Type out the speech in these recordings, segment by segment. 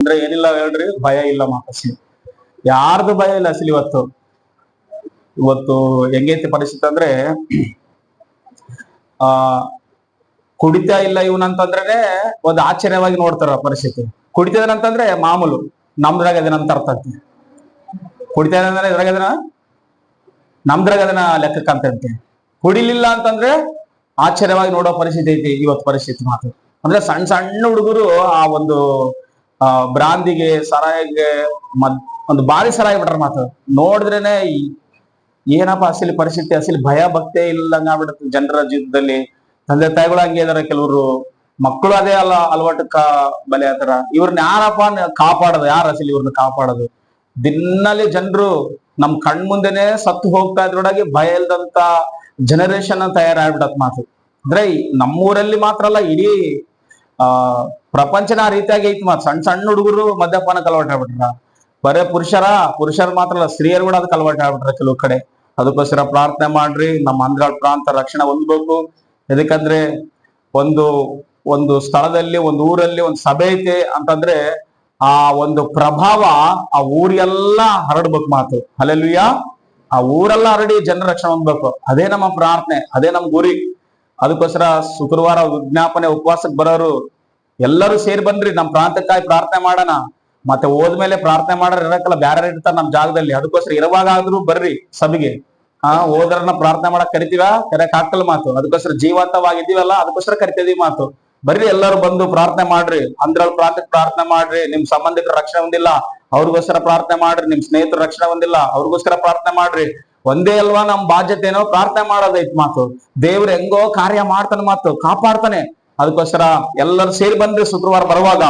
ಅಂದ್ರೆ ಏನಿಲ್ಲ ಹೇಳ್ರಿ, ಭಯ ಇಲ್ಲ ಮಾತಾಡ್ಸಿ. ಯಾರ್ದು ಭಯ ಇಲ್ಲ ಅಸಲಿ. ಇವತ್ತು ಹೆಂಗೈತಿ ಪರಿಸ್ಥಿತಿ ಅಂದ್ರೆ, ಆ ಕುಡಿತಾ ಇಲ್ಲ ಇವನಂತಂದ್ರೆ ಒಂದು ಆಶ್ಚರ್ಯವಾಗಿ ನೋಡ್ತಾರ ಪರಿಸ್ಥಿತಿ. ಕುಡಿತದನಂತಂದ್ರೆ ಮಾಮೂಲು, ನಮ್ದ್ರಾಗ ಅದನ್ನ ಅರ್ಥ ಆಗ್ತದೆ. ಕುಡಿತಾ ಇದ್ರೆ ಇದ್ರಾಗ ಅದನ್ನ ನಮ್ದ್ರಾಗ ಅದನ್ನ ಲೆಕ್ಕಕ್ಕಂತಂತೆ. ಕುಡಿಲಿಲ್ಲ ಅಂತಂದ್ರೆ ಆಶ್ಚರ್ಯವಾಗಿ ನೋಡೋ ಪರಿಸ್ಥಿತಿ ಐತಿ ಇವತ್ತು ಪರಿಸ್ಥಿತಿ ಮಾತು. ಅಂದ್ರೆ ಸಣ್ಣ ಸಣ್ಣ ಹುಡುಗರು ಆ ಒಂದು ಬ್ರಾಂದಿಗೆ, ಸರಾಯಿಗೆ ಒಂದು ಬಾರಿ ಸರಾಯಿ ಬಿಟ್ರ ಮಾತು. ನೋಡಿದ್ರೇನೆ ಏನಪ್ಪಾ ಅಸಲಿ ಪರಿಸ್ಥಿತಿ, ಅಸಲಿ ಭಯ ಭಕ್ತಿ ಇಲ್ಲಂಗ ಆಗ್ಬಿಡುತ್ತೆ ಜನರ ಜೀವಿತದಲ್ಲಿ. ತಂದೆ ತಾಯಿಗಳು ಹಂಗೆ ಇದಾರೆ, ಕೆಲವರು ಮಕ್ಕಳು ಅದೇ ಅಲವಾಟಕ್ಕ ಬಲೆ ಆತರ. ಇವ್ರನ್ನ ಯಾರಪ್ಪ ಕಾಪಾಡೋದು, ಯಾರು ಅಸಲಿ ಇವ್ರನ್ನ ಕಾಪಾಡೋದು? ದಿನಲ್ಲಿ ಜನರು ನಮ್ ಕಣ್ ಮುಂದೆನೆ ಸತ್ತು ಹೋಗ್ತಾ ಇದ್ರೊಳಗೆ ಭಯ ಇಲ್ದಂತ ಜನರೇಷನ್ ತಯಾರಾಗ್ಬಿಡತ್ ಮಾತು. ಅಂದ್ರೆ ನಮ್ಮೂರಲ್ಲಿ ಮಾತ್ರ ಅಲ್ಲ, ಇಡೀ ಪ್ರಪಂಚನ ಆ ರೀತಿಯಾಗಿ ಐತಿ ಮಾತು. ಸಣ್ಣ ಸಣ್ಣ ಹುಡುಗರು ಮದ್ಯಪಾನಕ್ಕೆ ಅಲವಾಟ ಆಗ್ಬಿಟ್ರ. ಬರೇ ಪುರುಷರು ಮಾತ್ರ ಅಲ್ಲ, ಸ್ತ್ರೀಯರು ಕೂಡ ಅದಕ್ಕೆ ಅಲವಾಟ ಆಗ್ಬಿಟ್ರ ಕೆಲವು ಕಡೆ. ಅದಕ್ಕೋಸ್ಕರ ಪ್ರಾರ್ಥನೆ ಮಾಡ್ರಿ, ನಮ್ಮ ಆಂಧ್ರ ಪ್ರಾಂತ ರಕ್ಷಣೆ ಹೊಂದ್ಬೇಕು. ಯಾಕಂದ್ರೆ ಒಂದು ಸ್ಥಳದಲ್ಲಿ, ಒಂದು ಊರಲ್ಲಿ ಒಂದು ಸಭೆ ಐತೆ ಅಂತಂದ್ರೆ ಆ ಒಂದು ಪ್ರಭಾವ ಆ ಊರಿಗೆಲ್ಲ ಹರಡ್ಬೇಕು ಮಾತು. ಹಲ್ಲೆಲೂಯಾ. ಆ ಊರೆಲ್ಲ ಹರಡಿ ಜನರ ರಕ್ಷಣೆ ಹೊಂದ್ಬೇಕು. ಅದೇ ನಮ್ಮ ಪ್ರಾರ್ಥನೆ, ಅದೇ ನಮ್ ಗುರಿ. ಅದಕ್ಕೋಸ್ಕರ ಶುಕ್ರವಾರ ವಿಜ್ಞಾಪನೆ ಉಪವಾಸಕ್ಕೆ ಬರೋರು ಎಲ್ಲರೂ ಸೇರಿ ಬನ್ರಿ, ನಮ್ ಪ್ರಾಂತಕ್ಕಾಗಿ ಪ್ರಾರ್ಥನೆ ಮಾಡೋಣ. ಮತ್ತೆ ಹೋದ್ಮೇಲೆ ಪ್ರಾರ್ಥನೆ ಮಾಡೋರು ಇರಕ್ಕಲ್ಲ, ಬ್ಯಾರ ಇರ್ತಾರ ನಮ್ ಜಾಗದಲ್ಲಿ. ಅದಕ್ಕೋಸ್ಕರ ಇರುವಾಗ ಆದ್ರೂ ಬರ್ರಿ ಸಭೆಗೆ. ಹೋದ್ರನ್ನ ಪ್ರಾರ್ಥನೆ ಮಾಡಕ್ ಕರಿತೀವ, ಕರೆಯಕ್ ಆಗ್ತಲ್ಲ ಮಾತು. ಅದಕ್ಕೋಸ್ಕರ ಜೀವಂತವಾಗಿದ್ದೀವಲ್ಲ, ಅದಕ್ಕೋಸ್ಕರ ಕರಿತಿದೀವಿ ಮಾತು. ಬರ್ರಿ ಎಲ್ಲರೂ ಬಂದು ಪ್ರಾರ್ಥನೆ ಮಾಡ್ರಿ. ಅಂದ್ರಲ್ಲಿ ಪ್ರಾರ್ಥನೆ ಮಾಡ್ರಿ. ನಿಮ್ ಸಂಬಂಧಿಕರ ರಕ್ಷಣೆ ಹೊಂದಿಲ್ಲ, ಅವ್ರಿಗೋಸ್ಕರ ಪ್ರಾರ್ಥನೆ ಮಾಡ್ರಿ. ನಿಮ್ ಸ್ನೇಹಿತರ ರಕ್ಷಣೆ ಹೊಂದಿಲ್ಲ, ಅವ್ರಿಗೋಸ್ಕರ ಪ್ರಾರ್ಥನೆ ಮಾಡ್ರಿ. ಒಂದೇ ಅಲ್ವಾ ನಮ್ ಬಾಧ್ಯತೆ ಏನೋ ಪ್ರಾರ್ಥನೆ ಮಾಡೋದೈತ್ ಮಾತು. ದೇವ್ರು ಹೆಂಗೋ ಕಾರ್ಯ ಮಾಡ್ತಾನೆ ಮಾತು, ಕಾಪಾಡ್ತಾನೆ. ಅದಕ್ಕೋಸ್ಕರ ಎಲ್ಲರೂ ಸೇರಿ ಬಂದ್ರಿ ಶುಕ್ರವಾರ ಬರುವಾಗ.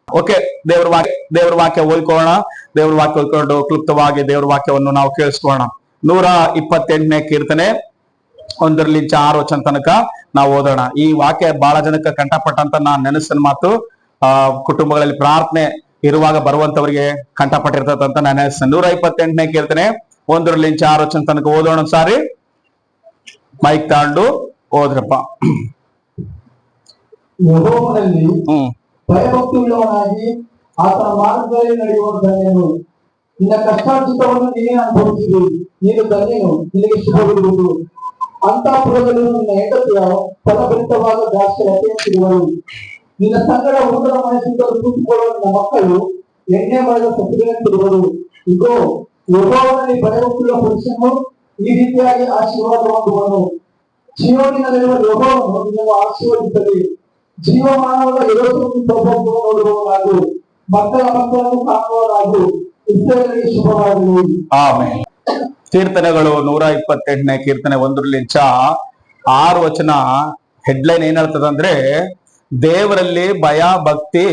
ಓಕೆ, ದೇವ್ರ ವಾಕ್ಯ ಓದ್ಕೊಳ್ಳೋಣ. ದೇವ್ರ ವಾಕ್ಯ ಓದ್ಕೊಂಡು ಕ್ಲುಪ್ತವಾಗಿ ದೇವ್ರ ವಾಕ್ಯವನ್ನು ನಾವು ಕೇಳಿಸ್ಕೊಳ್ಳೋಣ. 128ನೇ ಕೀರ್ತನೆ 1-6 ತನಕ ನಾವು ಓದೋಣ. ಈ ವಾಕ್ಯ ಬಹಳ ಜನಕ್ಕೆ ಕಂಠಪಟ್ಟಂತ ನಾನ್ ನೆನೆಸಿದ ಮಾತು. ಕುಟುಂಬಗಳಲ್ಲಿ ಪ್ರಾರ್ಥನೆ ಇರುವಾಗ ಬರುವಂತವರಿಗೆ ಕಂಠಪಟ್ಟಿರ್ತದಂತ ನಾನು ನೆನೆಸ್ತೇನೆ. 128ನೇ ಕೀರ್ತನೆ 1-6 ತನಕ ಓದೋಣ. ಸಾರಿ, ಮೈಕ್ ತಾಂಡು ಓದ್ರಪ್ಪ. ಭಯಭಕ್ತಿಯುಳ್ಳವನಾಗಿ ಆತನ ಮಾರ್ಗದಲ್ಲಿ ನಡೆಯುವ ಧನ್ಯನು. ನಿನ್ನ ಕಷ್ಟಾರ್ಜಿತವನ್ನು ನೀನೇ ಅನುಭವಿಸಿದೆ, ನೀನು ಧನ್ಯನು, ನಿನಗೆ ಶುಭವಿರುವುದು. ಅಂತಃಪುರದಲ್ಲಿರುವ ನಿನ್ನ ಹೆಂಡತಿಯ ಫಲಭರಿತವಾದ ದ್ರಾಕ್ಷಿ ಲತೆಯಂತಿರುವರು. ನಿನ್ನ ಸಂಗಡ ಊಟದ ಮನಸ್ಸಿಂದಲೂ ಕೂತುಕೊಳ್ಳುವ ನಿನ್ನ ಮಕ್ಕಳು ಎಣ್ಣೆ ಮರದ ಸಸಿಗಳಂತಿರುವರು. ಇಗೋ, ಯೆಹೋವನಲ್ಲಿ ಭಯಭಕ್ತಿಯುಳ್ಳ ಪುರುಷನು ಈ ರೀತಿಯಾಗಿ ಆಶೀರ್ವಾದ ಹೊಂದುವನು. ಜೀವನಿನಲ್ಲಿರುವ ಯೆಹೋವನು ನಿನ್ನನ್ನು ಆಶೀರ್ವದಿಸಲಿ. ಜೀವಮಾನವಾದ ಯೆಹೋವನು ಸೌಭಾಗ್ಯವನ್ನು ನೋಡುವವನಾಗು, ಮಕ್ಕಳ ಮಕ್ಕಳನ್ನು ಕಾಣುವವನಾಗು. ಇಸ್ರಾಯೇಲಿಗೆ ಶುಭವಾಗಲಿ. ಆಮೆನ್. ಕೀರ್ತನೆಗಳು 128ನೇ ಕೀರ್ತನೆ 1-6 ಹೆಡ್ಲೈನ್ ಏನ್ ಹೇಳ್ತದಂದ್ರೆ, ದೇವರಲ್ಲಿ ಭಯ ಭಕ್ತಿ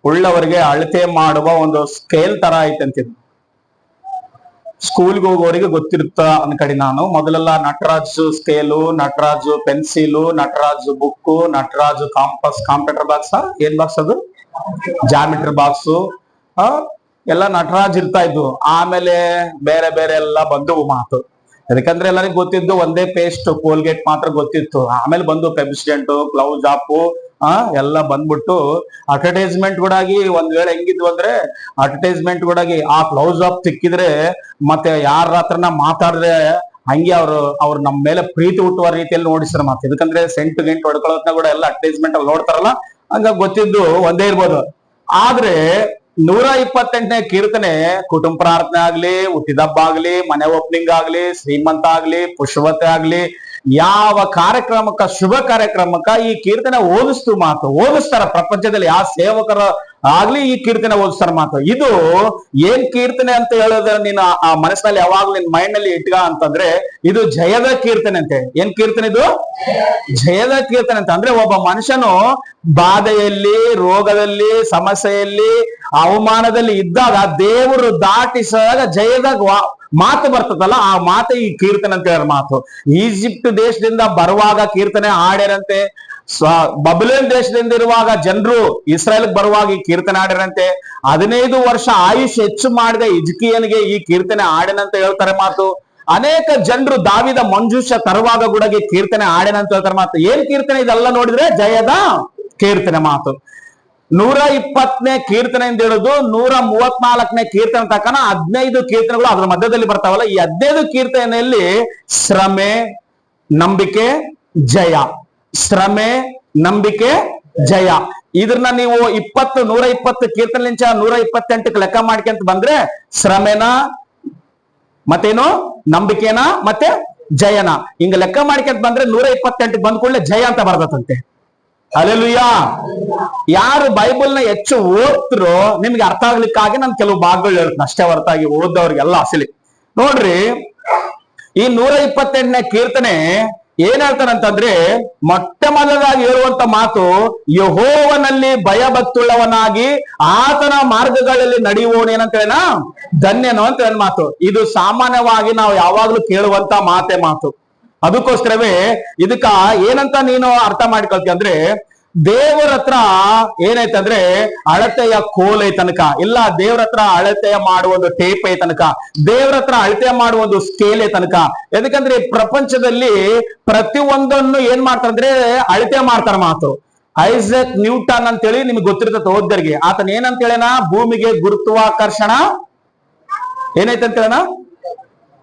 ಉಳ್ಳವರಿಗೆ ಅಳತೆ ಮಾಡುವ ಒಂದು ಸ್ಕೇಲ್ ತರ ಐತಂತಿದ್. ಸ್ಕೂಲ್ಗೆ ಹೋಗೋರಿಗೆ ಗೊತ್ತಿರುತ್ತ ಅನ್ಕಡಿ. ನಾನು ಮೊದಲೆಲ್ಲ Nataraj scale, Nataraj pencil, Nataraj book, Nataraj campus, computer box, ಏನ್ ಬಾಕ್ಸ್ ಅದು, ಜಾಮಿಟ್ರಿ ಬಾಕ್ಸು, ಎಲ್ಲ ನಟರಾಜ್ ಇರ್ತಾ ಇದ್ವು. ಆಮೇಲೆ ಬೇರೆ ಬೇರೆ ಎಲ್ಲ ಬಂದವು ಮಾತು. ಯಾಕಂದ್ರೆ ಎಲ್ಲರಿಗೂ ಗೊತ್ತಿದ್ದು ಒಂದೇ ಪೇಸ್ಟ್, ಕೋಲ್ಗೇಟ್ ಮಾತ್ರ ಗೊತ್ತಿತ್ತು. ಆಮೇಲೆ ಬಂದು ಪೆಪ್ಸಿಡೆಂಟ್, ಕ್ಲೌಸ್ ಆಪ್ ಎಲ್ಲ ಬಂದ್ಬಿಟ್ಟು ಅಡ್ವರ್ಟೈಸ್ಮೆಂಟ್ ಕೂಡಾಗಿ ಒಂದ್ ವೇಳೆ ಹೆಂಗಿದ್ವು ಅಂದ್ರೆ, ಅಡ್ವರ್ಟೈಸ್ಮೆಂಟ್ ಕೂಡಾಗಿ ಆ ಕ್ಲೌಸ್ ಆಪ್ ತಿಕ್ಕಿದ್ರೆ ಮತ್ತೆ ಯಾರ ಹತ್ರನ ಮಾತಾಡಿದ್ರೆ ಹಂಗೆ ಅವ್ರು ನಮ್ಮ ಮೇಲೆ ಪ್ರೀತಿ ಹುಟ್ಟುವ ರೀತಿಯಲ್ಲಿ ನೋಡಿಸ್ರ ಮಾತು. ಇದಕ್ಕಂದ್ರೆ ಸೆಂಟ್ ಗಿಂಟ್ ಹೊಡ್ಕೊಳ್ಳೋದ್ನ ಕೂಡ ಎಲ್ಲ ಅಡ್ವರ್ಟೈಸ್ಮೆಂಟ್ ಅಲ್ಲಿ ನೋಡ್ತಾರಲ್ಲ, ಹಂಗ ಗೊತ್ತಿದ್ದು ಒಂದೇ ಇರ್ಬೋದು. ಆದ್ರೆ 128ನೇ ಕೀರ್ತನೆ ಕುಟುಂಬ ಪ್ರಾರ್ಥನೆ ಆಗ್ಲಿ, ಹುಟ್ಟಿದಬ್ಬ ಆಗ್ಲಿ, ಮನೆ ಓಪನಿಂಗ್ ಆಗ್ಲಿ, ಶ್ರೀಮಂತ ಆಗ್ಲಿ, ಪುಷ್ಪವತೆ ಆಗ್ಲಿ, ಯಾವ ಕಾರ್ಯಕ್ರಮಕ್ಕ, ಶುಭ ಕಾರ್ಯಕ್ರಮಕ್ಕ ಈ ಕೀರ್ತನೆ ಓದಿಸ್ತಾರ. ಪ್ರಪಂಚದಲ್ಲಿ ಯಾವ ಸೇವಕರ ಆಗ್ಲಿ ಈ ಕೀರ್ತನೆ ಓದಿಸ್ತಾರ ಮಾತು. ಇದು ಏನ್ ಕೀರ್ತನೆ ಅಂತ ಹೇಳಿದ್ರೆ ನೀನು ಆ ಮನಸ್ಸಿನಲ್ಲಿ ಯಾವಾಗ್ಲೂ ನಿನ್ ಮೈಂಡ್ ನಲ್ಲಿ ಇಟ್ಕ ಅಂತಂದ್ರೆ, ಇದು ಜಯದ ಕೀರ್ತನೆ ಅಂತೆ. ಏನ್ ಕೀರ್ತನೆ ಇದು? ಜಯದ ಕೀರ್ತನೆ ಅಂತ. ಅಂದ್ರೆ ಒಬ್ಬ ಮನುಷ್ಯನು ಬಾಧೆಯಲ್ಲಿ, ರೋಗದಲ್ಲಿ, ಸಮಸ್ಯೆಯಲ್ಲಿ, ಅವಮಾನದಲ್ಲಿ ಇದ್ದಾಗ ದೇವರು ದಾಟಿಸಿದಾಗ ಜಯದ ಮಾತು ಬರ್ತದಲ್ಲ, ಆ ಮಾತು ಈ ಕೀರ್ತನೆ ಅಂತ ಹೇಳ ಮಾತು. ಈಜಿಪ್ಟ್ ದೇಶದಿಂದ ಬರುವಾಗ ಕೀರ್ತನೆ ಹಾಡ್ಯಾರಂತೆ. ಬಬುಲೇನ್ ದೇಶದಿಂದ ಇರುವಾಗ ಜನರು ಇಸ್ರಾಯೇಲ್ ಬರುವಾಗ ಈ ಕೀರ್ತನೆ ಹಾಡ್ಯಾರಂತೆ. 15 ವರ್ಷ ಆಯುಷ್ ಹೆಚ್ಚು ಮಾಡಿದ ಹಿಜ್ಕೀಯನಿಗೆ ಈ ಕೀರ್ತನೆ ಹಾಡಿನಂತ ಹೇಳ್ತಾರೆ ಮಾತು. ಅನೇಕ ಜನರು ದಾವಿದ ಮಂಜೂಷ ತರುವಾಗ ಕೂಡ ಕೀರ್ತನೆ ಹಾಡಿನಂತ ಹೇಳ್ತಾರೆ ಮಾತು. ಏನ್ ಕೀರ್ತನೆ ಇದೆಲ್ಲ ನೋಡಿದ್ರೆ ಜಯದ ಕೀರ್ತನೆ ಮಾತು. 120ನೇ ಕೀರ್ತನೆಯಿಂದ ಹಿಡಿದು 134ನೇ ಕೀರ್ತನೆ ತಕ್ಕನ 15 ಕೀರ್ತನೆಗಳು ಅದ್ರ ಮಧ್ಯದಲ್ಲಿ ಬರ್ತಾವಲ್ಲ. ಈ 15 ಕೀರ್ತನೆಯಲ್ಲಿ ಶ್ರಮೆ, ನಂಬಿಕೆ, ಜಯ, ಶ್ರಮೆ, ನಂಬಿಕೆ, ಜಯ. ಇದನ್ನ ನೀವು 120 ಕೀರ್ತನೆಲಿಂಚ 128ಕ್ಕೆ ಲೆಕ್ಕ ಮಾಡ್ಕೊಂತ ಬಂದ್ರೆ ಶ್ರಮೆನ ಮತ್ತೇನು, ನಂಬಿಕೆನ ಮತ್ತೆ ಜಯನ ಹಿಂಗ ಲೆಕ್ಕ ಮಾಡ್ಕೊಂತ ಬಂದ್ರೆ 128ಕ್ಕೆ ಬಂದ ಕೂಡಲೇ ಜಯ ಅಂತ ಬರ್ತದಂತೆ. ಹಲ್ಲೆಲೂಯಾ. ಯಾರು ಬೈಬಲ್ನ ಹೆಚ್ಚು ಓದ್ತಿರೋ ನಿಮ್ಗೆ ಅರ್ಥ ಆಗ್ಲಿಕ್ಕಾಗಿ ನಾನು ಕೆಲವು ಭಾಗಗಳು ಹೇಳ್ತೀನಿ ಅಷ್ಟೇ ಹೊರತಾಗಿ ಓದವ್ರಿಗೆಲ್ಲ ಅಸಲಿ. ನೋಡ್ರಿ, ಈ 128ನೇ ಕೀರ್ತನೆ ಏನ್ ಹೇಳ್ತಾನಂತಂದ್ರೆ, ಮೊಟ್ಟ ಮೊದಲಾಗಿ ಹೇಳುವಂತ ಮಾತು, ಯೆಹೋವನಲ್ಲಿ ಭಯಭಕ್ತುಳ್ಳವನಾಗಿ ಆತನ ಮಾರ್ಗಗಳಲ್ಲಿ ನಡೆಯುವವನು ಏನಂತ ಹೇಳ ಧನ್ಯನು ಅಂತ ಹೇಳ ಮಾತು. ಇದು ಸಾಮಾನ್ಯವಾಗಿ ನಾವು ಯಾವಾಗ್ಲೂ ಕೇಳುವಂತ ಮಾತು. ಅದಕ್ಕೋಸ್ಕರವೇ ಇದಕ್ಕ ಏನಂತ ನೀನು ಅರ್ಥ ಮಾಡ್ಕೊಳ್ತಿ ಅಂದ್ರೆ, ದೇವರ ಹತ್ರ ಏನೈತಂದ್ರೆ ಅಳತೆಯ ಕೋಲ್ ಐತನಕ, ಇಲ್ಲ ದೇವ್ರ ಹತ್ರ ಅಳತೆಯ ಮಾಡುವ ಒಂದು ಟೇಪ್ ಐತನಕ, ದೇವ್ರ ಹತ್ರ ಅಳತೆ ಮಾಡುವ ಒಂದು ಸ್ಕೇಲ್ ಐತನಕ. ಯಾಕಂದ್ರೆ ಪ್ರಪಂಚದಲ್ಲಿ ಪ್ರತಿಯೊಂದನ್ನು ಏನ್ ಮಾಡ್ತಾರಂದ್ರೆ ಅಳತೆ ಮಾಡ್ತಾರ ಮಾತು. ಐಸಕ್ ನ್ಯೂಟನ್ ಅಂತೇಳಿ ನಿಮ್ಗೆ ಗೊತ್ತಿರ್ತದೆ ಓದ್ದರಿಗೆ. ಆತನ ಏನಂತ ಹೇಳನ, ಭೂಮಿಗೆ ಗುರುತ್ವಾಕರ್ಷಣ ಏನೈತಂತ ಹೇಳನ,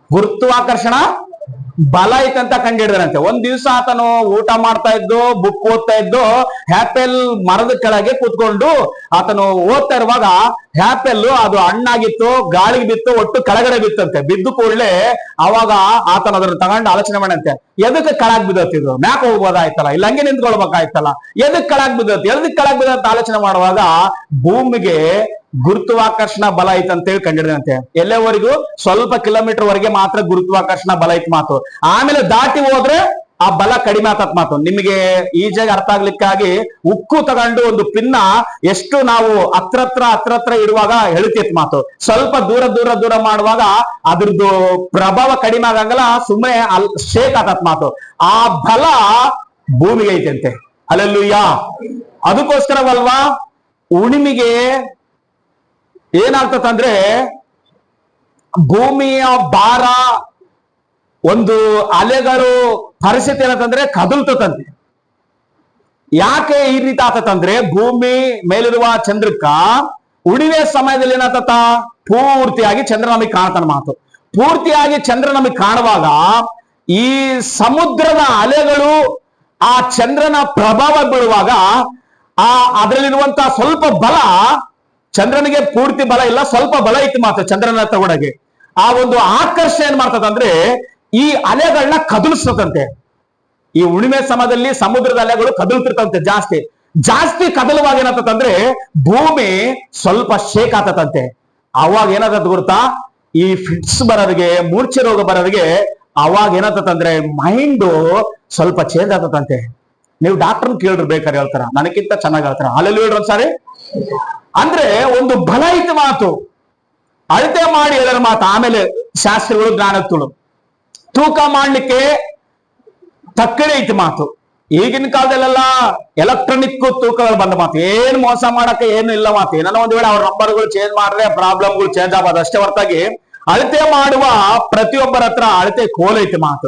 ಗುರುತ್ವಾಕರ್ಷಣ ಬಲ ಐತಂತ ಕಂಡಿಡಿದ್ರಂತೆ. ಒಂದ್ ದಿವ್ಸ ಆತನು ಊಟ ಮಾಡ್ತಾ ಇದ್ದು, ಬುಕ್ ಓದ್ತಾ ಇದ್ದು, ಆಪಲ್ ಮರದ ಕೆಳಗೆ ಕೂತ್ಕೊಂಡು ಆತನು ಓದ್ತಾ ಇರುವಾಗ ಆಪಲ್ ಅದು ಹಣ್ಣಾಗಿತ್ತು, ಗಾಳಿಗೆ ಬಿತ್ತು, ಒಟ್ಟು ಕೆಳಗಡೆ ಬಿತ್ತಂತೆ. ಬಿದ್ದು ಕೂಡಲೇ ಅವಾಗ ಆತನ ಅದನ್ನ ತಗೊಂಡು ಆಲೋಚನೆ ಮಾಡಂತೆ, ಎದಕ್ಕೆ ಕೆಳಗ್ ಬಿದ್ದತ್ತಿದ್ರು, ಮ್ಯಾಕ್ ಹೋಗ್ಬೋದಾಯ್ತಲ್ಲ, ಇಲ್ಲ ಹಂಗೆ ನಿಂತ್ಕೊಳ್ಬೇಕಾಯ್ತಲ್ಲ, ಎದಕ್ ಕೆಳಗ್ ಬಿದ್ದತ್ ಆಲೋಚನೆ ಮಾಡುವಾಗ ಭೂಮಿಗೆ ಗುರುತ್ವಾಕರ್ಷಣ ಬಲ ಐತಂತೇಳಿ ಕಂಡಿಡಿದಂತೆ. ಎಲ್ಲೆವರೆಗೂ ಸ್ವಲ್ಪ ಕಿಲೋಮೀಟರ್ ವರೆಗೆ ಮಾತ್ರ ಗುರುತ್ವಾಕರ್ಷಣ ಬಲ ಐತ್ ಮಾತು. ಆಮೇಲೆ ದಾಟಿ ಹೋದ್ರೆ ಆ ಬಲ ಕಡಿಮೆ ಆತತ್ ಮಾತು. ನಿಮಗೆ ಈಜಾಗಿ ಅರ್ಥ ಆಗ್ಲಿಕ್ಕಾಗಿ ಉಕ್ಕು ತಗೊಂಡು ಒಂದು ಪಿನ್ನ ಎಷ್ಟು ನಾವು ಹತ್ರ ಇಡುವಾಗ ಎಳಿತೈತ್ ಮಾತು. ಸ್ವಲ್ಪ ದೂರ ಮಾಡುವಾಗ ಅದ್ರದ್ದು ಪ್ರಭಾವ ಕಡಿಮೆ ಆಗಂಗಲ್ಲ, ಸುಮ್ಮನೆ ಶೇಕ್ ಆತತ್ ಮಾತು. ಆ ಬಲ ಭೂಮಿಗೆ ಐತಂತೆ. ಹಲ್ಲೆಲೂಯಾ. ಅದಕ್ಕೋಸ್ಕರವಲ್ವಾ ಉಣಿಮಿಗೆ ಏನಾಗ್ತದಂದ್ರೆ ಭೂಮಿಯ ಭಾರ, ಒಂದು ಅಲೆಗಳು ಪರಿಸ್ಥಿತಿ ಏನಂತಂದ್ರೆ ಕದಲ್ತದಂತೆ. ಯಾಕೆ ಈ ರೀತಿ ಆತಂದ್ರೆ, ಭೂಮಿ ಮೇಲಿರುವ ಚಂದ್ರಕ್ಕ ಉಣಿವೆ ಸಮಯದಲ್ಲಿ ಏನಾಗ್ತತ, ಪೂರ್ತಿಯಾಗಿ ಚಂದ್ರ ನಮಗೆ ಕಾಣ್ತಾನ ಮಾತು. ಪೂರ್ತಿಯಾಗಿ ಚಂದ್ರ ನಮಗೆ ಕಾಣುವಾಗ ಈ ಸಮುದ್ರದ ಅಲೆಗಳು ಆ ಚಂದ್ರನ ಪ್ರಭಾವ ಬೀಳುವಾಗ ಅದರಲ್ಲಿರುವಂತ ಸ್ವಲ್ಪ ಬಲ, ಚಂದ್ರನಿಗೆ ಪೂರ್ತಿ ಬಲ ಇಲ್ಲ, ಸ್ವಲ್ಪ ಬಲ ಐತಿ ಮಾತ್ರ ಚಂದ್ರನ ತಗೊಳಗೆ. ಆ ಒಂದು ಆಕರ್ಷಣೆ ಏನ್ ಮಾಡ್ತದಂದ್ರೆ ಈ ಅಲೆಗಳನ್ನ ಕದಲಿಸ್ತದಂತೆ. ಈ ಹುಣ್ಣಿಮೆ ಸಮಯದಲ್ಲಿ ಸಮುದ್ರದ ಅಲೆಗಳು ಕದಲ್ತಿರ್ತಂತೆ. ಜಾಸ್ತಿ ಕದಲುವಾಗ ಏನಾಗ್ತದಂದ್ರೆ ಭೂಮಿ ಸ್ವಲ್ಪ ಶೇಕ್ ಆತದಂತೆ. ಅವಾಗ ಏನಾಗತ್ ಗೊತ್ತಾ, ಈ ಫಿಟ್ಸ್ ಬರೋರಿಗೆ, ಮೂರ್ಛೆ ರೋಗ ಬರೋರಿಗೆ ಅವಾಗ ಏನಾಗ್ತದಂದ್ರೆ ಮೈಂಡ್ ಸ್ವಲ್ಪ ಚೇಂಜ್ ಆಗ್ತದಂತೆ. ನೀವು ಡಾಕ್ಟರ್ ಕೇಳ್ರಿ, ಬೇಕಾದ್ರೆ ಹೇಳ್ತಾರ, ನನಗಿಂತ ಚೆನ್ನಾಗಿ ಹೇಳ್ತಾರ. ಅಲ್ಲೆಲ್ಲೂ ಹೇಳ್ರಿ ಒಂದ್ಸಾರಿ. ಅಂದ್ರೆ ಒಂದು ಬಲ ಐತಿ ಮಾತು, ಅಳತೆ ಮಾಡಿ ಹೇಳರ ಮಾತು. ಆಮೇಲೆ ಶಾಸ್ತ್ರಿಗಳು, ಜ್ಞಾನತ್ತುಳು ತೂಕ ಮಾಡ್ಲಿಕ್ಕೆ ತಕ್ಕಡೆ ಐತಿ ಮಾತು. ಈಗಿನ ಕಾಲದಲ್ಲೆಲ್ಲ ಎಲೆಕ್ಟ್ರಾನಿಕ್ ತೂಕಗಳು ಬಂದ ಮಾತು. ಏನ್ ಮೋಸ ಮಾಡಕ್ಕೆ ಏನು ಇಲ್ಲ ಮಾತು. ಏನೋ ಒಂದ್ ವೇಳೆ ಅವ್ರ ನಂಬರ್ಗಳು ಚೇಂಜ್ ಮಾಡಿದ್ರೆ ಪ್ರಾಬ್ಲಮ್ಗಳು ಚೇಂಜ್ ಆಗೋದು ಅಷ್ಟೇ ಹೊರತಾಗಿ ಅಳತೆ ಮಾಡುವ ಪ್ರತಿಯೊಬ್ಬರ ಹತ್ರ ಅಳತೆ ಕೋಲ್ ಐತಿ ಮಾತು.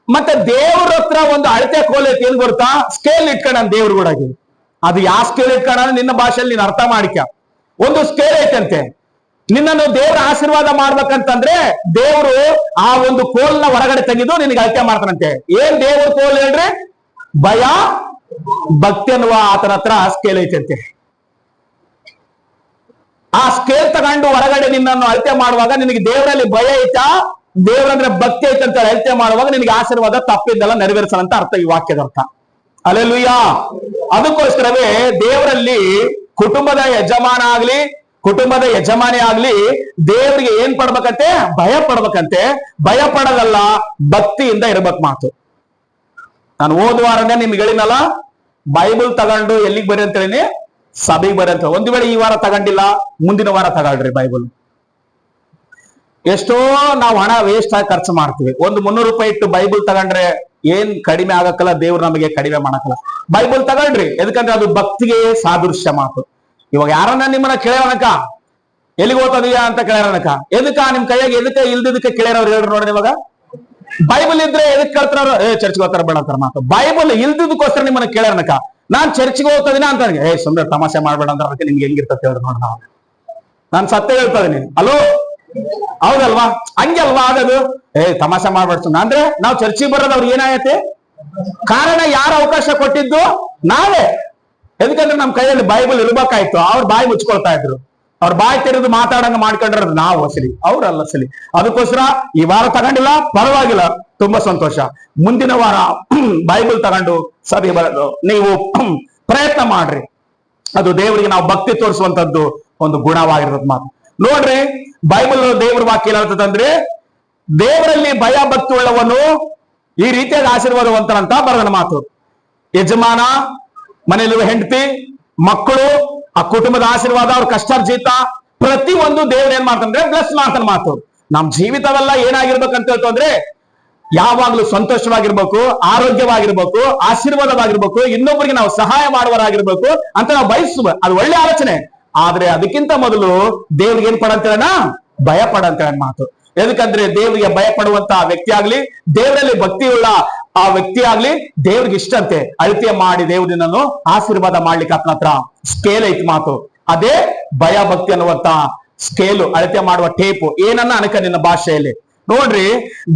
ಮತ್ತೆ ದೇವ್ರ ಹತ್ರ ಒಂದು ಅಳತೆ ಕೋಲ್ ಐತಿ. ಏನ್ ಗೊತ್ತಾ, ಸ್ಕೇಲ್ ಇಟ್ಕೊಂಡ ದೇವ್ರ ಕೂಡಾಗಿ. ಅದು ಯಾವ ಸ್ಕೇಲ್ ಇಟ್ಕೊಂಡ ನಿನ್ನ ಭಾಷೆಯಲ್ಲಿ ನೀನ್ ಅರ್ಥ ಮಾಡಿಕ. ಒಂದು ಸ್ಕೇಲ್ ಐತಂತೆ. ನಿನ್ನನ್ನು ದೇವರ ಆಶೀರ್ವಾದ ಮಾಡ್ಬೇಕಂತಂದ್ರೆ ದೇವರು ಆ ಒಂದು ಕೋಲ್ನ ಹೊರಗಡೆ ತೆಗೆದು ನಿನಗೆ ಅಳತೆ ಮಾಡ್ತಾನಂತೆ. ಏನ್ ದೇವ್ರ ಕೋಲ್ ಹೇಳ್ರಿ, ಭಯ ಭಕ್ತಿ ಅನ್ನುವ ಆತನ ಹತ್ರ ಸ್ಕೇಲ್ ಐತಂತೆ. ಆ ಸ್ಕೇಲ್ ತಗೊಂಡು ಹೊರಗಡೆ ನಿನ್ನನ್ನು ಅಳತೆ ಮಾಡುವಾಗ ನಿನಗೆ ದೇವರಲ್ಲಿ ಭಯ ಐತಾ, ದೇವರಂದ್ರೆ ಭಕ್ತಿ ಐತಂತ ಅಳತೆ ಮಾಡುವಾಗ ನಿನಗೆ ಆಶೀರ್ವಾದ ತಪ್ಪಿದ್ದೆಲ್ಲ ನೆರವೇರಿಸಲಂತ ಅರ್ಥ ಈ ವಾಕ್ಯದ ಅರ್ಥ. ಹಲ್ಲೆಲೂಯಾ. ಅದಕ್ಕೋಸ್ಕರವೇ ದೇವರಲ್ಲಿ ಕುಟುಂಬದ ಯಜಮಾನ ಆಗ್ಲಿ, ಕುಟುಂಬದ ಯಜಮಾನಿ ಆಗ್ಲಿ ದೇವರಿಗೆ ಏನ್ ಪಡ್ಬೇಕಂತೆ, ಭಯ ಪಡ್ಬೇಕಂತೆ. ಭಯ ಪಡೋದಲ್ಲ, ಭಕ್ತಿಯಿಂದ ಇರ್ಬೇಕು ಮಾತು. ನಾನು ಹೋದ್ವಾರನೇ ನಿಮ್ಗೆ ಹೇಳಿನಲ್ಲ, ಬೈಬಲ್ ತಗೊಂಡು ಎಲ್ಲಿಗೆ ಬರ್ರಿ ಅಂತ ಹೇಳಿ, ಸಭೆಗೆ ಬರ್ರಿ ಅಂತ. ಒಂದು ವೇಳೆ ಈ ವಾರ ತಗೊಂಡಿಲ್ಲ, ಮುಂದಿನ ವಾರ ತಗೊಳ್ರಿ ಬೈಬಲ್. ಎಷ್ಟೋ ನಾವು ಹಣ ವೇಸ್ಟ್ ಆಗಿ ಖರ್ಚು ಮಾಡ್ತೀವಿ. ಒಂದು 300 ರೂಪಾಯಿ ಇಟ್ಟು ಬೈಬಲ್ ತಗೊಂಡ್ರೆ ಏನ್ ಕಡಿಮೆ ಆಗಕ್ಕಲ್ಲ, ದೇವ್ರು ನಮಗೆ ಕಡಿಮೆ ಮಾಡಕ್ಕಲ್ಲ. ಬೈಬಲ್ ತಗೊಳ್ರಿ, ಎದಕ್ಕಂದ್ರೆ ಅದು ಭಕ್ತಿಗೆ ಸಾದೃಶ್ಯ ಮಾತು. ಇವಾಗ ಯಾರನ್ನ ನಿಮ್ಮನ್ನ ಕೇಳೋಣಕ, ಎಲ್ಲಿಗೆ ಓದ್ತದೀಯಾ ಅಂತ ಕೇಳೋಣಕ, ಎದಕ್ಕ ನಿಮ್ ಕೈಯಾಗ ಎದಕ್ಕೆ ಇಲ್ದಿದ್ದಕ್ಕೆ ಕೇಳ್ಯಾರವ್ರು ಹೇಳ್ರಿ ನೋಡ್ರಿ. ಇವಾಗ ಬೈಬಲ್ ಇದ್ರೆ ಎದಕ್ ಕೇಳ್ತಾರ, ಚರ್ಚ್ಗೆ ಹೋಗ್ತಾರ ಬೇಡ ಅಂತಾರ ಮಾತು. ಬೈಬಲ್ ಇಲ್ದಿದ್ದಕ್ಕೋಸ್ಕರ ನಿಮ್ಮನ್ನ ಕೇಳ್ಯಾರನಕ. ನಾನ್ ಚರ್ಚ್ಗೆ ಹೋಗ್ತಾ ಇದೀನಿ ಅಂತ ಸುಮ್ಮನೆ ತಮಾಷೆ ಮಾಡ್ಬೇಡ ಅಂದ್ರೆ ಅದಕ್ಕೆ ನಿಮ್ಗೆ ಹೆಂಗಿರ್ತದೆ ಹೇಳ್ರಿ ನೋಡ. ನಾನು ಸತ್ಯ ಹೇಳ್ತಾ ಇದೀನಿ. ಅಲೋ, ಹೌದಲ್ವಾ? ಹಂಗೆ ಅಲ್ವಾ ಆಗದು? ತಮಾಷೆ ಮಾಡ್ಬೇಡ ಅಂದ್ರೆ ನಾವು ಚರ್ಚಿಗೆ ಬರೋದು ಅವ್ರಿಗೆ ಏನಾಗತ್ತೆ? ಕಾರಣ ಯಾರು ಅವಕಾಶ ಕೊಟ್ಟಿದ್ದು? ನಾವೇ. ಎದಕ್ಕಂದ್ರೆ ನಮ್ ಕೈಯಲ್ಲಿ ಬೈಬಲ್ ಇರ್ಬೇಕಾಯ್ತು. ಅವ್ರ ಬಾಯಿ ಮುಚ್ಕೊಳ್ತಾ ಇದ್ರು. ಅವ್ರ ಬಾಯಿ ತೆರೆದು ಮಾತಾಡಂಗ ಮಾಡ್ಕೊಂಡ್ರೆ ನಾವು ಅಸಲಿ, ಅವ್ರಲ್ಲ ಅಸಲಿ. ಅದಕ್ಕೋಸ್ಕರ ಈ ವಾರ ತಗೊಂಡಿಲ್ಲ, ಪರವಾಗಿಲ್ಲ, ತುಂಬಾ ಸಂತೋಷ. ಮುಂದಿನ ವಾರ ಬೈಬಲ್ ತಗೊಂಡು ಸಭೆ ಬರೋದು ನೀವು ಪ್ರಯತ್ನ ಮಾಡ್ರಿ. ಅದು ದೇವರಿಗೆ ನಾವು ಭಕ್ತಿ ತೋರಿಸುವಂತದ್ದು ಒಂದು ಗುಣವಾಗಿರೋದು ಮಾತು. ನೋಡ್ರಿ, ಬೈಬಲ್ ದೇವರ ವಾಕ್ಯ ಹೇಳ್ತದಂದ್ರೆ ದೇವರಲ್ಲಿ ಭಯ ಭಕ್ತಿ ಉಳ್ಳವನು ಈ ರೀತಿಯಾಗಿ ಆಶೀರ್ವಾದವಂತನಂತ ಬರೋದನ್ನ ಮಾತು. ಯಜಮಾನ, ಮನೆಯಲ್ಲಿರುವ ಹೆಂಡತಿ, ಮಕ್ಕಳು, ಆ ಕುಟುಂಬದ ಆಶೀರ್ವಾದ, ಅವ್ರ ಕಷ್ಟಾರ್ಜಿತ ಪ್ರತಿ ಒಂದು ದೇವ್ರ ಏನ್ ಮಾಡ್ತಾನೆ? ಬ್ಲೆಸ್ ಮಾಡ್ತಾನೆ ಮಾತು. ನಮ್ ಜೀವಿತವೆಲ್ಲ ಏನಾಗಿರ್ಬೇಕಂತ ಹೇಳ್ತಂದ್ರೆ ಯಾವಾಗ್ಲೂ ಸಂತೋಷವಾಗಿರ್ಬೇಕು, ಆರೋಗ್ಯವಾಗಿರ್ಬೇಕು, ಆಶೀರ್ವಾದವಾಗಿರ್ಬೇಕು, ಇನ್ನೊಬ್ಬರಿಗೆ ನಾವು ಸಹಾಯ ಮಾಡುವರಾಗಿರ್ಬೇಕು ಅಂತ ನಾವು ಬಯಸುವ. ಅದು ಒಳ್ಳೆ ಆಲೋಚನೆ. ಆದ್ರೆ ಅದಕ್ಕಿಂತ ಮೊದಲು ದೇವ್ರಿಗೆ ಏನ್ ಪಡಂತೇಳ? ಭಯ ಪಡಂತೇಳ ಮಾತು. ಎದಕ್ಕಂದ್ರೆ ದೇವರಿಗೆ ಭಯ ಪಡುವಂತ ವ್ಯಕ್ತಿ ಆಗ್ಲಿ, ದೇವರಲ್ಲಿ ಭಕ್ತಿ ಉಳ್ಳ ಆ ವ್ಯಕ್ತಿ ಆಗ್ಲಿ ದೇವ್ರಿಗೆ ಇಷ್ಟಂತೆ ಅಳತೆ ಮಾಡಿ ದೇವ್ರನ್ನು ಆಶೀರ್ವಾದ ಮಾಡ್ಲಿಕ್ಕೆ ಆತನ ಹತ್ರ ಸ್ಕೇಲ್ ಐತಿ ಮಾತು. ಅದೇ ಭಯ ಭಕ್ತಿ ಅನ್ನುವಂತ ಸ್ಕೇಲು, ಅಳತೆ ಮಾಡುವ ಟೇಪು. ಏನನ್ನ ಅನಕ ನಿನ್ನ ಭಾಷೆಯಲ್ಲಿ. ನೋಡ್ರಿ,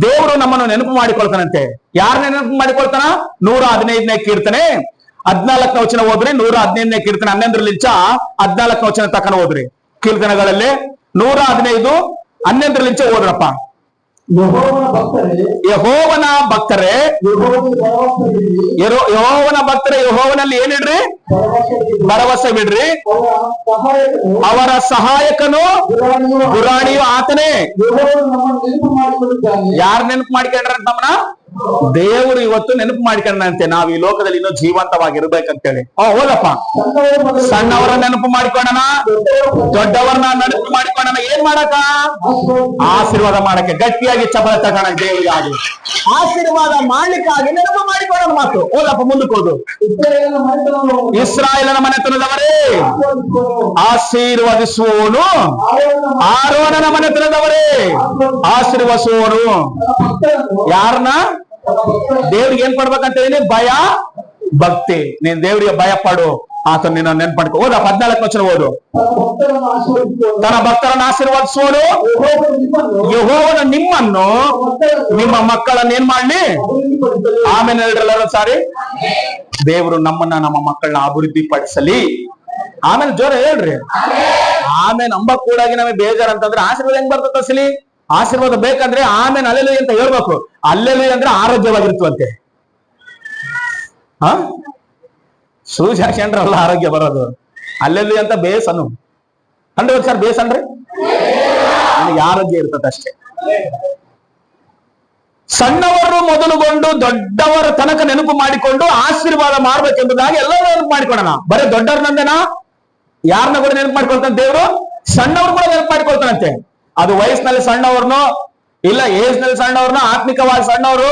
ದೇವರು ನಮ್ಮನ್ನು ನೆನಪು ಮಾಡಿಕೊಳ್ತಾನಂತೆ. ಯಾರನ್ನ ನೆನಪು ಮಾಡಿಕೊಳ್ತಾನ? 115ನೇ ಕೀರ್ತನೆ 14ನೇ ವಚನ ಓದ್ರಿ. 115ನೇ ಕೀರ್ತನೆ 11ರಿಂದ 14ನೇ ವಚನ ತಕನ ಓದ್ರಿ. ಕೀರ್ತನೆಗಳಲ್ಲಿ 115 11ರಿಂದ ಓದ್ರಪ್ಪ. ಯೆಹೋವನ ಭಕ್ತರೇ, ಯೆಹೋವನ ಭಕ್ತರೇ, ಯೆಹೋವನಲ್ಲಿ ಏನಿಡ್ರಿ? ಭರವಸೆ ಬಿಡ್ರಿ. ಅವರ ಸಹಾಯಕನು ಗುರಾಣಿಯು ಆತನೇ. ಯಾರು ನೆನಪು ಮಾಡಿಕೊಂಡ್ರ ನಮ್ಮನ್ನ? ದೇವರು ಇವತ್ತು ನೆನಪು ಮಾಡಿಕೊಂಡಂತೆ ನಾವು ಈ ಲೋಕದಲ್ಲಿ ಇನ್ನೂ ಜೀವಂತವಾಗಿರ್ಬೇಕಂತೇಳಿ. ಹೋದಪ್ಪ, ಸಣ್ಣವರ ನೆನಪು ಮಾಡಿಕೊಂಡನ, ದೊಡ್ಡವರನ್ನ ನೆನಪು ಮಾಡಿಕೊಂಡನ. ಏನ್ ಮಾಡಕ? ಆಶೀರ್ವಾದ ಮಾಡಕ್ಕೆ. ಗಟ್ಟಿಯಾಗಿ ಚಪಲ ತಗೋಣ ದೇವರಿಗೆ ಆಗಿ ಆಶೀರ್ವಾದ ಮಾಡ್ಲಿಕ್ಕಾಗಿ ನೆನಪು ಮಾಡಿಕೊಳ್ಳೋಣ ಮಾತು. ಹೋದಪ್ಪ, ಮುಂದಕ್ಕೆ ಹೋದು. ಇಸ್ರಾಯೇಲನ ಮನೆತನದವರೇ ಆಶೀರ್ವದಿಸುವವನು, ಆರೋನನ ಮನೆತನದವರೇ ಆಶೀರ್ವದಿಸುವವನು. ಯಾರನ್ನ? ದೇವ್ರಿಗೆ ಏನ್ ಪಡ್ಬೇಕಂತ ಹೇಳಿ? ಭಯ ಭಕ್ತಿ. ನೀನ್ ದೇವರಿಗೆ ಭಯ ಪಡು, ಆತ ನಿನ್ನ ನೆನ್ಪಡ್ಕೊ. ಓದ 14ನೇ ವಚನ ಓದು. ತನ್ನ ಭಕ್ತರನ್ನು ಆಶೀರ್ವದಿಸುವನು, ಯೆಹೋವನು ನಿಮ್ಮನ್ನು ನಿಮ್ಮ ಮಕ್ಕಳನ್ನ ಏನ್ ಮಾಡ್ಲಿ? ಆಮೇಲೆ ಹೇಳ್ರಲ್ಲ ಸಾರಿ, ದೇವರು ನಮ್ಮನ್ನ ನಮ್ಮ ಮಕ್ಕಳನ್ನ ಅಭಿವೃದ್ಧಿ ಪಡಿಸಲಿ. ಆಮೇಲೆ ಜೋರ ಹೇಳ್ರಿ. ಆಮೇಲೆ ನಂಬ ಕೂಡಾಗಿ ನಮಗೆ ಬೇಜಾರ ಅಂತಂದ್ರೆ ಆಶೀರ್ವಾದ ಹೆಂಗ್ ಬರ್ತದ ಅಸಲಿ? ಆಶೀರ್ವಾದ ಬೇಕಂದ್ರೆ ಆಮೇಲೆ ಅಲ್ಲೆಲು ಅಂತ ಹೇಳ್ಬೇಕು. ಅಲ್ಲೆಲು ಅಂದ್ರೆ ಆರೋಗ್ಯವಾಗಿರ್ತವಂತೆ. ಸೂಜಿ ಹಾಕ್ಯಂಡ್ರಲ್ಲ ಆರೋಗ್ಯ ಬರೋದು. ಅಲ್ಲೆಲ್ಲಿ ಅಂತ ಬೇಸನು ಅಂದ್ರೆ ಸರ್, ಬೇಸನ್ರಿ ನನಗೆ ಆರೋಗ್ಯ ಇರ್ತದೆ ಅಷ್ಟೇ. ಸಣ್ಣವರು ಮೊದಲುಗೊಂಡು ದೊಡ್ಡವರ ತನಕ ನೆನಪು ಮಾಡಿಕೊಂಡು ಆಶೀರ್ವಾದ ಮಾಡ್ಬೇಕೆಂಬುದಾಗಿ ಎಲ್ಲರೂ ನೆನಪು ಮಾಡಿಕೊಳ್ಳೋಣ. ಬರೀ ದೊಡ್ಡವ್ರನಂದೇನಾ? ಯಾರನ್ನ ಕೂಡ ನೆನಪು ಮಾಡ್ಕೊಳ್ತಾನೆ ದೇವರು? ಸಣ್ಣವ್ರು ಕೂಡ ನೆನಪು ಮಾಡಿಕೊಳ್ತಾನಂತೆ. ಅದು ವಯಸ್ಸಿನಲ್ಲಿ ಸಣ್ಣವ್ರನ್ನು, ಇಲ್ಲ ಏಜ್ ನಲ್ಲಿ ಸಣ್ಣವ್ರನ್ನ, ಆತ್ಮಿಕವಾಗಿ ಸಣ್ಣವರು,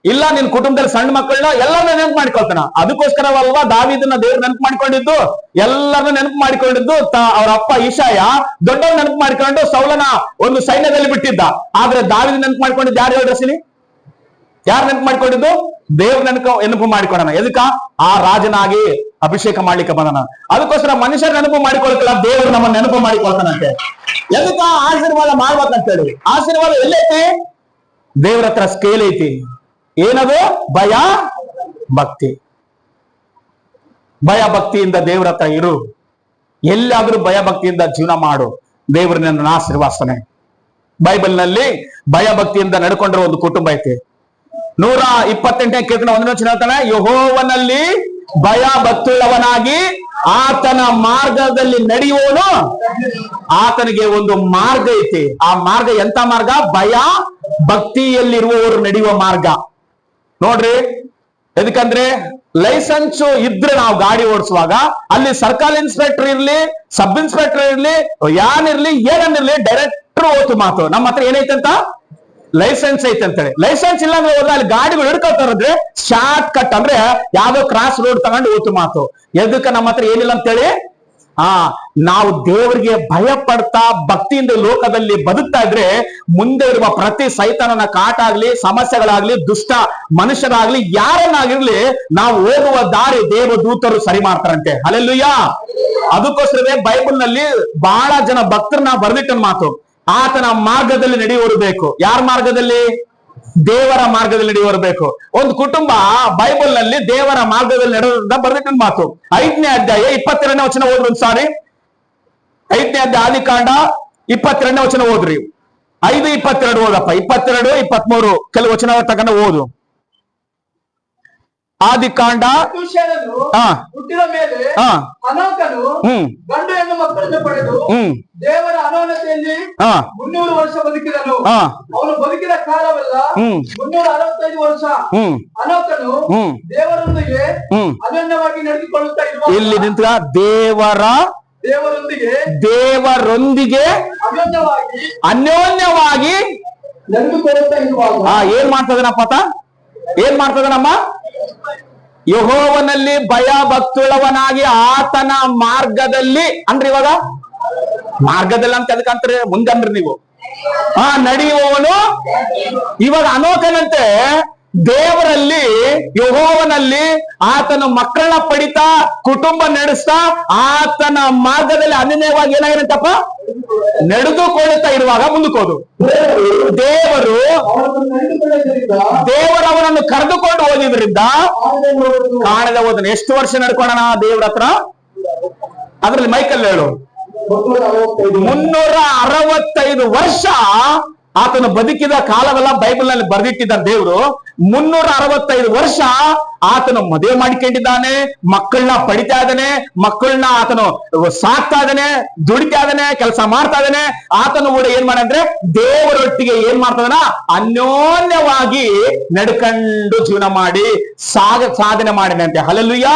ಇಲ್ಲ ನಿನ್ ಕುಟುಂಬದಲ್ಲಿ ಸಣ್ಣ ಮಕ್ಕಳನ್ನ ಎಲ್ಲರನ್ನ ನೆನಪು ಮಾಡಿಕೊಳ್ತಾನ. ಅದಕ್ಕೋಸ್ಕರವಲ್ವಾ ದಾವೀದನ್ನ ದೇವ್ರು ನೆನಪು ಮಾಡ್ಕೊಂಡಿದ್ದು, ಎಲ್ಲರನ್ನ ನೆನಪು ಮಾಡಿಕೊಂಡಿದ್ದು. ಅವ್ರ ಅಪ್ಪ ಇಷಾಯ ದೊಡ್ಡವ್ರು ನೆನಪು ಮಾಡಿಕೊಂಡು ಸೌಲನ ಒಂದು ಸೈನ್ಯದಲ್ಲಿ ಬಿಟ್ಟಿದ್ದ. ಆದ್ರೆ ದಾವೀದ ನೆನಪು ಮಾಡ್ಕೊಂಡಿದ್ದು ಯಾರು ಹೇಳ್ರಿ? ಯಾರು ನೆನಪು ಮಾಡ್ಕೊಂಡಿದ್ದು? ದೇವ್ರ ನೆನಪು ಮಾಡಿಕೊಳ್ಳೋಣ. ಎದಕ್ಕ? ಆ ರಾಜನಾಗಿ ಅಭಿಷೇಕ ಮಾಡ್ಲಿಕ್ಕೆ ಬಂದನ. ಅದಕ್ಕೋಸ್ಕರ ಮನುಷ್ಯರ ನೆನಪು ಮಾಡಿಕೊಳ್ಕಲ್ಲ, ದೇವರು ನಮ್ಮ ನೆನಪು ಮಾಡಿಕೊಳ್ತಾನಂತೆ. ಎದಕ್ಕ? ಆಶೀರ್ವಾದ ಮಾಡ್ಬೇಕಂತೇಳಿ. ಆಶೀರ್ವಾದ ಎಲ್ಲೈತಿ? ದೇವ್ರ ಹತ್ರ ಸ್ಕೇಲ್ ಐತಿ. ಏನದು? ಭಯ ಭಕ್ತಿ. ಭಯ ಭಕ್ತಿಯಿಂದ ದೇವ್ರ ಹತ್ರ ಇರು. ಎಲ್ಲಾದ್ರೂ ಭಯ ಭಕ್ತಿಯಿಂದ ಜೀವನ ಮಾಡು. ದೇವ್ರ ನನ್ನ ಆಶೀರ್ವಾದನೆ. ಬೈಬಲ್ ನಲ್ಲಿ ಭಯ ಭಕ್ತಿಯಿಂದ ನಡ್ಕೊಂಡಿರೋ ಒಂದು ಕುಟುಂಬ ಐತಿ. 128ನೇ ಕೀರ್ತನೆ 1ನೇ ವಚನ ಹೇಳ್ತಾನೆ, ಯೆಹೋವನಲ್ಲಿ ಭಯ ಭಕ್ತಿಯುಳ್ಳವನಾಗಿ ಆತನ ಮಾರ್ಗದಲ್ಲಿ ನಡೆಯುವವನು. ಆತನಿಗೆ ಒಂದು ಮಾರ್ಗ ಐತಿ. ಆ ಮಾರ್ಗ ಎಂತ ಮಾರ್ಗ? ಭಯ ಭಕ್ತಿಯಲ್ಲಿರುವವರು ನಡೆಯುವ ಮಾರ್ಗ. ನೋಡ್ರಿ, ಎದಕ್ಕಂದ್ರೆ ಲೈಸೆನ್ಸ್ ಇದ್ರೆ ನಾವು ಗಾಡಿ ಓಡಿಸುವಾಗ ಅಲ್ಲಿ ಸರ್ಕಲ್ ಇನ್ಸ್ಪೆಕ್ಟರ್ ಇರ್ಲಿ, ಸಬ್ ಇನ್ಸ್ಪೆಕ್ಟರ್ ಇರ್ಲಿ, ಯಾನಿರ್ಲಿ, ಏನನ್ನಿರ್ಲಿ, ಡೈರೆಕ್ಟರ್ ಓತು ಮಾತು. ನಮ್ಮ ಹತ್ರ ಏನೈತೆ ಅಂತ? ಲೈಸೆನ್ಸ್ ಐತೆ ಅಂತೇಳಿ. ಲೈಸೆನ್ಸ್ ಇಲ್ಲ ಅಂದ್ರೆ ಹೋದ್ರೆ ಅಲ್ಲಿ ಗಾಡಿಗಳು ಹಿಡ್ಕೊಳ್ತಾರಂದ್ರೆ ಶಾರ್ಟ್ ಕಟ್ ಅಂದ್ರೆ ಯಾವ್ದೋ ಕ್ರಾಸ್ ರೋಡ್ ತಗೊಂಡು ಓತು ಮಾತು. ಎದಕ್ಕ? ನಮ್ಮ ಹತ್ರ ಏನಿಲ್ಲ ಅಂತೇಳಿ ನಾವು ದೇವರಿಗೆ ಭಯ ಪಡ್ತಾ ಭಕ್ತಿಯಿಂದ ಲೋಕದಲ್ಲಿ ಬದುಕ್ತಾ ಇದ್ರೆ ಮುಂದೆ ಇರುವ ಪ್ರತಿ ಸೈತಾನನ ಕಾಟ ಆಗ್ಲಿ, ಸಮಸ್ಯೆಗಳಾಗ್ಲಿ, ದುಷ್ಟ ಮನುಷ್ಯರಾಗ್ಲಿ, ಯಾರನ್ನಾಗಿರ್ಲಿ ನಾವು ಹೋಗುವ ದಾರಿ ದೇವದೂತರು ಸರಿ ಮಾಡ್ತಾರಂತೆ. ಹಲ್ಲೆಲೂಯ. ಅದಕ್ಕೋಸ್ಕರವೇ ಬೈಬಲ್ ನಲ್ಲಿ ಬಹಳ ಜನ ಭಕ್ತರನ್ನ ಬರ್ದಿಟ್ಟ ಮಾತು, ಆತನ ಮಾರ್ಗದಲ್ಲಿ ನಡೆಯುವರು ಬೇಕು. ಯಾರ ಮಾರ್ಗದಲ್ಲಿ? ದೇವರ ಮಾರ್ಗದಲ್ಲಿ ನಡೆಯುವರಬೇಕು. ಒಂದು ಕುಟುಂಬ ಬೈಬಲ್ ನಲ್ಲಿ ದೇವರ ಮಾರ್ಗದಲ್ಲಿ ನಡೆಯೋದ್ರಿಂದ ಬರ್ದಿಟ್ಟ ಮಾತು. 5ನೇ ಅಧ್ಯಾಯ 22ನೇ ವಚನ ಓದ್ರಿ. ಸಾರಿ, 5ನೇ ಅಧ್ಯಾಯ ಆದಿಕಾಂಡ 22ನೇ ವಚನ ಓದ್ರಿ. 5:22 ಓದಪ್ಪ. 22, 23 ಕೆಲವು ವಚನ ತಗೊಂಡು ಓದು. ಆದಿಕಾಂಡ ಹುಟ್ಟಿದ ಮೇಲೆ ಅನೋಕನು ಗಂಡು ಹೆಣ್ಣು ಮಕ್ಕಳನ್ನು ಪಡೆದು ದೇವರ ಅನೋನತೆಯಲ್ಲಿ 300 ವರ್ಷ ಬದುಕಿದನು. ಅವನು ಬದುಕಿದ ಕಾಲವೆಲ್ಲ 365 ವರ್ಷ. ಅನೋಕನು ದೇವರೊಂದಿಗೆ ಅನನ್ಯವಾಗಿ ನಡೆದುಕೊಳ್ಳುತ್ತಾ ಇರುವ, ಇಲ್ಲಿ ನಿಂತ ದೇವರೊಂದಿಗೆ ಅನ್ಯೋನ್ಯವಾಗಿ ನಡೆದುಕೊಳ್ಳುತ್ತಾ ಇರುವಾಗ ಏನ್ ಮಾಡ್ತದನಪ್ಪ? ಏನ್ ಮಾಡ್ತದನಮ್ಮ? ಯೆಹೋವನಲ್ಲಿ ಭಯ ಭಕ್ತುಳ್ಳವನಾಗಿ ಆತನ ಮಾರ್ಗದಲ್ಲಿ ಅಂದ್ರಿ. ಇವಾಗ ಮಾರ್ಗದಲ್ಲಿ ಅಂತ ಅದಕ್ಕಂತಾರೆ ಮುಂದಂದ್ರಿ ನೀವು ನಡೆಯುವವನು. ಇವಾಗ ಅನೋಕನಂತೆ ದೇವರಲ್ಲಿ, ಯೆಹೋವನಲ್ಲಿ ಆತನ ಮಕ್ಕಳನ್ನ ಪಡಿತಾ ಕುಟುಂಬ ನಡೆಸ್ತಾ ಆತನ ಮಾರ್ಗದಲ್ಲಿ ಅನನ್ಯವಾಗಿ ಏನಾಗಿರಂತಪ್ಪ ನಡೆದುಕೊಳ್ಳುತ್ತಾ ಇರುವಾಗ ಮುಂದಕ್ಕೋದು ದೇವರವನನ್ನು ಕರೆದುಕೊಂಡು ಹೋಗಿದ್ರಿಂದ ಕಾಣದ ಹೋದನು. ಎಷ್ಟು ವರ್ಷ ನಡ್ಕೊಳ್ಳೋಣ ದೇವ್ರ ಹತ್ರ? ಅದ್ರಲ್ಲಿ ಮೈಕಲ್ ಹೇಳು. 365 ವರ್ಷ ಆತನು ಬದುಕಿದ ಕಾಲವೆಲ್ಲ ಬೈಬಲ್ ನಲ್ಲಿ ಬರೆದಿಟ್ಟಿದ್ದಾರೆ ದೇವರು. 365 ವರ್ಷ ಆತನು ಮದುವೆ ಮಾಡಿಕೊಂಡಿದ್ದಾನೆ, ಮಕ್ಕಳನ್ನ ಪಡಿತಾ ಇದ್ದಾನೆ, ಮಕ್ಕಳನ್ನ ಆತನು ಸಾಕ್ತಾ ಇದ್ದಾನೆ, ದುಡಿತಾ ಇದ್ದಾನೆ, ಕೆಲಸ ಮಾಡ್ತಾ ಇದ್ದಾನೆ. ಆತನು ಕೂಡ ಏನ್ ಮಾಡಂದ್ರೆ ದೇವರೊಟ್ಟಿಗೆ ಏನ್ ಮಾಡ್ತಾನ? ಅನ್ಯೋನ್ಯವಾಗಿ ನಡ್ಕೊಂಡು ಜೀವನ ಮಾಡಿ ಸಾಧನೆ ಮಾಡಿದೆ ಅಂತೆ. ಹಲ್ಲೆಲೂಯ.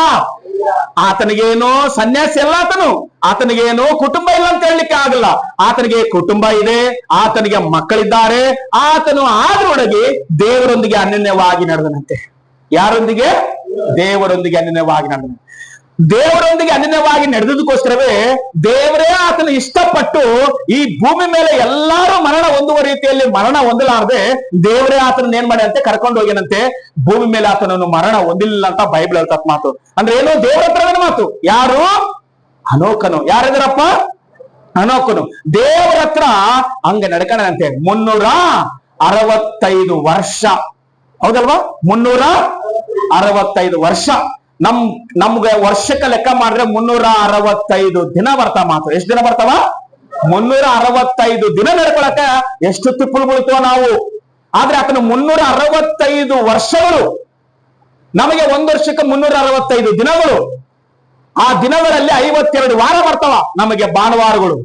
ಆತನಿಗೇನೋ ಸನ್ಯಾಸಿ ಅಲ್ಲ ಆತನಿಗೇನೋ ಕುಟುಂಬ ಇಲ್ಲ ಅಂತ ಹೇಳಲಿಕ್ಕೆ ಆಗಲ್ಲ. ಆತನಿಗೆ ಕುಟುಂಬ ಇದೆ, ಆತನಿಗೆ ಮಕ್ಕಳಿದ್ದಾರೆ. ಆತನು ಆದ್ರೊಳಗೆ ದೇವರೊಂದಿಗೆ ಅನನ್ಯವಾಗಿ ನಡೆದನಂತೆ. ಯಾರೊಂದಿಗೆ? ದೇವರೊಂದಿಗೆ ಅನನ್ಯವಾಗಿ ನಡೆದನು. ದೇವರೊಂದಿಗೆ ಅನನ್ಯವಾಗಿ ನಡೆದದಕ್ಕೋಸ್ಕರವೇ ದೇವರೇ ಆತನು ಇಷ್ಟಪಟ್ಟು ಈ ಭೂಮಿ ಮೇಲೆ ಎಲ್ಲಾರು ಮರಣ ಹೊಂದುವ ರೀತಿಯಲ್ಲಿ ಮರಣ ಹೊಂದಲಾರದೆ ದೇವರೇ ಆತನ ಏನ್ ಮಾಡಿ ಕರ್ಕೊಂಡು ಹೋಗ್ಯನಂತೆ. ಭೂಮಿ ಮೇಲೆ ಆತನನ್ನು ಮರಣ ಹೊಂದಿಲ್ಲ ಅಂತ ಬೈಬಲ್ ಹೇಳ್ತ ಮಾತು. ಅಂದ್ರೆ ಏನು? ದೇವರ ಹತ್ರ ಮಾತು. ಯಾರು? ಅನೋಕನು. ಯಾರಿದಾರಪ್ಪ? ಅನೋಕನು ದೇವರ ಹತ್ರ ಹಂಗ ನಡ್ಕೊಂಡಂತೆ 365 ವರ್ಷ. ಹೌದಲ್ವಾ? 365 ವರ್ಷ. ನಮ್ಗೆ ವರ್ಷಕ್ಕೆ ಲೆಕ್ಕ ಮಾಡಿದ್ರೆ 365 ದಿನ ಬರ್ತಾವ ಮಾತು. ಎಷ್ಟು ದಿನ ಬರ್ತಾವ? 365 ದಿನ ನಡ್ಕೊಳಕ ಎಷ್ಟು ತಿಪ್ಪಲು ಬೀಳ್ತೇವ ನಾವು. ಆದ್ರೆ ಆತನ 365 ವರ್ಷಗಳು. ನಮಗೆ ಒಂದು ವರ್ಷಕ್ಕೆ 365 ದಿನಗಳು. ಆ ದಿನಗಳಲ್ಲಿ 52 ವಾರ ಬರ್ತಾವ ನಮಗೆ ಭಾನುವಾರಗಳು.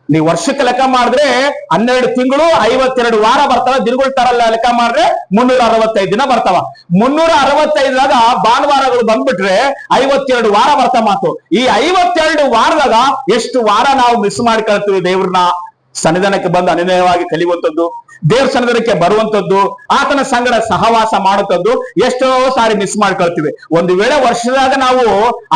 ನೀವು ವರ್ಷಕ್ಕೆ ಲೆಕ್ಕ ಮಾಡಿದ್ರೆ 12 ತಿಂಗಳು 52 ವಾರ ಬರ್ತಾವ. ದಿನಗಳ ತರ ಲೆಕ್ಕ ಮಾಡಿದ್ರೆ 365 ದಿನ ಬರ್ತಾವ. 365ದಾಗ ಭಾನುವಾರಗಳು ಬಂದ್ಬಿಟ್ರೆ 52 ವಾರ ಬರ್ತಾವ ಮಾತು. ಈ 52 ವಾರದಾಗ ಎಷ್ಟು ವಾರ ನಾವು ಮಿಸ್ ಮಾಡ್ಕೊಳ್ತೀವಿ? ದೇವ್ರನ್ನ ಸನ್ನಿಧಾನಕ್ಕೆ ಬಂದು ಅನನ್ಯವಾಗಿ ಕಲಿಯುವಂಥದ್ದು, ದೇವ್ರ ಸನ್ನಿಧಾನಕ್ಕೆ ಬರುವಂತದ್ದು, ಆತನ ಸಂಗಡ ಸಹವಾಸ ಮಾಡುತ್ತದ್ದು ಎಷ್ಟೋ ಸಾರಿ ಮಿಸ್ ಮಾಡ್ಕೊಳ್ತೀವಿ. ಒಂದು ವೇಳೆ ವರ್ಷದಾಗ ನಾವು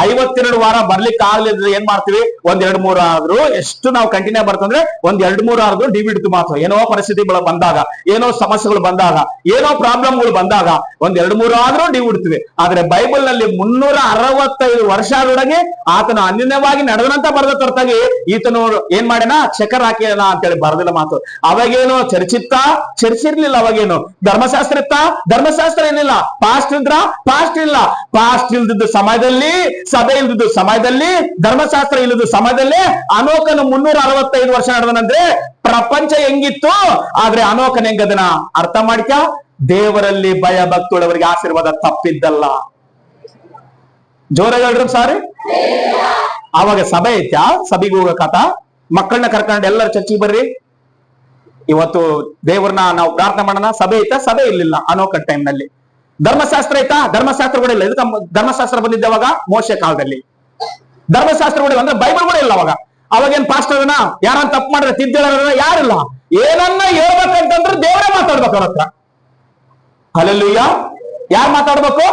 52 ವಾರ ಬರ್ಲಿಕ್ಕೆ ಆಗ್ಲಿದ್ರೆ ಏನ್ ಮಾಡ್ತೀವಿ? 1-2-3 ಆದ್ರೂ ಎಷ್ಟು ನಾವು ಕಂಟಿನ್ಯೂ ಬರ್ತಂದ್ರೆ 1-2-3 ಆದ್ರೂ ಡಿಬಿಡ್ತು ಮಾತ್ರ. ಏನೋ ಪರಿಸ್ಥಿತಿಗಳು ಬಂದಾಗ, ಏನೋ ಸಮಸ್ಯೆಗಳು ಬಂದಾಗ, ಏನೋ ಪ್ರಾಬ್ಲಮ್ಗಳು ಬಂದಾಗ 1-2-3 ಆದ್ರೂ ಡಿಬಿಡ್ತೀವಿ. ಆದ್ರೆ ಬೈಬಲ್ ನಲ್ಲಿ 365 ವರ್ಷದೊಳಗೆ ಆತನು ಅನ್ಯನ್ಯವಾಗಿ ನಡೆದನಂತ ಬರೆದ ಹೊರತಾಗಿ ಈತನು ಏನ್ ಮಾಡ್ಯಾನ? ಚಕರ್ ಹಾಕ್ಯಾನ ಅಂತೇಳಿ ಬರದಿಲ್ಲ ಮಾತು. ಅವಾಗೇನೋ ಚರ್ಚಿರ್ಲಿಲ್ಲ. ಅವಾಗೇನು ಧರ್ಮಶಾಸ್ತ್ರ ಇತ್ತ? ಧರ್ಮಶಾಸ್ತ್ರ ಏನಿಲ್ಲ. ಪಾಸ್ಟ್ ಇದ್ರ? ಪಾಸ್ಟ್ ಇಲ್ಲ. ಪಾಸ್ಟ್ ಇಲ್ದಿದ್ದ ಸಮಯದಲ್ಲಿ, ಸಭೆ ಇಲ್ದಿದ್ದ ಸಮಯದಲ್ಲಿ, ಧರ್ಮಶಾಸ್ತ್ರ ಇಲ್ಲದ ಸಮಯದಲ್ಲಿ ಅನೋಕನು 365 ವರ್ಷ ನಡೆದನಂದ್ರೆ ಪ್ರಪಂಚ ಹೆಂಗಿತ್ತು, ಆದ್ರೆ ಅನೋಕನ ಹೆಂಗದನ ಅರ್ಥ ಮಾಡ್ಕ. ದೇವರಲ್ಲಿ ಭಯ ಭಕ್ತುಳ್ಳವರಿಗೆ ಆಶೀರ್ವಾದ ತಪ್ಪಿದ್ದಲ್ಲ. ಜೋರಾಗಿ ಹೇಳ್ರಿ ಸಾರಿ. ಅವಾಗ ಸಭೆ ಐತ್ಯಾ? ಸಭೆಗೆ ಹೋಗಕತ್ತ ಮಕ್ಕಳನ್ನ ಕರ್ಕೊಂಡು ಎಲ್ಲರೂ ಚರ್ಚಿಗೆ ಬರ್ರಿ, ಇವತ್ತು ದೇವ್ರನ್ನ ನಾವು ಪ್ರಾರ್ಥನೆ ಮಾಡೋಣ. ಸಭೆ ಐತಾ? ಸಭೆ ಇರ್ಲಿಲ್ಲ ಅನೋಕ ಟೈಮ್ ನಲ್ಲಿ. ಧರ್ಮಶಾಸ್ತ್ರ ಐತಾ? ಧರ್ಮಶಾಸ್ತ್ರ ಕೂಡ ಇಲ್ಲ. ಇದಕ್ಕೆ ಧರ್ಮಶಾಸ್ತ್ರ ಬಂದಿದ್ದೆ ಅವಾಗ ಮೋಶೆ ಕಾಲದಲ್ಲಿ. ಧರ್ಮಶಾಸ್ತ್ರ ಕೂಡ ಅಂದ್ರೆ ಬೈಬಲ್ ಕೂಡ ಇಲ್ಲ ಅವಾಗ. ಅವಾಗೇನ್ ಪಾಸ್ಟರ್ ಅದನ್ನ ಯಾರನ್ನ ತಪ್ಪು ಮಾಡಿದ್ರೆ ತಿದ್ದಿಲ್ಲ, ಯಾರಿಲ್ಲ. ಏನನ್ನ ಹೇಳ್ಬೇಕಂತಂದ್ರೆ ದೇವರೇ ಮಾತಾಡ್ಬೇಕು ಅವ್ರ ಹತ್ರ. ಹಲ್ಲೆಲೂಯಾ. ಯಾರು ಮಾತಾಡ್ಬೇಕು?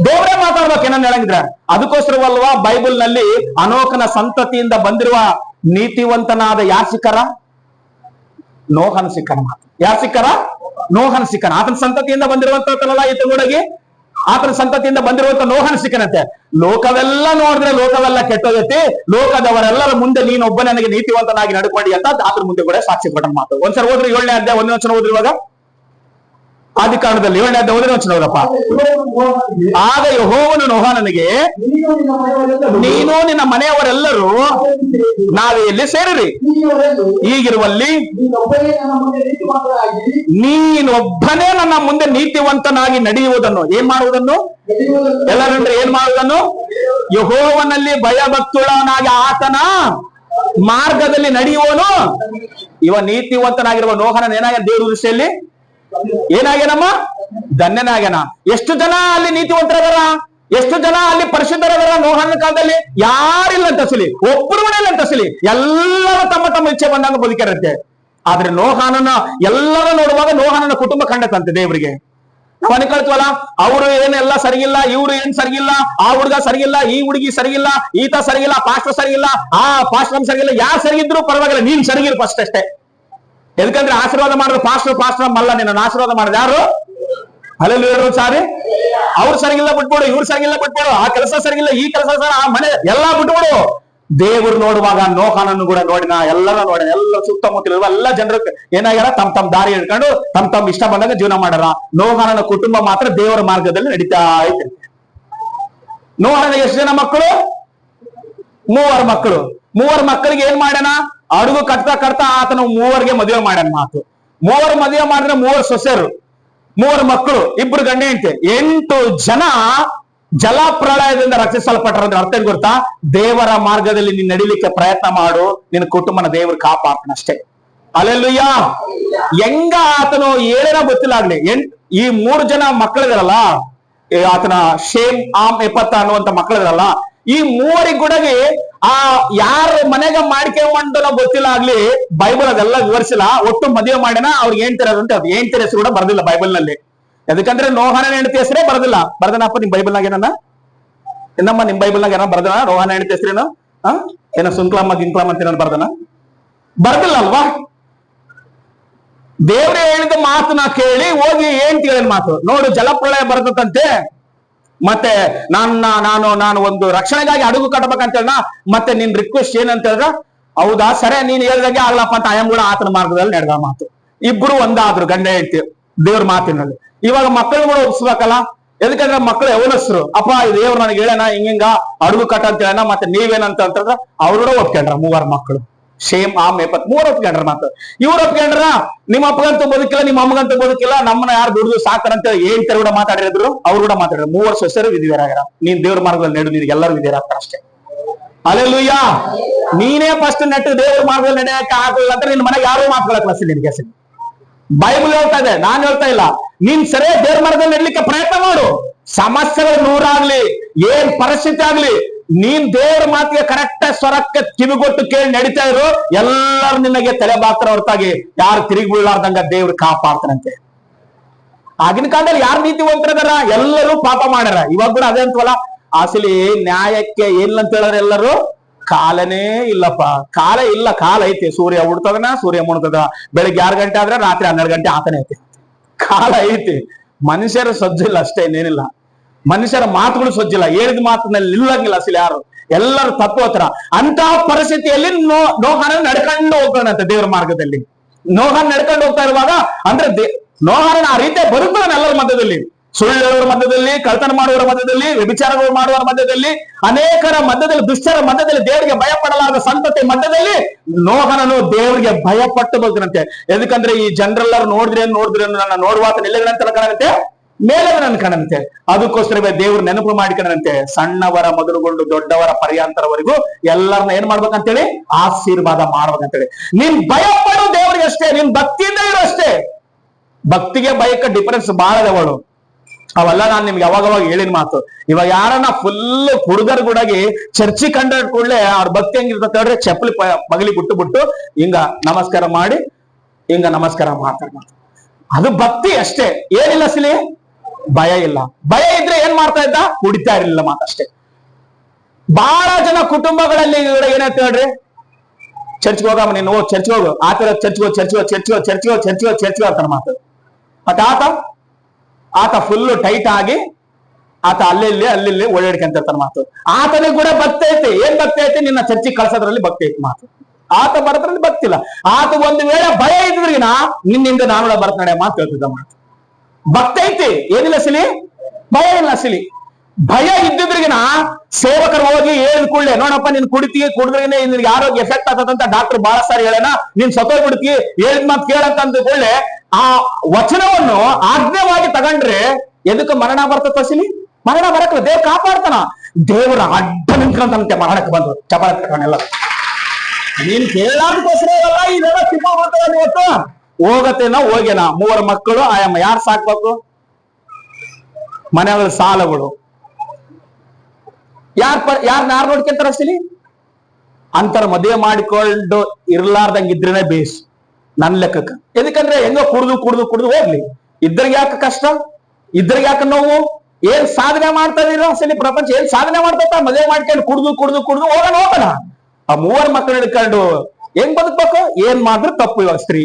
ದೇವರೇ ಮಾತಾಡ್ಬೇಕು ಏನನ್ನ ಹೇಳಂಗಿದ್ರೆ. ಅದಕ್ಕೋಸ್ಕರವಲ್ವಾ ಬೈಬಲ್ ನಲ್ಲಿ ಅನೋಕನ ಸಂತತಿಯಿಂದ ಬಂದಿರುವ ನೀತಿವಂತನಾದ ಯಾರ್ ಸಿಕ್ಕರ? ನೋಹನ ಸಿಕ್ಕನ. ಮಾತು ಯಾರ್ ಸಿಕ್ಕರ? ನೋಹನ ಸಿಕ್ಕನ. ಆತನ ಸಂತತಿಯಿಂದ ಬಂದಿರುವಂತಲ್ಲ ಈತನೊಳಗೆ, ಆತನ ಸಂತತಿಯಿಂದ ಬಂದಿರುವಂತ ನೋಹನ ಸಿಕ್ಕನಂತೆ. ಲೋಕವೆಲ್ಲ ನೋಡಿದ್ರೆ ಲೋಕವೆಲ್ಲ ಕೆಟ್ಟೋಗೈತಿ, ಲೋಕದವರೆಲ್ಲರ ಮುಂದೆ ನೀನೊಬ್ಬ ನನಗೆ ನೀತಿವಂತನಾಗಿ ನಡ್ಕೊಂಡಿ ಅಂತ ಆತನ ಮುಂದೆ ಕೂಡ ಸಾಕ್ಷಿ ಕೊಟ್ಟ ಮಾತು. ಒಂದ್ಸಲ ಹೋದ್ರಿ 7ನೇ ಅಧ್ಯಾಯ 1ನೇ ವಚನ ಓದ್ರಿ. ಇವಾಗ ಆದಿಕಾಂಡದಲ್ಲಿ 7ನೇ ಅಧ್ಯಾಯ 1ನೇ ವಚನ ಓದಪ್ಪ. ಆಗ ಯೆಹೋವನು ನೋಹನಿಗೆ, ನೀನು ನಿನ್ನ ಮನೆಯವರೆಲ್ಲರೂ ನಾವೇ ಎಲ್ಲಿ ಸೇರಿರಿ, ಈಗಿರುವಲ್ಲಿ ನೀನೊಬ್ಬನೇ ನನ್ನ ಮುಂದೆ ನೀತಿವಂತನಾಗಿ ನಡೆಯುವುದನ್ನು, ಏನ್ ಮಾಡುವುದನ್ನು, ಎಲ್ಲರಂದ್ರೆ ಏನ್ ಮಾಡುವುದನ್ನು, ಯೆಹೋವನಲ್ಲಿ ಭಯಭಕ್ತುಳನಾಗಿ ಆತನ ಮಾರ್ಗದಲ್ಲಿ ನಡೆಯುವನು. ಇವ ನೀತಿವಂತನಾಗಿರುವ ನೋಹನ ಏನಾಗ ದೇವ್ರ ದೃಷ್ಟಿಯಲ್ಲಿ ಏನಾಗ್ಯಾನಮ್ಮ? ಧನ್ಯನಾಗ್ಯಾನ. ಎಷ್ಟು ಜನ ಅಲ್ಲಿ ನೀತಿವಂತರದಾರ, ಎಷ್ಟು ಜನ ಅಲ್ಲಿ ಪರಿಶುದ್ಧರದಾರ ನೋಹನ ಕಾಲದಲ್ಲಿ? ಯಾರಿಲ್ಲ ಅಂತ ಅಸಲಿ, ಒಬ್ಬರು ಇಲ್ಲ ಅಂತ ಅಸಲಿ, ಎಲ್ಲರೂ ತಮ್ಮ ತಮ್ಮ ಇಚ್ಛೆ ಬಂದಾಗ ಬದುಕಿರುತ್ತೆ. ಆದ್ರೆ ನೋಹನನ್ನ ಎಲ್ಲರೂ ನೋಡುವಾಗ ನೋಹನನ ಕುಟುಂಬ ಖಂಡತಂತೆ ದೇವರಿಗೆ. ನಾವು ಅನ್ಕೊಳ್ತೀವಲ್ಲ, ಅವರು ಏನೆಲ್ಲ ಸರಿಗಿಲ್ಲ, ಇವ್ರು ಏನ್ ಸರಿಗಿಲ್ಲ, ಆ ಹುಡುಗ ಸರಿಗಿಲ್ಲ, ಈ ಹುಡುಗಿ ಸರಿಗಿಲ್ಲ, ಈತ ಸರಿಗಿಲ್ಲ, ಪಾಸ್ಟರ್ ಸರಿಗಿಲ್ಲ, ಆ ಪಾಸ್ಟರ್ ಸರಿಗಿಲ್ಲ. ಯಾರು ಸರಿಗಿದ್ರು ಪರವಾಗಿಲ್ಲ, ನೀನ್ ಸರಿಗಿರು ಫಸ್ಟ್ ಅಷ್ಟೇ. ಎದಕಂದ್ರೆ ಆಶೀರ್ವಾದ ಮಾಡಿದ್ರು ಪಾಸ್ಟರ್ ಅಲ್ಲ, ನಿನ್ನ ಆಶೀರ್ವಾದ ಮಾಡಿದ ಯಾರು? ಅಲ್ಲೆಲ್ಲೂ ಹೇಳೋದು ಸಾರಿ. ಅವ್ರು ಸರಿಗಿಲ್ಲ ಬಿಟ್ಬಿಡು, ಇವ್ರು ಸರಿಗಿಲ್ಲ ಬಿಟ್ಬಿಡು, ಆ ಕೆಲಸ ಸರಿಗಿಲ್ಲ, ಈ ಕೆಲಸ ಸರಿ, ಆ ಮನೆ ಎಲ್ಲಾ ಬಿಟ್ಬಿಡು. ದೇವರು ನೋಡುವಾಗ ನೋಹನನ್ನು ಕೂಡ ನೋಡಿನ, ಎಲ್ಲರೂ ನೋಡಿನ, ಎಲ್ಲ ಸುತ್ತಮುತ್ತಲಿರುವ ಎಲ್ಲ ಜನರು ಏನಾಗ್ಯಾರ, ತಮ್ಮ ದಾರಿ ಹಿಡ್ಕೊಂಡು ತಮ್ಮ ಇಷ್ಟ ಬಂದಾಗ ಜೀವನ ಮಾಡ್ಯಾರ. ನೋಹನನ ಕುಟುಂಬ ಮಾತ್ರ ದೇವರ ಮಾರ್ಗದಲ್ಲಿ ನಡೀತಾ ಐತೆ. ನೋಹನ ಎಷ್ಟು ಜನ ಮಕ್ಕಳು? 3 ಮಕ್ಕಳು. 3 ಮಕ್ಕಳಿಗೆ ಏನ್ ಮಾಡ್ಯಾನ? ಅಡುಗು ಕಟ್ತಾ ಆತನ 3ಗೆ ಮದುವೆ ಮಾಡ್ಯಾನ. ಮಾತು 3 ಮದುವೆ ಮಾಡಿದ್ರೆ 3 ಸೊಸೆರು, 3 ಮಕ್ಕಳು, 2 ಗಂಡ ಹೆಂಡತಿ, 8 ಜನ ಜಲಪ್ರಳಯದಿಂದ ರಕ್ಷಿಸಲ್ಪಟ್ಟರಂದ್ರೆ ಅರ್ಥ ಏನ್ ಗೊತ್ತಾ? ದೇವರ ಮಾರ್ಗದಲ್ಲಿ ನೀನ್ ನಡಿಲಿಕ್ಕೆ ಪ್ರಯತ್ನ ಮಾಡು, ನಿನ್ನ ಕುಟುಂಬನ ದೇವರು ಕಾಪಾಡ್ತಾನಷ್ಟೇ. ಅಲ್ಲೆಲ್ಲೂಯ್ಯ. ಹೆಂಗ ಆತನು ಏನೇನೋ ಗೊತ್ತಿಲ್ಲಾಗ್ಲಿ, ಈ 3 ಜನ ಮಕ್ಕಳಿದಾರಲ್ಲ, ಆತನ ಶೇಮ್, ಆಮ್, ಎಪತ್ತ ಅನ್ನುವಂತ ಮಕ್ಕಳಿದಾರಲ್ಲ, ಈ 3 ಗುಡಗೆ ಆ ಯಾರ ಮನೆಗ ಮಾಡ್ಕೊಂಡೋ ಗೊತ್ತಿಲ್ಲ ಆಗ್ಲಿ, ಬೈಬಲ್ ಅದೆಲ್ಲ ವಿವರಿಸಿಲ್ಲ. ಒಟ್ಟು ಮದುವೆ ಮಾಡಿನ ಅವ್ರಿಗೆ ಏನ್ ತಿರೋದಂತೆ, ಅದು ಏನ್ ಹೆಸರು ಕೂಡ ಬರ್ದಿಲ್ಲ ಬೈಬಲ್ ನಲ್ಲಿ. ಯಾಕಂದ್ರೆ ನೋಹನ ಹೆಂಡತಿ ಹೆಸರೇ ಬರ್ದಿಲ್ಲ. ಬರ್ದನಪ್ಪ ನಿಮ್ ಬೈಬಲ್ನಾಗ ಏನನ್ನ? ಏನಮ್ಮ ನಿಮ್ ಬೈಬಲ್ನಾಗ ಏನೋ ಬರ್ದನ? ನೋಹನ ಹೆಂಡತಿ ಹೆಸರೇನು? ಏನೋ ಸುಂಕ್ಲಮ್ಮ ಗಿಂಕ್ಲಮ್ಮ ಅಂತ ಏನೋ ಬರ್ದನ? ಬರ್ದಿಲ್ಲ ಅಲ್ವಾ? ದೇವ್ರೇ ಹೇಳಿದ ಮಾತನ್ನ ಕೇಳಿ ಹೋಗಿ ಏನ್ ತಿಳಿದ ಮಾತು ನೋಡು, ಜಲಪ್ರಳಯ ಬರ್ತದಂತೆ, ಮತ್ತೆ ನಾನು ಒಂದು ರಕ್ಷಣೆಗಾಗಿ ಅಡುಗು ಕಟ್ಟಬೇಕಂತ ಹೇಳ, ಮತ್ತೆ ನಿನ್ ರಿಕ್ವೆಸ್ಟ್ ಏನಂತ ಹೇಳಿದ್ರ, ಹೌದಾ ಸರಿ ನೀನ್ ಹೇಳ್ದಾಗೆ ಆಗ್ಲಪ್ಪ ಅಂತ ಆಯಂ ಕೂಡ ಆತನ ಮಾರ್ಗದಲ್ಲಿ ನಡೆದ ಮಾತು. ಇಬ್ರು ಒಂದಾದ್ರು ಗಂಡ ಹೆಂಡತಿ ದೇವ್ರ ಮಾತಿನಲ್ಲಿ. ಇವಾಗ ಮಕ್ಕಳು ಕೂಡ ಒಪ್ಸ್ಬೇಕಲ್ಲ, ಎದಕ್ಕಂದ್ರೆ ಮಕ್ಕಳು ಯವನಸ್ರು, ಅಪ್ಪ ದೇವ್ರು ನನಗೆ ಹೇಳೋಣ ಹಿಂಗ ಅಡುಗು ಕಟ್ಟ ಅಂತ ಹೇಳೋಣ, ಮತ್ತೆ ನೀವೇನಂತ ಅಂತಂದ್ರ ಅವ್ರು ಕೂಡ ಒಪ್ಕೊಂಡ್ರ. 3 ಮಕ್ಕಳು ಶೇಮ್, ಆಮ್, ಎಪತ್ 3 ಒಪ್ಕೊಂಡ್ರ. ಮಾತು ಇವ್ರು ಒಪ್ಕೊಂಡ್ರ, ನಿಮ್ಮ ಅಪ್ಪಗಂತೂ ಬದುಕಿಲ್ಲ, ನಿಮ್ಮ ಅಮ್ಮಗಂತೂ ಬದುಕಿಲ್ಲ, ನಮ್ಮನ್ನ ಯಾರು ದುಡಿದು ಸಾಕರಂತ ಏನ್ ಕೂಡ ಮಾತಾಡಿದ್ರು. ಅವ್ರು ಕೂಡ ಮಾತಾಡಿದ್ರು. 3 ಸೊಸೆರು ವಿಧಿವರಾಗ್ಯಾರ. ನೀನ್ ದೇವ್ರ ಮಾರ್ಗದಲ್ಲಿ ನಡು, ನಿನಗೆ ಎಲ್ಲರೂ ವಿಧಿವರಾಗ್ತಾರ ಅಷ್ಟೇ. ಅಲ್ಲೆಲ್ಲೂಯ್ಯ. ನೀನೇ ಫಸ್ಟ್ ನೆಟ್ಟು ದೇವ್ರ ಮಾರ್ಗದಲ್ಲಿ ನಡೆಯಕ್ಕೆ ಆಗಲ್ಲ ಅಂದ್ರೆ ನಿನ್ ಮನೆಗೆ ಯಾರು ಮಾತ್ಕೊಳಕ್ ಬಸ್ ನಿನ್ಗೆ. ಬೈಬಲ್ ಹೇಳ್ತಾ ಇದೆ, ನಾನ್ ಹೇಳ್ತಾ ಇಲ್ಲ. ನೀನ್ ಸರಿ ದೇವ್ರ ಮಾರ್ಗದಲ್ಲಿ ನಡ್ಲಿಕ್ಕೆ ಪ್ರಯತ್ನ ಮಾಡು. ಸಮಸ್ಯೆಗಳು 100 ಆಗ್ಲಿ, ಏನ್ ಪರಿಸ್ಥಿತಿ ಆಗ್ಲಿ, ನೀನ್ ದೇವ್ರ ಮಾತಿಗೆ ಕರೆಕ್ಟ್ ಸ್ವರಕ್ಕೆ ಕಿವಿಗೊಟ್ಟು ಕೇಳಿ ನಡೀತಾ ಇರು, ಎಲ್ಲರೂ ನಿನಗೆ ತಲೆ ಬಾಕ್ತಾರ ಹೊರತಾಗಿ ಯಾರು ತಿರುಗಿ ಬೀಳಾರ್ದಂಗ ದೇವ್ರು ಕಾಪಾಡ್ತಾನಂತೆ. ಆಗಿನ ಕಾಲದಲ್ಲಿ ಯಾರು ನೀತಿವಂತರದಾರ? ಎಲ್ಲರೂ ಪಾಪ ಮಾಡ್ಯಾರ. ಇವಾಗ ಕೂಡ ಅದೇ ಅಂತವಲ್ಲ, ಅಸಲಿ ನ್ಯಾಯಕ್ಕೆ ಏನಂತ ಹೇಳಿದ್ರೆ ಎಲ್ಲರೂ ಕಾಲನೇ ಇಲ್ಲಪ್ಪ, ಕಾಲ ಇಲ್ಲ. ಕಾಲ ಐತಿ, ಸೂರ್ಯ ಹುಡ್ತದನ, ಸೂರ್ಯ ಮುಣ್ತದ, ಬೆಳಿಗ್ಗೆ 6 ಗಂಟೆ ಆದ್ರೆ ರಾತ್ರಿ 12 ಗಂಟೆ ಆತನೇ ಐತಿ. ಕಾಲ ಐತಿ, ಮನುಷ್ಯರ ಸಜ್ಜಿಲ್ಲ ಅಷ್ಟೇ, ಇನ್ನೇನಿಲ್ಲ. ಮನುಷ್ಯರ ಮಾತುಗಳು ಸಜ್ಜಿಲ್ಲ, ಹೇಳಿದ ಮಾತಿನಲ್ಲಿ ನಿಲ್ಲಂಗಿಲ್ಲ ಅಸಲಿ ಯಾರು, ಎಲ್ಲರೂ ತಪ್ಪೋತರ. ಅಂತಹ ಪರಿಸ್ಥಿತಿಯಲ್ಲಿ ನೋಹನ ನಡ್ಕೊಂಡು ಹೋಗ್ತಾನಂತೆ ದೇವರ ಮಾರ್ಗದಲ್ಲಿ. ನೋಹನ್ ನಡ್ಕೊಂಡು ಹೋಗ್ತಾ ಇರುವಾಗ ಅಂದ್ರೆ ನೋಹನ ಆ ರೀತಿ ಬರುತ್ತಾನೆ ಎಲ್ಲರ ಮಧ್ಯದಲ್ಲಿ. ಸುಳ್ಳು ಹೇಳುವರ ಮಧ್ಯದಲ್ಲಿ, ಕಳ್ತನ ಮಾಡುವವರ ಮಧ್ಯದಲ್ಲಿ, ವ್ಯಭಿಚಾರಗಳು ಮಾಡುವವರ ಮಧ್ಯದಲ್ಲಿ, ಅನೇಕರ ಮಧ್ಯದಲ್ಲಿ, ದುಷ್ಟರ ಮಧ್ಯದಲ್ಲಿ, ದೇವರಿಗೆ ಭಯಪಡಲಾದ ಸಂತತಿ ಮಧ್ಯದಲ್ಲಿ ನೋಹನನು ದೇವರಿಗೆ ಭಯಪಟ್ಟು ಬದುಕನಂತೆ. ಎದಕ್ಕಂದ್ರೆ ಈ ಜನರೆಲ್ಲರೂ ನೋಡಿದ್ರೆ ನನ್ನ ನೋಡುವಾತ ನಿಲ್ಲಗನಂತ ಕಾಣಂತೆ, ಮೇಲೆ ನನ್ನ ಕಾಣಂತೆ. ಅದಕ್ಕೋಸ್ಕರವೇ ದೇವ್ರು ನೆನಪು ಮಾಡಿಕೊಂಡಂತೆ, ಸಣ್ಣವರ ಮೊದಲುಗೊಂಡು ದೊಡ್ಡವರ ಪರ್ಯಾಂತರವರೆಗೂ ಎಲ್ಲರನ್ನ ಏನ್ ಮಾಡ್ಬೇಕಂತೇಳಿ ಆಶೀರ್ವಾದ ಮಾಡ್ಬೇಕಂತೇಳಿ. ನೀನ್ ಭಯಪಡು ದೇವರಿಗೆ ಅಷ್ಟೇ, ನೀನ್ ಭಕ್ತಿಯಿಂದ ಇರೋ ಅಷ್ಟೇ. ಭಕ್ತಿಗೆ ಭಯಕ್ಕೆ ಡಿಫರೆನ್ಸ್ ಬಹಳ ಅದಾವಳು. ಅವೆಲ್ಲ ನಾನು ನಿಮ್ಗೆ ಯಾವಾಗ ಹೇಳಿನ ಮಾತು. ಇವಾಗ ಯಾರನ್ನ ಫುಲ್ ಹುಡುಗರು ಕೂಡಾಗಿ ಚರ್ಚಿ ಕಂಡ ಕೂಡಲೇ ಅವ್ರ ಭಕ್ತಿ ಹೆಂಗಿರ್ತದೆ ಹೇಳ್ರೆ, ಚಪ್ಪಲಿ ಪಗಲಿ ಬಿಟ್ಟು ಹಿಂಗ ನಮಸ್ಕಾರ ಮಾಡಿ ಹಿಂಗ ನಮಸ್ಕಾರ ಮಾಡ್ತಾರೆ. ಅದು ಭಕ್ತಿ ಅಷ್ಟೇ, ಏನಿಲ್ಲ ಅಸಲಿ ಭಯ ಇಲ್ಲ. ಭಯ ಇದ್ರೆ ಏನ್ ಮಾಡ್ತಾ ಇದ್ದ? ಕುಡಿತಾ ಇರ್ಲಿಲ್ಲ ಮಾತಷ್ಟೇ. ಬಹಳ ಜನ ಕುಟುಂಬಗಳಲ್ಲಿ ಏನಂತ ಹೇಳ್ರಿ, ಚರ್ಚ್ಗೆ ಹೋಗಮ್ಮ ನೀನು, ಹೋಗ್ ಚರ್ಚ್ಗೆ ಹೋಗು, ಆತರ ಚರ್ಚ್ಗೆ ಅಂತಾನೆ ಮಾತು. ಮತ್ತೆ ಆತ ಫುಲ್ ಟೈಟ್ ಆಗಿ ಆತ ಅಲ್ಲಿ ಓಡಾಡ್ಕೊಂತಿರ್ತಾನ ಮಾತು. ಆತನಿಗೆ ಕೂಡ ಭಕ್ತಿ ಐತಿ. ಏನ್ ಭಕ್ತಿ ಐತಿ? ನಿನ್ನ ಚರ್ಚಿಗೆ ಕಳ್ಸೋದ್ರಲ್ಲಿ ಭಕ್ತಿ ಐತಿ ಮಾತು. ಆತ ಬರೋದ್ರಲ್ಲಿ ಭಕ್ತಿಲ್ಲ. ಆತ ಒಂದು ವೇಳೆ ಭಯ ಇದ್ರಿಗಿನ ನಿನ್ನಿಂದ ನಾನು ಬರ್ತಡೆ ಮಾತು ಹೇಳ್ತಿದ್ದ ಮಾತು. ಭಕ್ತಿ ಐತಿ, ಏನಿಲ್ಲ ಸಿಲಿ, ಭಯ ಇಲ್ಲ ಸಿಲಿ. ಭಯ ಇದ್ದಿದ್ರಿಗಿನ ಸೇವಕರು ಹೋಗಿ ಹೇಳಿದ ಕೂಡಲೇ, ನೋಡಪ್ಪ ನೀನ್ ಕುಡಿದ್ರಿಗಿನೇ ನಿನ್ಗೆ ಆರೋಗ್ಯ ಎಫೆಕ್ಟ್ ಆಗ್ತದಂತ ಡಾಕ್ಟರ್ ಬಹಳ ಸಾರಿ ಹೇಳೋಣ, ನೀನ್ ಸತ್ತೋಗ್ಬಿಡ್ತಿ, ಹೇಳಿದ ಮಾತು ಕೇಳಂತ ಅಂದ್ಕೊಳ್ಳೆ ಆ ವಚನವನ್ನು ಆಜ್ಞೆವಾಗಿ ತಗೊಂಡ್ರೆ ಎದಕ್ಕೆ ಮರಣ ಬರ್ತದ ಸಿಲಿ? ಮರಣ ಬರಕಲ್ಲ, ದೇವ್ರ ಕಾಪಾಡ್ತಾನ. ದೇವರ ಅಡ್ಡ ನಿಂತ್ಕೊಂತಂತೆ ಮರಣಕ್ಕೆ ಬಂದು ಚಪಾಳ ಕಟ್ಕೊಂಡೆಲ್ಲ. ನೀನ್ ಕೇಳಾದಕ್ಕೋಸ್ಕರ ಇದೆಲ್ಲ ಸಿಂಹ ಮಾಡ್ತಾರೆ. ಇವತ್ತು ಹೋಗತ್ತೇನ ಹೋಗ್ಯನ, 3 ಮಕ್ಕಳು ಆಯಮ್ಮ, ಯಾರು ಸಾಕ್ಬೇಕು? ಮನೆಗಳ ಸಾಲಗಳು ಯಾರು ನೋಡ್ಕೊಂತಾರ ಸಿಲಿ? ಅಂತರ ಮದುವೆ ಮಾಡಿಕೊಂಡು ಇರ್ಲಾರ್ದಂಗಿದ್ರೇನೆ ಬೇಸ್ ನನ್ ಲೆಕ್ಕಕ್ಕ. ಎದಕ್ಕಂದ್ರೆ ಹೆಂಗೋ ಕುಡ್ದು ಹೋಗ್ಲಿ. ಇದ್ರಿಗೆ ಯಾಕೆ ಕಷ್ಟ? ಇದ್ರಿಗೆ ಯಾಕೆ ನೋವು? ಏನ್ ಸಾಧನೆ ಮಾಡ್ತಾ ಇದೀರ ಸಿಲಿ? ಪ್ರಪಂಚ ಏನ್ ಸಾಧನೆ ಮಾಡ್ತಾ? ಮದುವೆ ಮಾಡ್ಕೊಂಡು ಕುಡ್ದು ಹೋಗೋಣ. ಆ 3 ಮಕ್ಕಳು ಹಿಡ್ಕೊಂಡು ಹೆಂಗ್ ಬದುಕ್ಬೇಕು? ಏನ್ ಮಾಡಿದ್ರು ತಪ್ಪು. ಇವಾಗ ಸ್ತ್ರೀ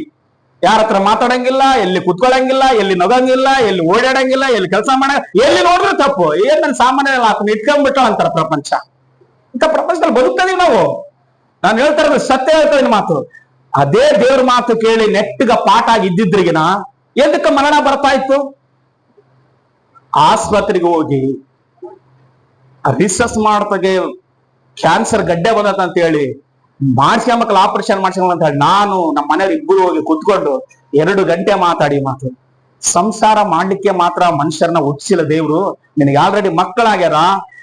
ಯಾರ ಹತ್ರ ಮಾತಾಡಂಗಿಲ್ಲ, ಎಲ್ಲಿ ಕುತ್ಕೊಳಂಗಿಲ್ಲ, ಎಲ್ಲಿ ನಗಂಗಿಲ್ಲ, ಎಲ್ಲಿ ಓಡಾಡಂಗಿಲ್ಲ, ಎಲ್ಲಿ ಕೆಲಸ ಮಾಡ, ಎಲ್ಲಿ ನೋಡಿದ್ರು ತಪ್ಪು. ಏನ್ ನನ್ ಸಾಮಾನ್ಯ ಇಟ್ಕೊಂಡ್ಬಿಟ್ಟು ಅಂತಾರ ಪ್ರಪಂಚ. ಇಂಥ ಪ್ರಪಂಚದಲ್ಲಿ ಬದುಕ್ತದೀವಿ ನಾವು. ನಾನು ಹೇಳ್ತಾ ಇರೋದು ಸತ್ಯ ಹೇಳ್ತಾ ಇದೀನಿ ಮಾತು. ಅದೇ ದೇವ್ರ ಮಾತು ಕೇಳಿ ನೆಟ್ಟಿಗ ಪಾಠ ಆಗಿದ್ದಿದ್ರಿಗಿನ ಎದಕ್ಕೆ ಮರಣ ಬರ್ತಾ ಇತ್ತು? ಆಸ್ಪತ್ರೆಗೆ ಹೋಗಿ ರಿಸರ್ಚ್ ಮಾಡ್ತಾಗೆ ಕ್ಯಾನ್ಸರ್ ಗಡ್ಡೆ ಬಂದತ ಅಂತ ಹೇಳಿ ಮಾಡ್ಸ್ಕೊಂಬಕ್ಲ, ಆಪರೇಷನ್ ಮಾಡ್ಸ್ಕೊಂಬ ಅಂತ ಹೇಳಿ ನಾನು ನಮ್ಮ ಮನೆಯವ್ರು ಇಬ್ಬರು ಹೋಗಿ ಕುತ್ಕೊಂಡು 2 ಗಂಟೆ ಮಾತಾಡಿ ಮಾತು. ಸಂಸಾರ ಮಾಡ್ಲಿಕ್ಕೆ ಮಾತ್ರ ಮನುಷ್ಯರನ್ನ ಹುಟ್ಟಿಸಿಲ್ಲ ದೇವ್ರು. ನಿನಗೆ ಆಲ್ರೆಡಿ ಮಕ್ಕಳಾಗ್ಯಾರ,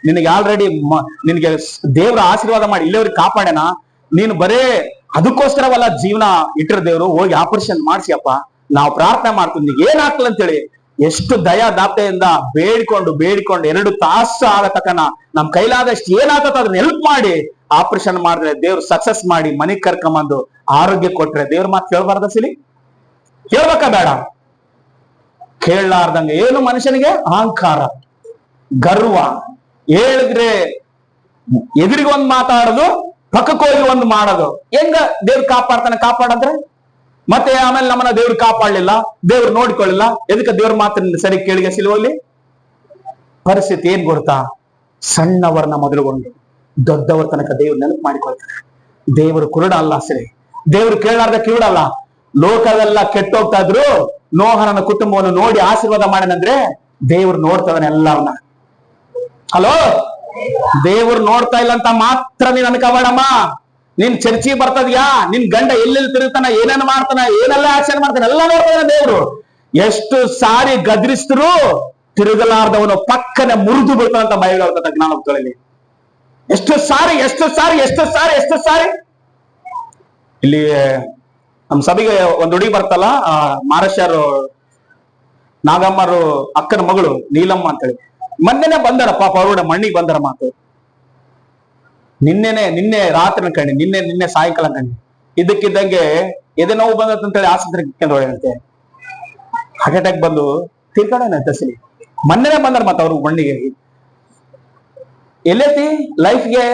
ನಿನಗೆ ದೇವ್ರ ಆಶೀರ್ವಾದ ಮಾಡಿ ಇಲ್ಲಿವ್ರಿಗೆ ಕಾಪಾಡ್ಯಾನ. ನೀನು ಬರೇ ಅದಕ್ಕೋಸ್ಕರವಲ್ಲ ಜೀವನ ಇಟ್ಟಿರ ದೇವ್ರು. ಹೋಗಿ ಆಪರೇಷನ್ ಮಾಡ್ಸಿಯಪ್ಪ, ನಾವು ಪ್ರಾರ್ಥನೆ ಮಾಡ್ತೀವಿ, ನಿನಗೆ ಏನಾಗ್ತಲ್ಲ ಅಂತೇಳಿ ಎಷ್ಟು ದಯಾದಾಪ್ತೆಯಿಂದ ಬೇಡಿಕೊಂಡು 2 ತಾಸು ಆಗತಕ್ಕನ ನಮ್ ಕೈಲಾದಷ್ಟು ಏನಾಗತ್ತ ಅದನ್ನ ಹೆಲ್ಪ್ ಮಾಡಿ ಆಪರೇಷನ್ ಮಾಡಿದ್ರೆ ದೇವ್ರು ಸಕ್ಸಸ್ ಮಾಡಿ ಮನೆಗ್ ಕರ್ಕೊಂಬಂದು ಆರೋಗ್ಯ ಕೊಟ್ರೆ ದೇವ್ರ ಮಾತು ಕೇಳ್ಬಾರ್ದ ಸಿಲಿ? ಕೇಳ್ಬೇಕ ಬೇಡ? ಕೇಳಲಾರ್ದಂಗೆ ಏನು ಮನುಷ್ಯನಿಗೆ ಅಹಂಕಾರ, ಗರ್ವ. ಹೇಳಿದ್ರೆ ಎದುರಿಗೆ ಒಂದ್ ಮಾತಾಡೋದು, ಪಕ್ಕಕ್ಕೆ ಹೋಗಿ ಒಂದು ಮಾಡೋದು. ಹೆಂಗ ದೇವ್ರು ಕಾಪಾಡಂದ್ರೆ ಮತ್ತೆ ಆಮೇಲೆ ನಮ್ಮನ್ನ ದೇವ್ರು ಕಾಪಾಡ್ಲಿಲ್ಲ, ದೇವ್ರು ನೋಡ್ಕೊಳ್ಳಿಲ್ಲ, ಎದಕ್ಕೆ ದೇವ್ರ ಮಾತಿನ ಸರಿ ಕೇಳಿಗೆ ಸಿಲುವಲ್ಲಿ? ಪರಿಸ್ಥಿತಿ ಏನ್ ಗೊತ್ತಾ? ಸಣ್ಣವರನ್ನ ಮೊದಲುಗೊಂಡು ದೊಡ್ಡವರ ತನಕ ದೇವ್ರು ನೆನಪು ಮಾಡಿಕೊಳ್ತಾರೆ. ದೇವರು ಕುರುಡ ಅಲ್ಲ ಸರಿ, ದೇವ್ರು ಕೇಳಾರ್ದ ಕಿರುಡಲ್ಲ. ಲೋಕವೆಲ್ಲ ಕೆಟ್ಟೋಗ್ತಾ ಇದ್ರು ನೋಹನ ಕುಟುಂಬವನ್ನು ನೋಡಿ ಆಶೀರ್ವಾದ ಮಾಡನಂದ್ರೆ ದೇವ್ರು ನೋಡ್ತಾನೆ ಎಲ್ಲವನ್ನ. ಹಲೋ, ದೇವ್ರು ನೋಡ್ತಾ ಇಲ್ಲ ಅಂತ ಮಾತ್ರ ನೀನ್ ಅನ್ಕೋಬೇಡಮ್ಮ. ನೀನ್ ಚರ್ಚಿ ಬರ್ತದ್ಯಾ, ನಿನ್ ಗಂಡ ಎಲ್ಲೆಲ್ಲಿ ತಿರುಗ್ತಾನ, ಏನೇನ್ ಮಾಡ್ತಾನ, ಏನೆಲ್ಲ ಆಕ್ಷನ್ ಮಾಡ್ತಾನ ಎಲ್ಲ ನೋಡ್ತಾನೆ ದೇವ್ರು. ಎಷ್ಟು ಸಾರಿ ಗದರಿಸಿದ್ರು ತಿರುಗಲಾರ್ದವನು ಪಕ್ಕನೆ ಮುರಿದು ಬಿಡ್ತಾನಂತ ಬೈಬಲ್ ಹೇಳ್ತದೆ ಜ್ಞಾನೋಕ್ತಗಳಲ್ಲಿ. ಎಷ್ಟು ಸಾರಿ ಇಲ್ಲಿ ನಮ್ ಸಭೆಗೆ ಒಂದ್ ಹುಡುಗಿ ಬರ್ತಲ್ಲ, ಮಹಾರಾಷ್ಟ್ರರು ನಾಗಮ್ಮರು ಅಕ್ಕನ ಮಗಳು ನೀಲಮ್ಮ ಅಂತೇಳಿ ಮೊನ್ನೆನೆ ಬಂದಾರ ಪಾಪ. ಅವ್ರ ಮಣ್ಣಿಗೆ ಬಂದಾರ ಮಾತು. ನಿನ್ನೆ ರಾತ್ರಿ ಕಣ್ಣಿ, ನಿನ್ನೆ ಸಾಯಂಕಾಲ ಕಣ್ಣಿ ಇದಕ್ಕಿದ್ದಂಗೆ ಎದೆ ನೋವು ಬಂದಂತೇಳಿ ಆಸ್ಪತ್ರೆಗೆ ಹೊಡೆಯಂತೆ ಹಾರ್ಟ್ ಅಟ್ಯಾಕ್ ಬಂದು ತೀರ್ಕೊಂಡಂತೆ ಸಿಲಿ. ಮೊನ್ನೆನೆ ಬಂದಾರ ಮತ್ತ ಅವ್ರು ಮಣ್ಣಿಗೆ. ಎಲ್ಲೈತಿ ಲೈಫ್ಗೆ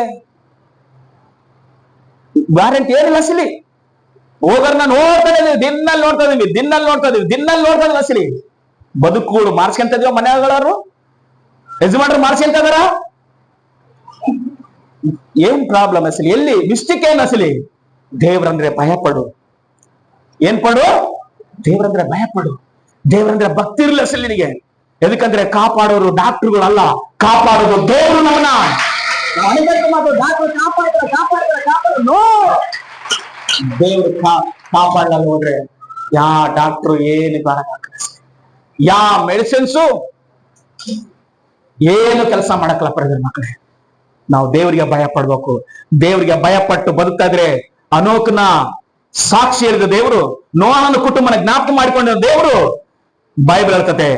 ಗ್ಯಾರಂಟಿ ಏನಿಲ್ಲ ಸಿಲಿ. ಹೋಗೋರ್ನ ನೋಡ್ತಾ ಇದೀವಿ, ದಿನಲ್ಲಿ ನೋಡ್ತಾ ಇದೀವಿ ಸಿಲಿ. ಬದುಕುಗಳು ಮಾರ್ಸ್ಕೊಂತ ಇದೀವ, ಮನೆಗಳವರು ಯಜಮಾನ್ರು ಮಾರ್ಸ್ಕೊಂತ ಇದಾರ. ಏನ್ ಪ್ರಾಬ್ಲಮ್ ಅಸಲಿ? ಎಲ್ಲಿ ಮಿಸ್ಟೇಕ್ ಏನ್ ಅಸಲಿ? ದೇವ್ರಂದ್ರೆ ಭಯಪಡು. ಏನ್ ಪಡು? ದೇವ್ರಂದ್ರೆ ಭಯಪಡು. ದೇವ್ರಂದ್ರೆ ಭಕ್ತಿ ಇರಲಿ ಅಸಲಿ ನಿನಗೆ. ಎದಕ್ಕಂದ್ರೆ ಕಾಪಾಡೋರು ಡಾಕ್ಟರ್ಗಳಲ್ಲ, ಕಾಪಾಡೋದು ದೇವ್ರು. ನಮ್ಮನ್ನ ದೇವ್ರು ಕಾಪಾಡಲ್ಲ ಹೋದ್ರೆ ಯಾ ಡಾಕ್ಟ್ರು ಏನು ಯಾ ಮೆಡಿಸಿನ್ಸು ಏನು ಕೆಲಸ ಮಾಡಕ್ಕಲ್ಲ ಪ್ರಜೆ ಮಕ್ಕಳೇ. ನಾವು ದೇವರಿಗೆ ಭಯ ಪಡ್ಬೇಕು. ದೇವರಿಗೆ ಭಯಪಟ್ಟು ಬದುಕ್ತಾ ಇದ್ರೆ ಅನೋಕನ ಸಾಕ್ಷಿ ಹೇಳಿದ ದೇವರು, ನೋಹನ ಕುಟುಂಬನ ಜ್ಞಾಪಕ ಮಾಡಿಕೊಂಡಿರೋ ದೇವರು. ಬೈಬಲ್ ಹೇಳ್ತತೆ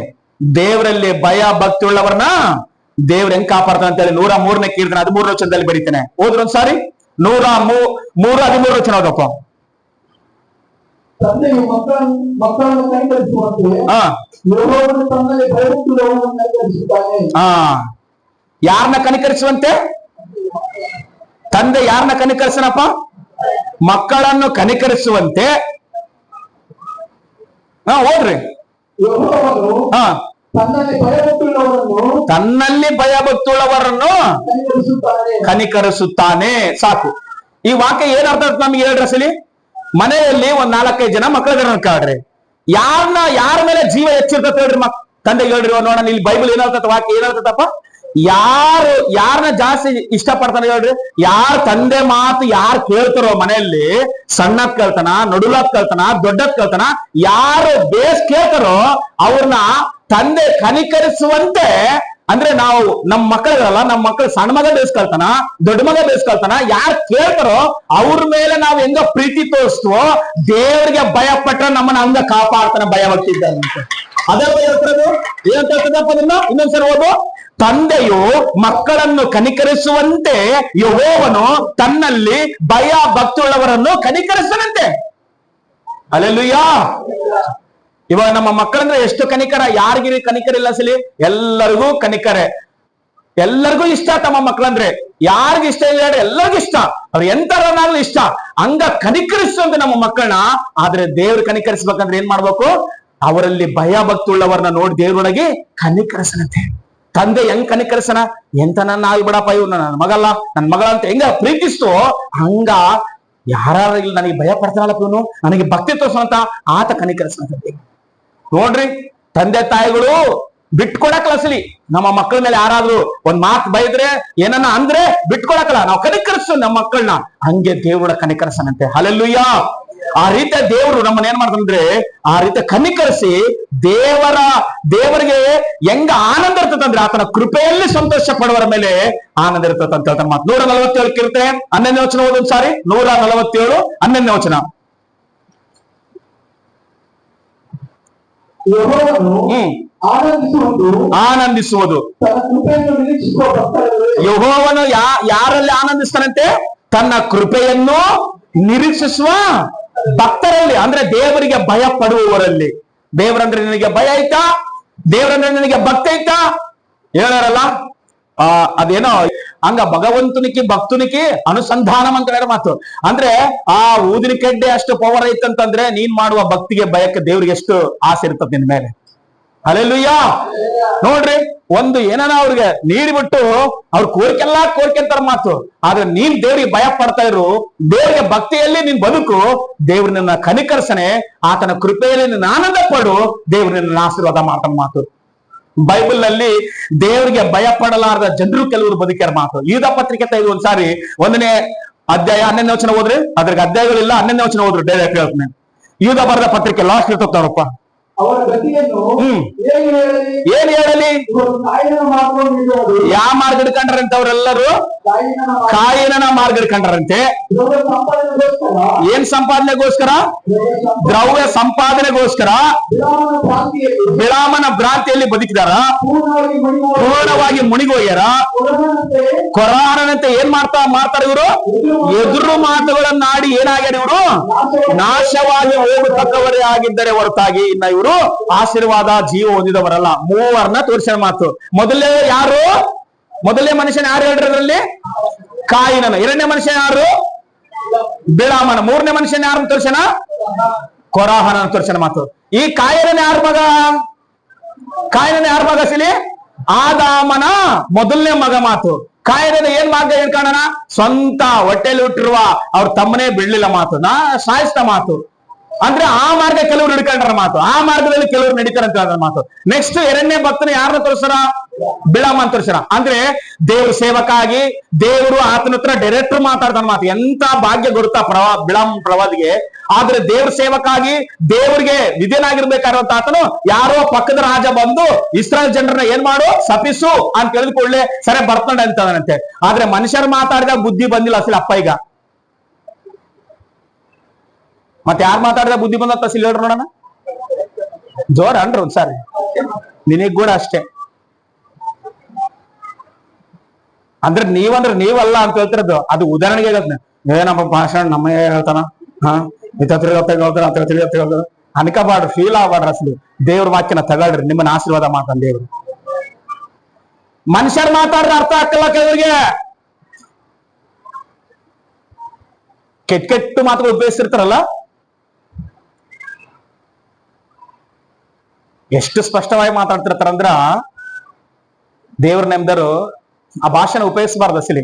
ದೇವರಲ್ಲಿ ಭಯ ಭಕ್ತಿ ಉಳ್ಳವರನ್ನ ದೇವ್ರ ಹೆಂಗ್ ಕಾಪಾಡ್ತಾನೆ ಅಂತ ಹೇಳಿ 103ನೇ ಕೀರ್ತನೆ 13ನೇ ವಚನದಲ್ಲಿ ಬರೀತಾನೆ. ಹೋದ್ರೊಂದ್ಸಾರಿ 103:13 ವಚನ ಹೋದಪ್ಪ. ತಂದೆಯು ಮಕ್ಕಳನ್ನು ಕನಿಕರಿಸುವಂತೆ ಹಾ ಯೆಹೋವನು ತನ್ನಲ್ಲಿ ಭಯಭಕ್ತಿಯುಳ್ಳವರನ್ನು ಕನಿಕರಿಸುತ್ತಾನೆ. ಹಾ ಯಾರನ್ನ ಕನಿಕರಿಸುವಂತೆ? ತಂದೆ ಯಾರನ್ನ ಕನಿಕರಿಸನಪ್ಪ? ಮಕ್ಕಳನ್ನು ಕನಿಕರಿಸುವಂತೆ. ಹಾ ಓದ್ರಿ. ಯೆಹೋವನು ಹಾ ತನ್ನಲ್ಲಿ ಭಯಭಕ್ತಿಯುಳ್ಳವರನ್ನು ಕನಿಕರಿಸುತ್ತಾನೆ. ಸಾಕು. ಈ ವಾಕ್ಯ ಏನ್ ಅರ್ಥ ನಮ್ಗೆ ಹೇಳ್ರಿ ಅಸಲಿ. ಮನೆಯಲ್ಲಿ ಒಂದ್ 4-5 ಜನ ಮಕ್ಕಳಿದಾರ ಕಾಡ್ರಿ, ಯಾರ ಮೇಲೆ ಜೀವ ಹೆಚ್ಚಿರ್ತದ ಹೇಳ್ರಿ? ತಂದೆ ಹೇಳ್ರಿ ನೋಡೋಣ, ಇಲ್ಲಿ ಬೈಬಲ್ ಏನಾಗ್ತದ, ವಾಕ್ಯ ಏನಾಗ್ತದಪ್ಪ? ಯಾರನ್ನ ಜಾಸ್ತಿ ಇಷ್ಟ ಪಡ್ತಾನೆ ಹೇಳ್ರಿ? ಯಾರ್ ತಂದೆ ಮಾತು ಯಾರು ಕೇಳ್ತಾರೋ ಮನೆಯಲ್ಲಿ, ಸಣ್ಣದ್ ಕೇಳ್ತಾನ, ನಡುಲದ್ ಕೇಳ್ತಾನ, ದೊಡ್ಡದ್ ಕೇಳ್ತಾನ, ಯಾರು ಬೇಸ್ ಕೇಳ್ತಾರೋ ಅವ್ರನ್ನ ತಂದೆ ಕನಿಕರಿಸುವಂತೆ. ಅಂದ್ರೆ ನಾವು ನಮ್ಮ ಮಕ್ಕಳಿರಲ್ಲ, ನಮ್ಮ ಮಕ್ಕಳು ಸಣ್ಣ ಮಗ ಬೇಸ್ಕೊಳ್ತಾನ, ದೊಡ್ಡ ಮಗ ಬೇಸ್ಕೊಳ್ತಾನ, ಯಾರು ಕೇಳ್ತಾರೋ ಅವ್ರ ಮೇಲೆ ನಾವು ಹೆಂಗ ಪ್ರೀತಿ ತೋರಿಸ್ತವೋ ದೇವರಿಗೆ ಭಯ ಪಟ್ರೆ ನಮ್ಮನ್ನ ಹಂಗ ಕಾಪಾಡ್ತಾನ, ಭಯಭಕ್ತಿ ಇದ್ದಂತೆ. ಅದೆಲ್ಲ ಹೇಳ್ತಿರೋದು ಏನ್ ಹೇಳ್ತದಪ್ಪ? ಅದನ್ನ ಇನ್ನೊಂದ್ಸರಿ ಓದು. ತಂದೆಯು ಮಕ್ಕಳನ್ನು ಕನಿಕರಿಸುವಂತೆ ಯೆಹೋವನು ತನ್ನಲ್ಲಿ ಭಯ ಭಕ್ತಿಯುಳ್ಳವರನ್ನು ಕನಿಕರಿಸನಂತೆ. ಅಲ್ಲೆಲ್ಲೂಯ್ಯ. ಇವಾಗ ನಮ್ಮ ಮಕ್ಕಳಂದ್ರೆ ಎಷ್ಟು ಕನಿಕರ, ಯಾರಿಗಿರಿ ಕನಿಕರ ಇಲ್ಲ ಅಸಲಿ? ಎಲ್ಲರಿಗೂ ಕನಿಕರೆ, ಎಲ್ಲರಿಗೂ ಇಷ್ಟ ತಮ್ಮ ಮಕ್ಕಳಂದ್ರೆ. ಯಾರಿಗೂ ಇಷ್ಟ ಇಲ್ಲ ಹೇಳಿ? ಎಲ್ಲರಿಗೂ ಇಷ್ಟ, ಅವ್ರು ಎಂತರನ್ನಾಗ್ಲೂ ಇಷ್ಟ. ಹಂಗ ಕನಿಕರಿಸುವಂತೆ ನಮ್ಮ ಮಕ್ಕಳನ್ನ. ಆದ್ರೆ ದೇವ್ರು ಕನಿಕರಿಸ್ಬೇಕಂದ್ರೆ ಏನ್ ಮಾಡ್ಬೇಕು? ಅವರಲ್ಲಿ ಭಯ ಭಕ್ತಿ ಉಳ್ಳವರನ್ನ ನೋಡಿ ದೇವ್ರೊಳಗೆ ಕನಿಕರಿಸನಂತೆ. ತಂದೆ ಹೆಂಗ್ ಕನಿಕರಿಸನ? ಎಂತ ನನ್ನ ಆಗ್ಬಿಡಪ್ಪ, ಇವ್ರು ನನ್ನ ಮಗಲ್ಲ, ನನ್ನ ಮಗಳ ಅಂತ ಹೆಂಗ ಪ್ರೀತಿಸ್ತೋ ಹಂಗ ಯಾರು ಇಲ್ಲ ನನಗೆ ಭಯ ಪಡ್ತಾನಲ್ಲಪ್ಪ ಇವನು, ನನಗೆ ಭಕ್ತಿ ತೋರ್ಸಂತ ಆತ ಕನಿಕರಿಸನಂತೆ. ನೋಡ್ರಿ, ತಂದೆ ತಾಯಿಗಳು ಬಿಟ್ಕೊಡಕ್ಲಸಲಿ. ನಮ್ಮ ಮಕ್ಕಳ ಮೇಲೆ ಯಾರಾದ್ರೂ ಒಂದ್ ಮಾತು ಬೈದ್ರೆ, ಏನನ್ನ ಅಂದ್ರೆ ಬಿಟ್ಕೊಡಕಲ್ಲ, ನಾವು ಕನಿಕರಿಸು ನಮ್ಮ ಮಕ್ಕಳನ್ನ. ಹಂಗೆ ದೇವ್ರ ಕನಿಕರಿಸನಂತೆ. ಹಲ್ಲೆಲೂಯ್ಯ. ಆ ರೀತಿಯ ದೇವರು ನಮ್ಮನ್ನ ಏನ್ ಮಾಡ್ತಂದ್ರೆ, ಆ ರೀತಿ ಕನಿಕರಿಸಿ ದೇವರಿಗೆ ಹೆಂಗ ಆನಂದ ಇರ್ತದಂದ್ರೆ ಆತನ ಕೃಪೆಯಲ್ಲಿ ಸಂತೋಷ ಪಡುವರ ಮೇಲೆ ಆನಂದ ಇರ್ತದೆ ಅಂತ ಹೇಳ್ತಾನೆ. ಮಾತು 147 ಕೀರ್ತನೆ 11ನೇ ವಚನ ಓದೊಂದು ಸಾರಿ. 147 11ನೇ ವಚನ. ಆನಂದಿಸುವುದು. ಯೆಹೋವನು ಯಾರಲ್ಲಿ ಆನಂದಿಸ್ತಾನಂತೆ? ತನ್ನ ಕೃಪೆಯನ್ನು ನಿರೀಕ್ಷಿಸುವ ಭಕ್ತರಲ್ಲಿ, ಅಂದ್ರೆ ದೇವರಿಗೆ ಭಯ ಪಡುವವರಲ್ಲಿ. ದೇವರಂದ್ರೆ ನಿನಗೆ ಭಯ ಐತಾ? ದೇವರಂದ್ರೆ ನಿನಗೆ ಭಕ್ತಿ ಐತಾ? ಹೇಳಾರಲ್ಲ, ಅದೇನೋ ಹಂಗ ಭಗವಂತನಿಗೆ ಭಕ್ತನಿಗೆ ಅನುಸಂಧಾನಂ ಅಂತ ಹೇಳೋ ಮಾತು. ಅಂದ್ರೆ ಆ ಊದಿನ ಕೆಡ್ಡೆ ಅಷ್ಟು ಪವರ್ ಐತಂತಂದ್ರೆ ನೀನ್ ಮಾಡುವ ಭಕ್ತಿಗೆ ಭಯಕ್ಕೆ ದೇವ್ರಿಗೆ ಎಷ್ಟು ಆಸೆ ಇರ್ತದೆ ನಿನ್ ಮೇಲೆ. ಹಲ್ಲೆಲೂಯ್ಯ. ನೋಡ್ರಿ, ಒಂದು ಏನಾನ ಅವ್ರಿಗೆ ನೀಡಿಬಿಟ್ಟು ಅವ್ರ ಕೋರಿಕೆಂತಾರ ಮಾತು. ಆದ್ರೆ ನೀನ್ ದೇವ್ರಿಗೆ ಭಯ ಪಡ್ತಾ ಇರು, ದೇವರಿಗೆ ಭಕ್ತಿಯಲ್ಲಿ ನೀನ್ ಬದುಕು, ದೇವ್ರ ನಿನ್ನ ಕನಿಕರ್ಸನೆ, ಆತನ ಕೃಪೆಯಲ್ಲಿ ನಿನ್ನ ಆನಂದ ಪಡು, ದೇವ್ರ ನಿನ್ನ ಆಶೀರ್ವಾದ ಮಾಡ್ತಾನ ಮಾತು. ಬೈಬಲ್ ನಲ್ಲಿ ದೇವರಿಗೆ ಭಯ ಪಡಲಾರದ ಜನರು ಕೆಲವರು ಬದುಕ್ಯಾರ ಮಾತು. ಯೂದ ಪತ್ರಿಕೆ ತೆಗೆದು ಒಂದ್ಸಾರಿ 1ನೇ ಅಧ್ಯಾಯ 11ನೇ ವಚನ ಹೋದ್ರಿ. ಅದ್ರಿಗೆ ಅಧ್ಯಾಯಗಳಿಲ್ಲ, 11ನೇ ವಚನ ಹೋದ್ರು. ಡೈರೆಕ್ಟ್ ಹೇಳ್ತೀನಿ, ಯೂದ ಬರೆದ ಪತ್ರಿಕೆ ಲಾಸ್ಟ್ ಇರ್ತವ್ರಪ್ಪ. ಏನ್ ಹೇಳಲಿ? ಯಾವ ಮಾರ್ಗ ಹಿಡ್ಕೊಂಡ್ರಂತೆ ಅವರೆಲ್ಲರೂ? ಕಾಯಿನನ ಮಾರ್ಗ ಹಿಡ್ಕೊಂಡ್ರಂತೆ. ಏನ್ ಸಂಪಾದನೆಗೋಸ್ಕರ? ದ್ರವ್ಯ ಸಂಪಾದನೆಗೋಸ್ಕರ ಬಿಳಾಮನ ಭ್ರಾಂತಿಯಲ್ಲಿ ಬದುಕಿದಾರ, ಪೂರ್ಣವಾಗಿ ಮುಣಿಗೋಗ್ಯಾರ. ಕೊರಾನಂತೆ ಏನ್ ಮಾಡ್ತಾರ ಇವರು? ಎದುರು ಮಾತುಗಳನ್ನಾಡಿ ಏನಾಗ್ಯಾರ ಇವರು? ನಾಶವಾಗಿ ಹೋಗತಕ್ಕವರೇ ಆಗಿದ್ದರೆ ಹೊರತಾಗಿ ಇನ್ನ ಇವರು ಆಶೀರ್ವಾದ ಜೀವ ಹೊಂದಿದವರಲ್ಲ. ಮೂವರನ್ನ ತೋರಿಸಿದ ಮಾತು. ಮೊದಲನೇ ಮನುಷ್ಯನ ಯಾರು ಹೇಳ್ರಿ ಅದರಲ್ಲಿ? ಕಾಯಿನನ. 2ನೇ ಮನುಷ್ಯ ಯಾರು? ಬಿಳಾಮನ. 3ನೇ ಮನುಷ್ಯನ ಯಾರನ್ನ ತೋರ್ಸನ? ಕೊರಾಹನ ತೋರ್ಸನ ಮಾತು. ಈ ಕಾಯಿನನ ಯಾರ ಮಗ? ಕಾಯಿನನ ಯಾರ ಮಗ ಸಿಲಿ? ಆದಾಮನ ಮೊದಲನೇ ಮಗ ಮಾತು. ಕಾಯಿನನ ಏನ್ ಮಾರ್ಗ ಹೇಳ್ಕೊಳ್ಳೋಣ? ಸ್ವಂತ ಹೊಟ್ಟೆಲಿ ಹುಟ್ಟಿರುವ ಅವ್ರ ತಮ್ಮನೇ ಬಿಡ್ಲಿಲ್ಲ ಮಾತು, ನಾ ಸಾಯಿಸ್ತ ಮಾತು. ಅಂದ್ರೆ ಆ ಮಾರ್ಗ ಕೆಲವರು ಹಿಡ್ಕೊಂಡ್ರ ಮಾತು, ಆ ಮಾರ್ಗದಲ್ಲಿ ಕೆಲವರು ನಡೀತಾರೆ ಅಂತ ಹೇಳಿದ್ರ ಮಾತು. ನೆಕ್ಸ್ಟ್ 2ನೇ ಭಕ್ತನ ಯಾರನ್ನ ತೋರಿಸ್ತಾರ? ಬಿಳಾಮನ್ ತೋರಿಸ್ತಾರ. ಅಂದ್ರೆ ದೇವ್ರ ಸೇವಕ ಆಗಿ ದೇವರು ಆತನ ಹತ್ರ ಡೈರೆಕ್ಟ್ ಮಾತಾಡ್ತಾನ ಮಾತು. ಎಂತ ಭಾಗ್ಯ ಗೊತ್ತಾ ಬಿಳಾಮ್ ಪ್ರವಾದಿಗೆ. ಆದ್ರೆ ದೇವ್ರ ಸೇವಕ ಆಗಿ ದೇವ್ರಿಗೆ ವಿಧೇಯನಾಗಿರ್ಬೇಕಾಗಿರುವಂತ ಆತನು ಯಾರೋ ಪಕ್ಕದ ರಾಜ ಬಂದು ಇಸ್ರಾಯೇಲ್ ಜನರನ್ನ ಏನ್ ಮಾಡು, ಶಪಿಸು ಅಂತ ಹೇಳಿದ್ಕೊಳ್ಳೆ ಸರಿ ಬರ್ತಾನೆ ಅಂತಂತೆ. ಆದ್ರೆ ಮನುಷ್ಯರು ಮಾತಾಡಿದಾಗ ಬುದ್ಧಿ ಬಂದಿಲ್ಲ ಅಸಲಿ ಅಪ್ಪ. ಈಗ ಮತ್ತೆ ಯಾರು ಮಾತಾಡಿದ ಬುದ್ಧಿ ಬಂದ ಸಿಲ್ ಹೇಳ್ರಿ ನೋಡೋಣ. ಜೋರ ಅನ್ರಿ ಒಂದ್ಸಾರಿ. ನಿನಗ್ ಕೂಡ ಅಷ್ಟೇ. ಅಂದ್ರೆ ನೀವಲ್ಲ ಅಂತ ಹೇಳ್ತಿರೋದು. ಅದು ಉದಾಹರಣೆಗೆ ಹೇಳ್ತಾನೆ. ನಮ್ಮ ಭಾಷಣ ನಮ್ಮ ಹೇಳ್ತಾನ. ತಿಳ್ಕೊಳ್ತಾರ ಅನ್ಕಬಾಡ್ರಿ, ಫೀಲ್ ಆಗ್ಬಾಡ್ರಿ. ಅಸಲಿ ದೇವ್ರ ವಾಕ್ಯನ ತಗೊಳ್ರಿ, ನಿಮ್ಮನ್ನ ಆಶೀರ್ವಾದ ಮಾಡ್ತಾನೆ ದೇವ್ರು. ಮನುಷ್ಯರು ಮಾತಾಡ್ರೆ ಅರ್ಥ ಆಗ್ತಿಲ್ಲ ಕೆಲವರಿಗೆ. ಕೆಟ್ಟ ಮಾತುಗಳು ಉಪಯೋಗಿಸಿರ್ತಾರಲ್ಲ, ಎಷ್ಟು ಸ್ಪಷ್ಟವಾಗಿ ಮಾತಾಡ್ತಿರ್ತಾರಂದ್ರ ದೇವ್ರ ನೆಮ್ದರು ಆ ಭಾಷೆನ ಉಪಯೋಗಿಸಬಾರ್ದು. ಅಸಲಿ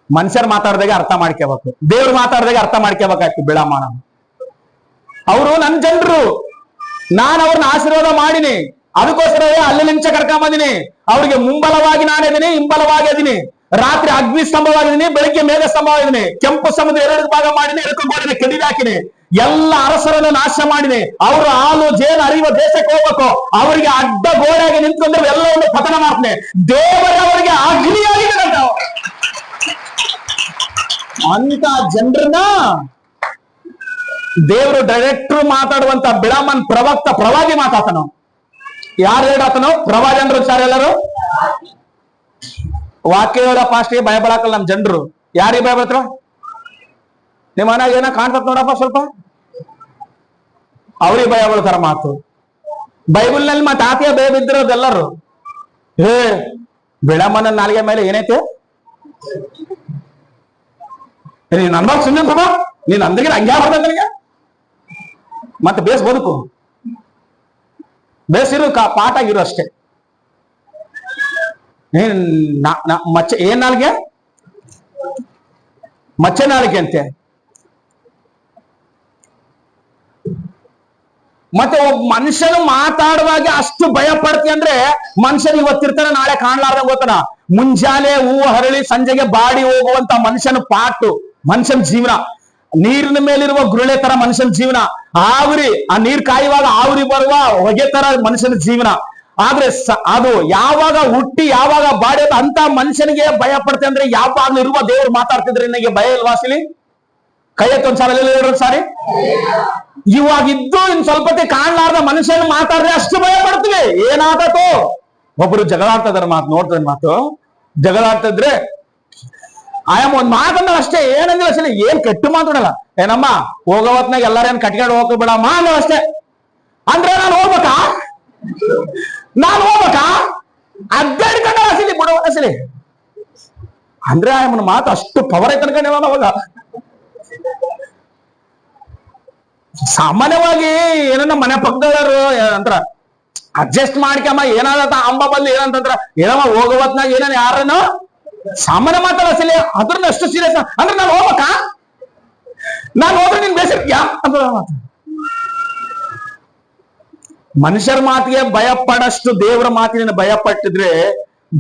ಮನುಷ್ಯರು ಮಾತಾಡ್ದಾಗ ಅರ್ಥ ಮಾಡ್ಕೋಬೇಕು, ದೇವ್ರು ಮಾತಾಡ್ದಾಗ ಅರ್ಥ ಮಾಡ್ಕೋಬೇಕಾಯ್ತು. ಬಿಳಾಮನ ಅವರು ನನ್ನ ಜನರು, ನಾನು ಅವ್ರನ್ನ ಆಶೀರ್ವಾದ ಮಾಡಿನಿ, ಅದಕ್ಕೋಸ್ಕರವೇ ಅಲ್ಲಿ ನಿಂಚ ಕರ್ಕೊಂಬಂದಿನಿ. ಅವ್ರಿಗೆ ಮುಂಬಲವಾಗಿ ನಾನಿದ್ದೀನಿ, ಹಿಂಬಲವಾಗಿ ಅದೀನಿ. ರಾತ್ರಿ ಅಗ್ನಿ ಸ್ತಂಭವಾಗಿದ್ದೀನಿ, ಬೆಳಿಗ್ಗೆ ಮೇಘ ಸ್ತಂಭವಾಗಿದ್ದೀನಿ. ಕೆಂಪು ಸಮುದ್ರ 2 ಭಾಗ ಮಾಡಿನಿ, ಎಡಕೋಡಿನ ಕೆಡಿದು ಹಾಕಿನಿ. ಎಲ್ಲ ಅರಸರನ್ನು ನಾಶ ಮಾಡಿನಿ. ಅವರು ಹಾಲು ಜೇನು ಹರಿಯುವ ದೇಶಕ್ಕೆ ಹೋಗ್ಬೇಕು. ಅವರಿಗೆ ಅಡ್ಡ ಗೋಡೆಯಾಗಿ ನಿಂತ್ಕೊಂಡ್ರೆ ಎಲ್ಲವನ್ನು ಪತನ ಮಾಡ್ತೀನಿ. ದೇವರವರಿಗೆ ಅಗ್ನಿಯಾಗಿದೆ. ಅಂತ ಜನರನ್ನ ದೇವರು ಡೈರೆಕ್ಟರ್ ಮಾತಾಡುವಂತ ಬಿಳಾಮನ್ ಪ್ರವಕ್ತ ಪ್ರವಾದಿ ಮಾತಾತನು. ಯಾರು ಹೇಳಾತನು? ಪ್ರವಾದಿ ಅಂದ್ರೆ ಸಾರ್ ಎಲ್ಲರೂ ವಾಕ್ಯ ಹೇಳ ಫಾಸ್ಟ್ಗೆ ಭಯ ಬೀಳಾಕಲ್ಲ ನಮ್ ಜನರು. ಯಾರಿಗೆ ಭಯ ಬೀಳ್ತಾರ? ನಿಮ್ಮ ಮನ್ಯಾಗ ಏನ ಕಾಣ್ತತ್ ನೋಡಪ್ಪ ಸ್ವಲ್ಪ, ಅವ್ರಿಗೆ ಭಯ ಬೀಳ್ತಾರ ಮಾತು. ಬೈಬಲ್ ನಲ್ಲಿ ಮತ್ತೆ ಆತಿಯ ಭಯ ಬಿದ್ದಿರೋದೆಲ್ಲರೂ. ಹೇ ಬಿಳಾಮನ ನಾಲಿಗೆ ಮೇಲೆ ಏನೈತೆ? ನೀನ್ ಅನ್ಬಾರ್ದು ಸುಮ್ಮನೆ ಬಾಬಾ, ನೀನ್ ಅಂದ್ರಿಗೆ ಹಂಗ್ಯಾ ಬರ್ತದೆ ನನಗೆ. ಮತ್ತೆ ಬೇಸ್ ಬದುಕು, ಬೇಸಿರು ಪಾಠ ಆಗಿರು ಅಷ್ಟೇ. ಮಚ್ಚೆ ಏನ್ ನಾಲ್ಗೆ? ಮಚ್ಚೆ ನಾಲ್ಗೆ ಅಂತೆ. ಮತ್ತೆ ಒಬ್ಬ ಮನುಷ್ಯನು ಮಾತಾಡುವಾಗ ಅಷ್ಟು ಭಯ ಪಡ್ತಿ ಅಂದ್ರೆ ಮನುಷ್ಯನು ಇವತ್ತಿರ್ತಾನೆ, ನಾಳೆ ಕಾಣ್ಲಾರ್ದಂಗ ಹೋಗ್ತಾನ. ಮುಂಜಾನೆ ಹೂವು ಹರಳಿ ಸಂಜೆಗೆ ಬಾಡಿ ಹೋಗುವಂತ ಮನುಷ್ಯನ ಪಾಟು, ಮನುಷ್ಯನ ಜೀವನ. ನೀರಿನ ಮೇಲಿರುವ ಗುರುಳೆ ತರ ಮನುಷ್ಯನ ಜೀವನ. ಆವರಿ, ಆ ನೀರ್ ಕಾಯುವಾಗ ಆವರಿ ಬರುವ ಹೊಗೆ ತರ ಮನುಷ್ಯನ ಜೀವನ. ಆದ್ರೆ ಅದು ಯಾವಾಗ ಹುಟ್ಟಿ ಯಾವಾಗ ಬಾಡಿ ಅಂತ ಮನುಷ್ಯನಿಗೆ ಭಯ ಪಡ್ತೆ ಅಂದ್ರೆ ಯಾವಾಗ್ಲೂ ಇರುವ ದೇವ್ರು ಮಾತಾಡ್ತಿದ್ರೆ ನಿನಗೆ ಭಯ ಇಲ್ವಾಸಿಲಿ? ಕೈ ಎತ್ತು ಒಂದ್ಸಾರಿ, ಎರಡು ಸಾರಿ. ಇವಾಗಿದ್ದು ಇನ್ ಸ್ವಲ್ಪತೆ ಕಾಣ್ಲಾರ್ದ ಮನುಷ್ಯನ ಮಾತಾಡಿದ್ರೆ ಅಷ್ಟು ಭಯ ಪಡ್ತೀವಿ. ಏನಾದತೋ ಒಬ್ರು ಜಗಳ ಆಡ್ತಿದಾರೆ, ಮಾತು ನೋಡ್ತಾರೆ, ಮಾತು ಜಗಳ ಆಡ್ತಿದ್ರೆ ಆಯಮ್ಮ ಒಂದ್ ಮಾತಂದ್ರೆ ಅಷ್ಟೇ, ಏನಂದ್ರೆ ಅಷ್ಟೇ, ಏನ್ ಕೆಟ್ಟು ಮಾತಾಡಲ್ಲ. ಏನಮ್ಮ ಹೋಗೋವತ್ನಾಗ ಎಲ್ಲಾರೇನ್ ಕಟ್ಕೊಂಡು ಹೋಗ ಬಿಡಮ್ಮ ಅಂದ್ರೆ ಅಷ್ಟೇ. ಅಂದ್ರೆ ನಾನು ಹೋಗ್ಬೇಕಾ ಅಡ್ಡಾಡ್ಕೊಂಡ ಅಸಲಿ ಬಿಡುವ ಅಸಲಿ ಅಂದ್ರೆ ಆಯಮ್ಮನ ಮಾತು ಅಷ್ಟು ಪವರ್ ಐತನ್ಕೊಂಡ ಅವಾಗ. ಸಾಮಾನ್ಯವಾಗಿ ಏನನ್ನ ಮನೆ ಪಕ್ಕದವರು ಅಂದ್ರ ಅಡ್ಜಸ್ಟ್ ಮಾಡ್ಕಮ್ಮ, ಏನಾದ ಅಂಬ ಬಂದು ಏನಂತಂದ್ರ ಏನಮ್ಮ ಹೋಗೋವತ್ನಾಗ ಏನೇನ್ ಯಾರನ್ನು ಸಾಮಾನ್ಯ ಮಾತಾಡಸಿಲ್ಲ. ಅದ್ರನ್ನ ಅಷ್ಟು ಸೀರಿಯಸ್ ಅಂದ್ರೆ ನಾನು ಹೋಗ್ಬೇಕಾ, ನಾನು ಹೋದ್ರೆ ನೀನ್ ಬೇಸಿರ್ತೀಯಾ ಅಂತ. ಮನುಷ್ಯರ ಮಾತಿಗೆ ಭಯ ಪಡಷ್ಟು ದೇವರ ಮಾತಿನ ಭಯ ಪಟ್ಟಿದ್ರೆ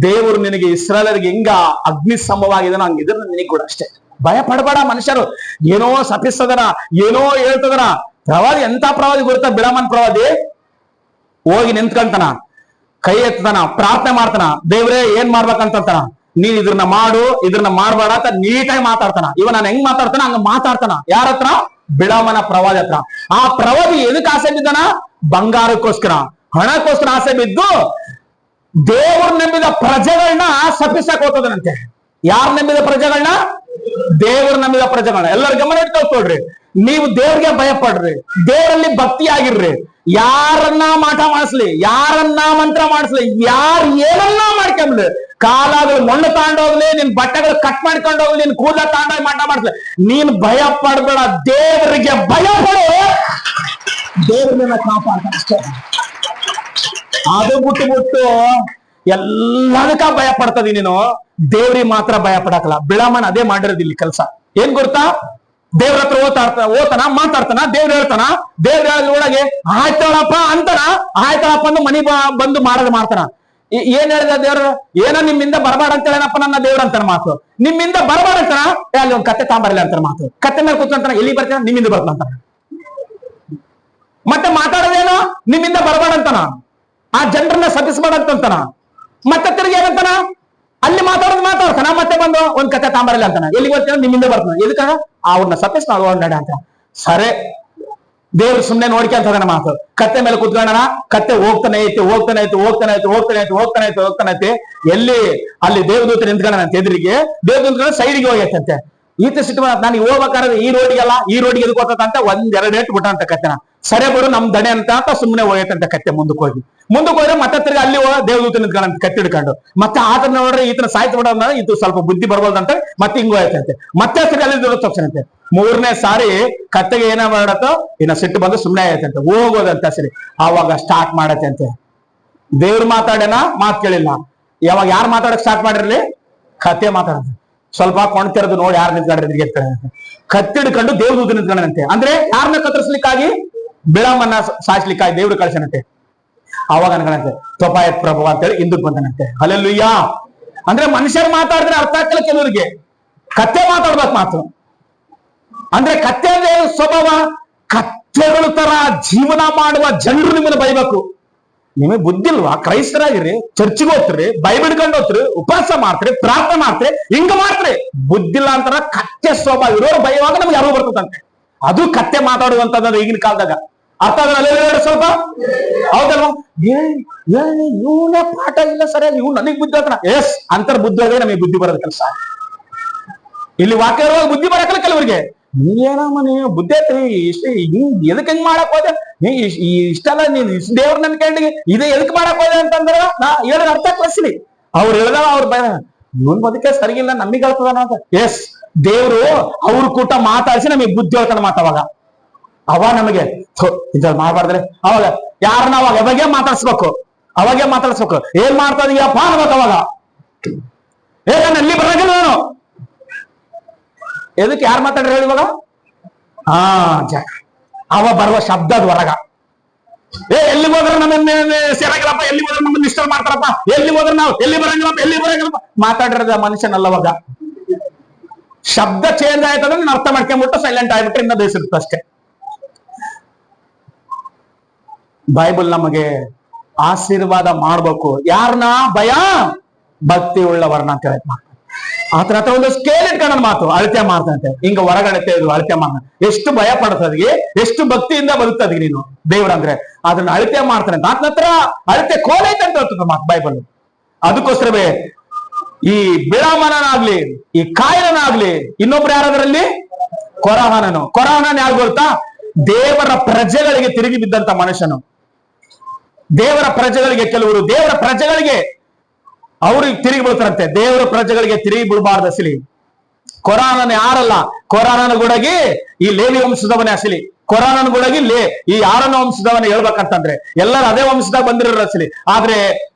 ದೇವರು ನಿನಗೆ ಇಸ್ರಾಯೇಲರಿಗೆ ಹೆಂಗ ಅಗ್ನಿ ಸ್ತಂಭವಾಗಿದನೋ ಹಂಗಿದ್ರೆ ನಿನಗೆ ಕೂಡ ಅಷ್ಟೇ. ಭಯ ಪಡಬೇಡ. ಮನುಷ್ಯರು ಏನೋ ಸಪಿಸ್ತದನ, ಏನೋ ಹೇಳ್ತದನ. ಪ್ರವಾದಿ ಎಂತ ಪ್ರವಾದಿ ಗೊತ್ತಾ? ಬಿಳಾಮನ್ ಪ್ರವಾದಿ ಹೋಗಿ ನಿಂತ್ಕೊಂತಾನ, ಕೈ ಎತ್ತತಾನ, ಪ್ರಾರ್ಥನೆ ಮಾಡ್ತಾನ, ದೇವ್ರೇ ಏನ್ ಮಾಡ್ಬೇಕಂತಾನ, ನೀನ್ ಇದ್ರನ್ನ ಮಾಡು, ಇದ್ರನ್ನ ಮಾಡ್ಬೇಡ ಅಂತ ನೀಟಾಗಿ ಮಾತಾಡ್ತಾನ. ಇವ ನಾನು ಹೆಂಗ್ ಮಾತಾಡ್ತಾನ ಹಂಗ ಮಾತಾಡ್ತಾನ. ಯಾರ ಹತ್ರ? ಬಿಳಾಮನ ಪ್ರವಾದಿ ಹತ್ರ. ಆ ಪ್ರವಾದಿ ಎದಕ್ಕೆ ಆಸೆ ಬಿದ್ದಾನ? ಬಂಗಾರಕ್ಕೋಸ್ಕರ, ಹಣಕ್ಕೋಸ್ಕರ ಆಸೆ ಬಿದ್ದು ದೇವ್ರ ನಂಬಿದ ಪ್ರಜೆಗಳನ್ನ ಶಪಿಸಕ್ ಹೋಗ್ತದನಂತೆ. ಯಾರು ನಂಬಿದ ಪ್ರಜೆಗಳನ್ನ? ದೇವ್ರ ನಂಬಿದ ಪ್ರಜೆಗಳನ್ನ. ಎಲ್ಲರ ಗಮನ ಇಟ್ಕೊಳ್ಕೊಳ್ರಿ. ನೀವು ದೇವ್ರಿಗೆ ಭಯ ಪಡ್ರಿ, ದೇವರಲ್ಲಿ ಭಕ್ತಿ ಆಗಿರ್ರಿ. ಯಾರನ್ನ ಮಾಟ ಮಾಡಿಸ್ಲಿ, ಯಾರನ್ನ ಮಂತ್ರ ಮಾಡಿಸ್ಲಿ, ಯಾರು ಏನನ್ನ ಮಾಡ್ಕೊಂಡ್ಲಿ, ಕಾಲಾಗಳು ಮಣ್ಣು ತಾಂಡೋಗ್ಲಿ, ನಿನ್ ಬಟ್ಟೆಗಳು ಕಟ್ ಮಾಡ್ಕೊಂಡು ಹೋಗ್ಲಿ, ನಿನ್ ಕೂದಲ ತಾಂಡೋಗಿ ಮಾಟ ಮಾಡಿಸ್ಲಿ, ನೀನ್ ಭಯ ಪಡ್ಬೇಡ. ದೇವರಿಗೆ ಭಯ ಪಡು, ದೇವ್ರನ್ನ ಕಾಪಾಡ್ತಾನೆ ಅಷ್ಟೇ. ಅದು ಬಿಟ್ಟು ಎಲ್ಲದಕ್ಕ ಭಯ ಪಡ್ತದಿ ನೀನು, ದೇವ್ರಿಗೆ ಮಾತ್ರ ಭಯ ಪಡಕಲ್ಲ. ಬಿಳಾಮನ್ ಅದೇ ಮಾಡಿರೋದಿಲ್ಲ ಕೆಲಸ. ಏನ್ ಗೊತ್ತಾ? ದೇವ್ರ ಹತ್ರ ಓದ್ತಾನ, ಮಾತಾಡ್ತಾನ, ದೇವ್ರು ಹೇಳ್ತಾನ, ದೇವ್ರ ಒಳಗೆ ಆಯ್ತಾಳಪ್ಪ ಅಂತಾನ, ಆಯ್ತಾಳಪ್ಪ ಅಂದು ಮನಿ ಬಂದು ಮಾಡೋದು ಮಾಡ್ತಾನ. ಏನ್ ಹೇಳಿದ ದೇವ್ರು? ಏನೋ ನಿಮ್ಮಿಂದ ಬರಬಾರ್ದು ಅಂತ ಹೇಳಪ್ಪ ನನ್ನ ದೇವ್ರ ಅಂತಾನ ಮಾತು. ನಿಮ್ಮಿಂದ ಬರಬಾರ್ದು ಅಂತಾನ, ಅಲ್ಲಿ ಒಂದ್ ಕತ್ತೆ ತಾಂಬರಲ್ಲ ಅಂತಾನ ಮಾತು. ಕತ್ತೆ ಮೇಲೆ ಕೂತ್ಕೊಂತಾನ, ಎಲ್ಲಿ ಬರ್ತಾನ? ನಿಮ್ಮಿಂದ ಬರ್ತಾನ. ಮತ್ತೆ ಮಾತಾಡೋದೇನೋ ನಿಮ್ಮಿಂದ ಬರಬಾರ್ದಂತಾನ, ಆ ಜನರನ್ನ ಸತಿಸ್ಬಾರ್ದಂತಾನ. ಮತ್ತೆ ತಿರುಗಿ ಏನಂತಾನ? ಅಲ್ಲಿ ಮಾತಾಡ್ತಾನ, ಮತ್ತೆ ಬಂದು ಒಂದ್ ಕತೆ ತಾಂಬರಲ್ಲ ಅಂತಾನ, ಎಲ್ಲಿ ಬರ್ತಾನ? ನಿಮ್ಮಿಂದ ಬರ್ತಾನ. ಎದಕ್ಕ? ಅವ್ರನ್ನ ಸತಿಸ್ ನಾವು ನಡೆ ಅಂತ. ಸರಿ, ದೇವ್ರು ಸುಮ್ನೆ ನೋಡ್ಕೊಂತದನ ಮಾತು. ಕತ್ತೆ ಮೇಲೆ ಕುತ್ಕೊಂಡನ, ಕತ್ತೆ ಹೋಗ್ತಾನೆ ಐತಿ. ಎಲ್ಲಿ ಅಲ್ಲಿ ದೇವದೂತ ನಿಂತ್ಕೊಂಡಂತೆ ಎದುರಿಗೆ, ದೇವದೂತ ಸೈಡ್ಗೆ ಹೋಗೈತಂತೆ. ಈತ ಸಿಟ್ಟು ನಾನು ಹೋಗ್ಬೇಕಾದ್ರೆ ಈ ರೋಡಿಗೆ ಎದಕ್ ಹೋಗ್ತಂತ ಒಂದೆರಡು ಏಟ್ ಬಿಟ್ಟ ಅಂತ ಕತ್ತೆನ ಸರಿ ಬಿಡು ನಮ್ ದಣೆ ಅಂತ ಸುಮ್ಮನೆ ಹೋಗೈತಂತ ಕತ್ತೆ ಮುಂದಕ್ಕೆ ಹೋದ್ರೆ ಮತ್ತೆ ತಿರ್ಗಿ ಅಲ್ಲಿ ದೇವದೂತ ನಿಂತ್ಕೊಂಡಂತ ಕತ್ತಿ ಹಿಡ್ಕೊಂಡು ಮತ್ತೆ ಆತನ ನೋಡ್ರೆ ಈತನ ಸಾಯ್ತು ಬಿಡೋದ ಇದು ಸ್ವಲ್ಪ ಬುದ್ಧಿ ಬರ್ಬೋದಂತ ಮತ್ತೆ ಹಿಂಗ್ ಹೋಯ್ತಂತೆ ಮತ್ತೆ ತಿರ್ಗಿ ಅಲ್ಲಿ ತೋರ್ಸಂತೆ 3ನೇ ಸಾರಿ ಕತ್ತೆಗೆ ಏನ ಮಾಡತ್ತೋ ಇನ್ನ ಸಿಟ್ಟು ಬಂದು ಸುಮ್ಮನೆ ಆಯ್ತಂತೆ ಹೋಗೋದಂತ ಸರಿ ಆವಾಗ ಸ್ಟಾರ್ಟ್ ಮಾಡತ್ತೆ ಅಂತೆ ದೇವ್ರು ಮಾತಾಡೇನ ಮಾತು ಕೇಳಿಲ್ಲ ಯಾವಾಗ ಯಾರು ಮಾತಾಡಕ್ ಸ್ಟಾರ್ಟ್ ಮಾಡಿರ್ಲಿ ಕತ್ತೆ ಮಾತಾಡತ್ತೆ ಸ್ವಲ್ಪ ಕೊಂಡ್ತಿರೋದು ನೋಡಿ ಯಾರು ನಿಂತ್ಕೊಂಡ್ರೆ ಕತ್ತಿ ಹಿಡ್ಕೊಂಡು ದೇವದೂತ ನಿಂತ್ಕೊಂಡಂತೆ ಅಂದ್ರೆ ಯಾರನ್ನ ಕತ್ತರಿಸ್ಲಿಕ್ಕಾಗಿ ಬಿಳಾಮನ್ನ ಸಾಯಿಸ್ಲಿಕ್ಕಾಗಿ ದೇವ್ರು ಕಳ್ಸನಂತೆ ಅವಾಗ ಅನ್ಕೊಂಡಂತೆ ತೋಪಾಯತ್ ಪ್ರಭು ಅಂತೇಳಿ ಹಿಂದಕ್ಕೆ ಬಂದನಂತೆ ಹಲ್ಲೆಲೂಯಾ ಅಂದ್ರೆ ಮನುಷ್ಯರು ಮಾತಾಡಿದ್ರೆ ಅರ್ಥ ಆಗ್ತಿಲ್ಲ ಕೆಲವರಿಗೆ ಕತ್ತೆ ಮಾತಾಡ್ಬೇಕು ಮಾತು ಅಂದ್ರೆ ಕತ್ತೆ ಸ್ವಭಾವ ಕತ್ತೆಗಳು ತರ ಜೀವನ ಮಾಡುವ ಜನರು ನಿಮ್ಮನ್ನ ಬೈಬೇಕು ನಿಮಗೆ ಬುದ್ಧಿ ಇಲ್ವಾ ಕ್ರೈಸ್ತರಾಗಿರಿ ಚರ್ಚಿಗೆ ಹೋಗ್ತೀರಿ ಬೈಬಿಡ್ಕೊಂಡು ಹೋಗ್ತೀರಿ ಉಪವಾಸ ಮಾಡ್ತೀರಿ ಪ್ರಾರ್ಥನೆ ಮಾಡ್ತೀರಿ ಹಿಂಗ ಮಾಡ್ತೀರಿ ಬುದ್ಧಿಲ್ಲ ಅಂತಾರ ಕತ್ತೆ ಸ್ವಭಾವ ಇರೋರು ಬೈಯುವಾಗ ನಮ್ಗೆ ಯಾರು ಬರ್ತದಂತೆ ಅದು ಕತ್ತೆ ಮಾತಾಡುವಂತದ್ದು ಈಗಿನ ಕಾಲದಾಗ ಅರ್ಥ ಆಗಲ್ಲ ಸ್ವಲ್ಪ ಹೌದಲ್ವಾ ಇವನೇ ಪಾಠ ಇಲ್ಲ ಸರಿಯಾಗಿ ಇವ್ ನನಗ್ ಬುದ್ಧಿ ಹೇಳ್ತಾನ ಎಸ್ ಅಂತರ್ ಬುದ್ಧಿ ಆದ್ರೆ ನಮಗೆ ಬುದ್ಧಿ ಬರೋದ ಕೆಲಸ ಇಲ್ಲಿ ವಾಕ್ಯ ಇರುವಾಗ ಬುದ್ಧಿ ಬರಕಲ್ಲ ಕೆಲವರಿಗೆ ನೀವೇನಮ್ಮ ನೀವು ಬುದ್ಧಿ ಐತ್ರಿ ಇಷ್ಟ ಎದಕ್ ಹೆಂಗ್ ಮಾಡಕ್ ಹೋದೆ ನೀ ಇಷ್ಟಲ್ಲ ನೀನ್ ದೇವ್ರ ನನ್ ಕಂಡಿಗೆ ಇದೇ ಎದಕ್ ಮಾಡಕ್ ಹೋದೆ ಅಂತಂದ್ರ ನಾ ಹೇಳ ಅರ್ಥ ಕಳಿಸ್ಲಿ ಅವ್ರು ಹೇಳ್ದಾಗ ಅವ್ರ ಭಯ ಇವನ್ ಬದುಕೆ ಸರಿಗಿಲ್ಲ ನಮಗ್ ಹೇಳ್ತದ ಅಂತ ಎಸ್ ದೇವ್ರು ಅವ್ರ ಕೂಟ ಮಾತಾಡಿಸಿ ನಮಗೆ ಬುದ್ಧಿ ಹೇಳ್ತಾನ ಮಾತಾವಾಗ ಅವ ನಮಗೆ ಇದ್ ಮಾಡ್ಬಾರ್ದ್ರೆ ಅವಾಗ ಯಾರನ್ನ ಅವಾಗ ಅವಾಗೇ ಮಾತಾಡ್ಸ್ಬೇಕು ಏನ್ ಮಾಡ್ತಾ ಇದೀಯಪ್ಪ ಅನ್ಬೇಕು ಅವಾಗ ನಾನು ಅಲ್ಲಿ ಬರಂಗಿಲ್ಲ ನಾನು ಎದಕ್ಕೆ ಯಾರು ಮಾತಾಡ್ರಿ ಹೇಳಿ ಇವಾಗ ಅವ ಬರುವ ಶಬ್ದದ ಹೊರಗ ಎಲ್ಲಿ ಹೋದ್ರೆ ನಮ್ಮನ್ನ ಸೇರಾಗಿಲ್ಲಪ್ಪ ಎಲ್ಲಿ ಹೋದ್ರೆ ನಮ್ಮನ್ನ ಇಷ್ಟ ಮಾಡ್ತಾರಪ್ಪ ಎಲ್ಲಿ ಹೋದ್ರೆ ನಾವು ಎಲ್ಲಿ ಬರಂಗಿಲ್ಲಪ್ಪ ಮಾತಾಡಿರೋದ ಮನುಷ್ಯನಲ್ಲವಾಗ ಶಬ್ದ ಚೇಂಜ್ ಆಯ್ತಂದ್ರೆ ನೀನ್ ಅರ್ಥ ಮಾಡ್ಕೊಂಡ್ಬಿಟ್ಟು ಸೈಲೆಂಟ್ ಆಗ್ಬಿಟ್ರೆ ಇನ್ನ ಬೇಸಿರುತ್ತೆ ಅಷ್ಟೇ ಬೈಬಲ್ ನಮಗೆ ಆಶೀರ್ವಾದ ಮಾಡ್ಬೇಕು ಯಾರನ್ನ ಭಯ ಭಕ್ತಿ ಉಳ್ಳವರನ್ನ ಅಂತ ಹೇಳಿ ಆತರ ಒಂದು ಸ್ಕೇಲ್ ಇಟ್ಕೊಂಡ ಮಾತು ಅಳತೆ ಮಾಡ್ತಂತೆ ಹಿಂಗ ಹೊರಗಡೆ ಅಳತೆ ಮಾಡ ಎಷ್ಟು ಭಯ ಪಡ್ತದ್ಗೆ ಎಷ್ಟು ಭಕ್ತಿಯಿಂದ ಬದುಕ್ತದ್ಗೆ ನೀನು ದೇವ್ರಂದ್ರೆ ಅದನ್ನ ಅಳತೆ ಮಾಡ್ತಾನೆ ಆತನ ಹತ್ರ ಅಳತೆ ಕೋಲೈತೆ ಅಂತ ಹೇಳ್ತದ ಮಾತು ಬೈಬಲ್ ಅದಕ್ಕೋಸ್ಕರವೇ ಈ ಬಿಳಾಮನಾಗ್ಲಿ ಈ ಕಾಯನಾಗ್ಲಿ ಇನ್ನೊಬ್ರು ಯಾರಾದ್ರಲ್ಲಿ ಕೊರಹನನ್ ಯಾರು ಗೊತ್ತಾ ದೇವರ ಪ್ರಜೆಗಳಿಗೆ ತಿರುಗಿ ಬಿದ್ದಂತ ಮನುಷ್ಯನು ದೇವರ ಪ್ರಜೆಗಳಿಗೆ ಕೆಲವರು ದೇವರ ಪ್ರಜೆಗಳಿಗೆ ಅವ್ರಿಗೆ ತಿರುಗಿ ಬೀಳ್ತಾರಂತೆ ದೇವರ ಪ್ರಜೆಗಳಿಗೆ ತಿರುಗಿ ಬಿಡಬಾರ್ದು ಅಸಲಿ ಕೊರಾನನ್ ಯಾರಲ್ಲ ಕೊರಾನನ ಗುಡಗಿ ಈ ಲೇವಿ ವಂಶದವನೇ ಅಸಲಿ ಕೊರಾನನ ಗುಡಗಿ ಈ ಆರನ ವಂಶದವನೇ ಹೇಳ್ಬೇಕಂತಂದ್ರೆ ಎಲ್ಲರೂ ಅದೇ ವಂಶದಾಗ ಬಂದಿರೋರು ಅಸಲಿ ಆದ್ರೆ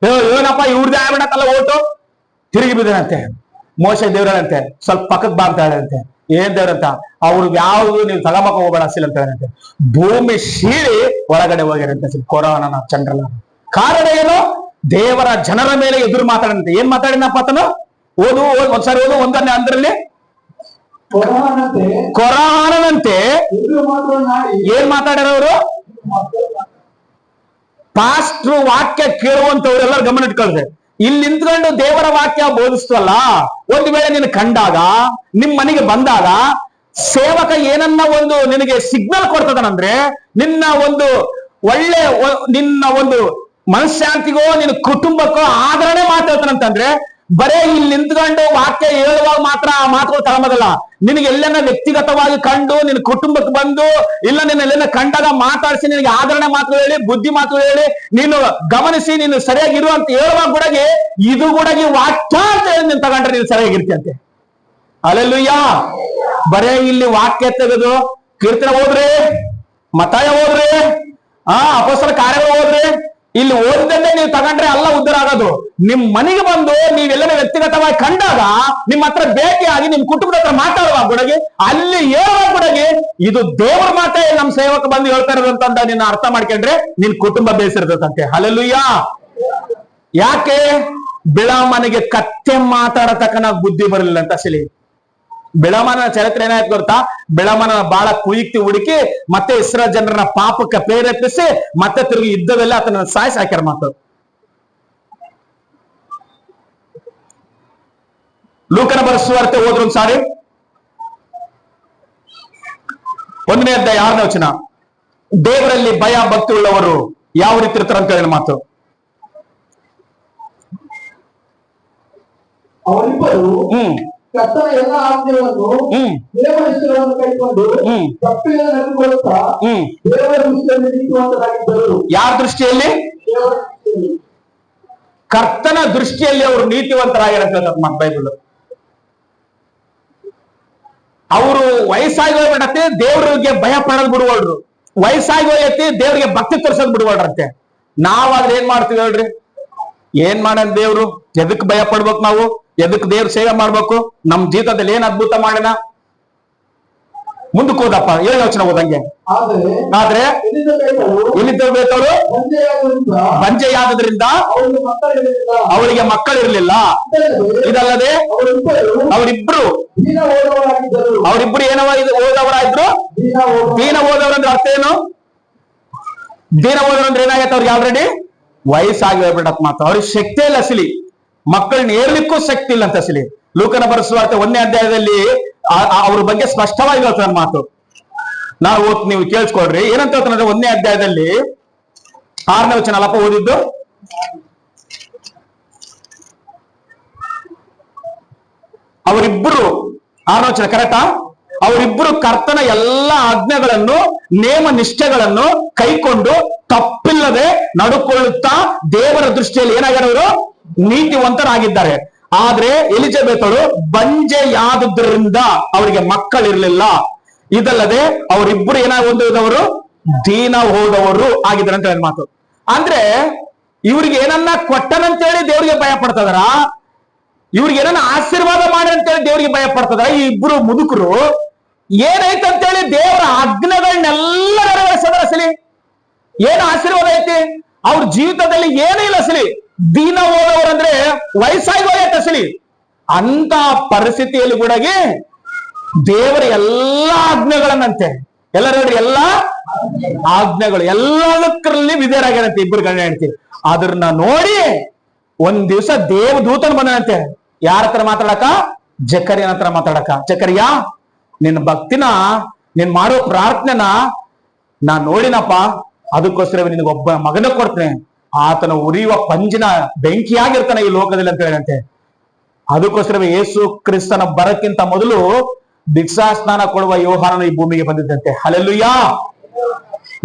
ಏನಪ್ಪ ಇವ್ರದೇ ಆಗ್ಬಿಡಕ್ಕಲ್ಲ ಓಟು ತಿರುಗಿ ಬಿದ್ದನಂತೆ ಮೋಶೆ ದೇವ್ರಂತೆ ಸ್ವಲ್ಪ ಪಕ್ಕಕ್ಕೆ ಬಾ ಅಂತ ಹೇಳಂತೆ ಏನ್ ದೇವ್ರಂತ ಅವ್ರಿಗೆ ಯಾವ್ದು ನೀವು ತಗಮಕ ಹೋಗ್ಬೇಡ ಅಸಿಲ್ ಅಂತ ಹೇಳಂತೆ ಭೂಮಿ ಶೀಳಿ ಒಳಗಡೆ ಹೋಗ್ಯಾರಂತೆ ಕೊರಾನನ ಚಂದ್ರಲ್ಲ ಕಾರಣ ಏನು ದೇವರ ಜನರ ಮೇಲೆ ಎದುರು ಮಾತಾಡಂತೆ ಏನ್ ಮಾತಾಡಿನಪ್ಪ ಆತನು ಓದು ಒಂದ್ಸಾರಿ ಓದು ಒಂದನ್ನೇ ಅಂದ್ರಲ್ಲಿ ಕೊರಹನನಂತೆ ಏನ್ ಮಾತಾಡ್ಯಾರವರು ಪಾಸ್ಟ್ರು ವಾಕ್ಯ ಕೇಳುವಂತವ್ರೆಲ್ಲರೂ ಗಮನ ಇಟ್ಕೊಳ್ರಿ ಇಲ್ಲಿ ನಿಂತ್ಕೊಂಡು ದೇವರ ವಾಕ್ಯ ಬೋಧಿಸ್ತಲ್ಲ ಒಂದು ವೇಳೆ ನೀನು ಕಂಡಾಗ ನಿಮ್ ಮನೆಗೆ ಬಂದಾಗ ಸೇವಕ ಏನನ್ನ ಒಂದು ನಿನಗೆ ಸಿಗ್ನಲ್ ಕೊಡ್ತದನಂದ್ರೆ ನಿನ್ನ ಒಂದು ಮನಃಶಾಂತಿಗೋ ನಿನ್ನ ಕುಟುಂಬಕ್ಕೋ ಆದರಣೆ ಮಾತಾಡ್ತಾನಂತಂದ್ರೆ ಬರೇ ಇಲ್ಲಿ ನಿಂತ್ಕೊಂಡು ವಾಕ್ಯ ಹೇಳುವಾಗ ಮಾತ್ರ ಆ ಮಾತುಗಳು ತಗೊಂಬದಲ್ಲ ನಿನಗೆ ಎಲ್ಲೆನ್ನ ವ್ಯಕ್ತಿಗತವಾಗಿ ಕಂಡು ನಿನ್ನ ಕುಟುಂಬಕ್ಕೆ ಬಂದು ಇಲ್ಲ ನಿನ್ನ ಎಲ್ಲೆನ್ನ ಕಂಡಾಗ ಮಾತಾಡಿಸಿ ನಿನಗೆ ಆದರಣೆ ಮಾತುಗಳು ಹೇಳಿ ಬುದ್ಧಿ ಮಾತುಗಳು ಹೇಳಿ ನೀನು ಗಮನಿಸಿ ನೀನು ಸರಿಯಾಗಿರು ಅಂತ ಹೇಳುವಾಗ ಗುಡಗಿ ಇದು ಗುಡಗಿ ವಾಕ್ಯ ಅಂತ ಹೇಳಿ ನೀನು ತಗೊಂಡ್ರೆ ನೀನು ಸರಿಯಾಗಿರ್ತೀಯಂತೆ ಹಲ್ಲೆಲೂಯಾ ಬರೇ ಇಲ್ಲಿ ವಾಕ್ಯ ತೆಗೆದು ಕೀರ್ತನೆ ಹೋದ್ರಿ ಮತ್ತಾಯ ಹೋದ್ರಿ ಅಪೊಸ್ತಲ ಕಾರ್ಯಗಳು ಹೋದ್ರಿ ಇಲ್ಲಿ ಓದಿದ್ದನ್ನೇ ನೀವು ತಗೊಂಡ್ರೆ ಅಲ್ಲ ಉದ್ಧಾರ ಆಗೋದು ನಿಮ್ ಮನೆಗೆ ಬಂದು ನೀವೆಲ್ಲರೂ ವ್ಯಕ್ತಿಗತವಾಗಿ ಕಂಡಾಗ ನಿಮ್ಮ ಹತ್ರ ಭೇಟಿಯಾಗಿ ನಿಮ್ ಕುಟುಂಬದ ಹತ್ರ ಮಾತಾಡುವ ಗುಡಗಿ ಅಲ್ಲಿ ಹೇಳುವ ಗುಡಗಿ ಇದು ದೇವರ ಮಾತೇ ನಮ್ ಸೇವಕ ಬಂದು ಹೇಳ್ತಾ ಇರೋದಂತ ನಿನ್ನ ಅರ್ಥ ಮಾಡ್ಕೊಂಡ್ರೆ ನಿನ್ ಕುಟುಂಬ ಬೇಸಿರ್ತದಂತೆ ಹಲ್ಲೆಲೂಯಾ ಯಾಕೆ ಬಿಳಾಮನಿಗೆ ಕತ್ತೆ ಮಾತಾಡತಕ್ಕನ ಬುದ್ಧಿ ಬರಲಿಲ್ಲ ಅಂತ ಅಸಲಿ ಬಿಳಾಮನ ಚರಿತ್ರೆ ಏನಾಯ್ತು ಗೊತ್ತಾ ಬಿಳಾಮನ ಬಾಳ ಕುಯುಕ್ತಿ ಹುಡುಕಿ ಮತ್ತೆ ಇಸ್ರಾಯೇಲ್ ಜನರನ್ನ ಪಾಪಕ್ಕೆ ಪ್ರೇರೇಪಿಸಿ ಮತ್ತೆ ತಿರುಗಿ ಯುದ್ಧದಲ್ಲಿ ಆತನ ಸಾಯಿಸಿ ಹಾಕ್ಯಾರ ಮಾತು ಲೂಕನ ಬರೆಸುವಾರ್ತೆ ಹೋದ್ರು ಸಾರಿ 1ನೇ ಅಧ್ಯಾಯ 6ನೇ ವಚನ ದೇವರಲ್ಲಿ ಭಯ ಭಕ್ತಿ ಉಳ್ಳವರು ಯಾವ ರೀತಿ ಇರ್ತಾರ ಅಂತ ಹೇಳಿ ಮಾತು ಅವರಿಬ್ಬರು ಕರ್ತನ ಎಲ್ಲ ಆಜ್ಞೆಗಳನ್ನು ದೇವರಿಷ್ಟಗಳನ್ನು ಕೈಕೊಂಡು ತಪ್ಪಿಲ್ಲದೆ ನಡೆದುಕೊಳ್ಳುತ್ತಾ ದೇವರ ದೃಷ್ಟಿಯಲ್ಲಿ ನೀತಿವಂತರಾಗಿದ್ದರು. ಯಾರ ದೃಷ್ಟಿಯಲ್ಲಿ? ದೇವರ ದೃಷ್ಟಿಯಲ್ಲಿ. ಕರ್ತನ ದೃಷ್ಟಿಯಲ್ಲಿ ಅವರು ನೀತಿವಂತರಾಗಿರತ್ತೆ ಬೈಬಲ್. ಅವರು ವಯಸ್ಸಾಗಿ ಹೋಗ್ಬಿಡತ್ತೆ, ದೇವ್ರಿಗೆ ಭಯ ಪಡೋದ್ ಬಿಡುವಳ್ರು. ವಯಸ್ಸಾಗಿ ಹೋಗೈತಿ, ದೇವ್ರಿಗೆ ಭಕ್ತಿ ತೋರ್ಸೋದ್ ಬಿಡುವಳ್ರಂತೆ. ನಾವಾದ್ರೆ ಏನ್ ಮಾಡ್ತೀವಿ ಹೇಳ್ರಿ? ಏನ್ ಮಾಡೋಣ? ದೇವ್ರು ಎದಕ್ ಭಯ ಪಡ್ಬೇಕು? ನಾವು ಎದಕ್ ದೇವ್ರ ಸೇವೆ ಮಾಡ್ಬೇಕು? ನಮ್ ಜೀವಿತದಲ್ಲಿ ಏನ್ ಅದ್ಭುತ ಮಾಡಿನ? ಮುಂದಕ್ಕೆ ಹೋದಪ್ಪ, ಏನ್ ಯೋಚನೆ ಹೋದಂಗೆ. ಆದ್ರೆ ಎಲ್ಲಿದ್ದ ಬೇಕವರು? ಬಂಜೆಯಾದ್ರಿಂದ ಅವರಿಗೆ ಮಕ್ಕಳಿರ್ಲಿಲ್ಲ. ಇದಲ್ಲದೆ ಅವರಿಬ್ರು ಏನವ ಓದವರಾದ್ರು. ದೀನ ಓದವ್ರಂದ್ರೆ ಅರ್ಥ ಏನು? ದೀನ ಹೋದ್ರಂದ್ರೆ ಏನಾಗೈತೆ? ಅವ್ರಿಗೆ ಆಲ್ರೆಡಿ ವಯಸ್ಸಾಗಿ ಹೋಗ್ಬಿಡತ್ ಮಾತು. ಅವ್ರಿಗೆ ಶಕ್ತಿ ಇಲ್ಲ ಅಸಲಿ, ಮಕ್ಕಳನ್ನ ಏರ್ಲಿಕ್ಕೂ ಶಕ್ತಿ ಇಲ್ಲ ಅಂತ ಅಸಲಿ. ಲೂಕನ ಬರೆಸುವಾರ್ತೆ 1ನೇ ಅಧ್ಯಾಯದಲ್ಲಿ ಅವ್ರ ಬಗ್ಗೆ ಸ್ಪಷ್ಟವಾಗಿ ಹೇಳ್ತಾರೆ ಮಾತು. ನಾವು ನೀವು ಕೇಳಿಸ್ಕೊಳ್ರಿ. ಏನಂತ ಹೇಳ್ತಾನೆ? 1ನೇ ಅಧ್ಯಾಯದಲ್ಲಿ 6ನೇ ವಚನ ಅಲ್ಲಪ್ಪ ಓದಿದ್ದು. ಅವರಿಬ್ಬರು 6ನೇ ವಚನ ಕರೆಕ್ಟಾ? ಅವರಿಬ್ಬರು ಕರ್ತನ ಎಲ್ಲ ಆಜ್ಞೆಗಳನ್ನು ನೇಮ ನಿಷ್ಠೆಗಳನ್ನು ಕೈಕೊಂಡು ತಪ್ಪಿಲ್ಲದೆ ನಡುಕೊಳ್ಳುತ್ತಾ ದೇವರ ದೃಷ್ಟಿಯಲ್ಲಿ ಏನಾಗಿರೋರು? ನೀತಿವಂತರಾಗಿದ್ದಾರೆ. ಆದ್ರೆ ಎಲಿಜಬೆತ್ ಅವರು ಬಂಜೆಯಾದುದರಿಂದ ಅವರಿಗೆ ಮಕ್ಕಳಿರ್ಲಿಲ್ಲ. ಇದಲ್ಲದೆ ಅವರಿಬ್ಬರು ಓದಿದವರು ದೀನ ಹೋದವರು ಆಗಿದ್ದಾರೆ ಅಂತ ಹೇಳಿ ಮಾತು. ಅಂದ್ರೆ ಇವ್ರಿಗೆ ಏನನ್ನ ಕೊಟ್ಟನಂತೇಳಿ ದೇವರಿಗೆ ಭಯ ಪಡ್ತದಾರ? ಇವ್ರಿಗೆ ಏನನ್ನ ಆಶೀರ್ವಾದ ಮಾಡಿ ಅಂತೇಳಿ ದೇವರಿಗೆ ಭಯ ಪಡ್ತದಾರ? ಈ ಇಬ್ರು ಮುದುಕರು ಏನೈತಂತೇಳಿ ದೇವರ ಆಜ್ಞೆಗಳನ್ನೆಲ್ಲ ನೆರವೇರಿಸೋದ್ರ ಅಸಲಿ? ಏನು ಆಶೀರ್ವಾದ ಐತಿ ಅವ್ರ ಜೀವಿತದಲ್ಲಿ? ಏನೂ ಇಲ್ಲ ಅಸಲಿ. ದೀನ ಹೋದವರಂದ್ರೆ ವಯಸ್ಸಾಗಿ ಹೋಗೈತೆ ಅಸಲಿ. ಅಂತ ಪರಿಸ್ಥಿತಿಯಲ್ಲಿ ಕೂಡ ದೇವರ ಎಲ್ಲಾ ಆಜ್ಞೆಗಳನ್ನಂತೆ, ಎಲ್ಲ ನೋಡ್ರಿ, ಎಲ್ಲಾ ಆಜ್ಞೆಗಳು ಎಲ್ಲದಕ್ಕರಲ್ಲಿ ವಿಧೇಯರಾಗ್ಯಾರಂತೆ ಇಬ್ಬರು ಗಂಡ ಹೆಂಡತಿ. ಅದನ್ನ ನೋಡಿ ಒಂದ್ ದಿವಸ ದೇವದೂತನ ಬಂದನಂತೆ. ಯಾರ ಹತ್ರ ಮಾತಾಡಕ? ಜಕರಿಯನ ಹತ್ರ ಮಾತಾಡಕ. ಜಕರಿಯ, ನಿನ್ನ ಭಕ್ತಿನ, ನೀನ್ ಮಾಡೋ ಪ್ರಾರ್ಥನೆನ ನಾನ್ ನೋಡಿನಪ್ಪ. ಅದಕ್ಕೋಸ್ಕರ ನಿನಗೆ ಒಬ್ಬ ಮಗನ ಕೊಡ್ತೇನೆ. ಆತನ ಉರಿಯುವ ಪಂಜಿನ ಬೆಂಕಿಯಾಗಿರ್ತಾನೆ ಈ ಲೋಕದಲ್ಲಿ ಅಂತ ಹೇಳಂತೆ. ಅದಕ್ಕೋಸ್ಕರವೇ ಯೇಸು ಕ್ರಿಸ್ತನ ಬರಕ್ಕಿಂತ ಮೊದಲು ಭಿಕ್ಷಾ ಸ್ನಾನ ಕೊಡುವ ಯೋಹಾನನು ಈ ಭೂಮಿಗೆ ಬಂದಿದ್ದಂತೆ. ಹಲ್ಲೆಲೂಯಾ.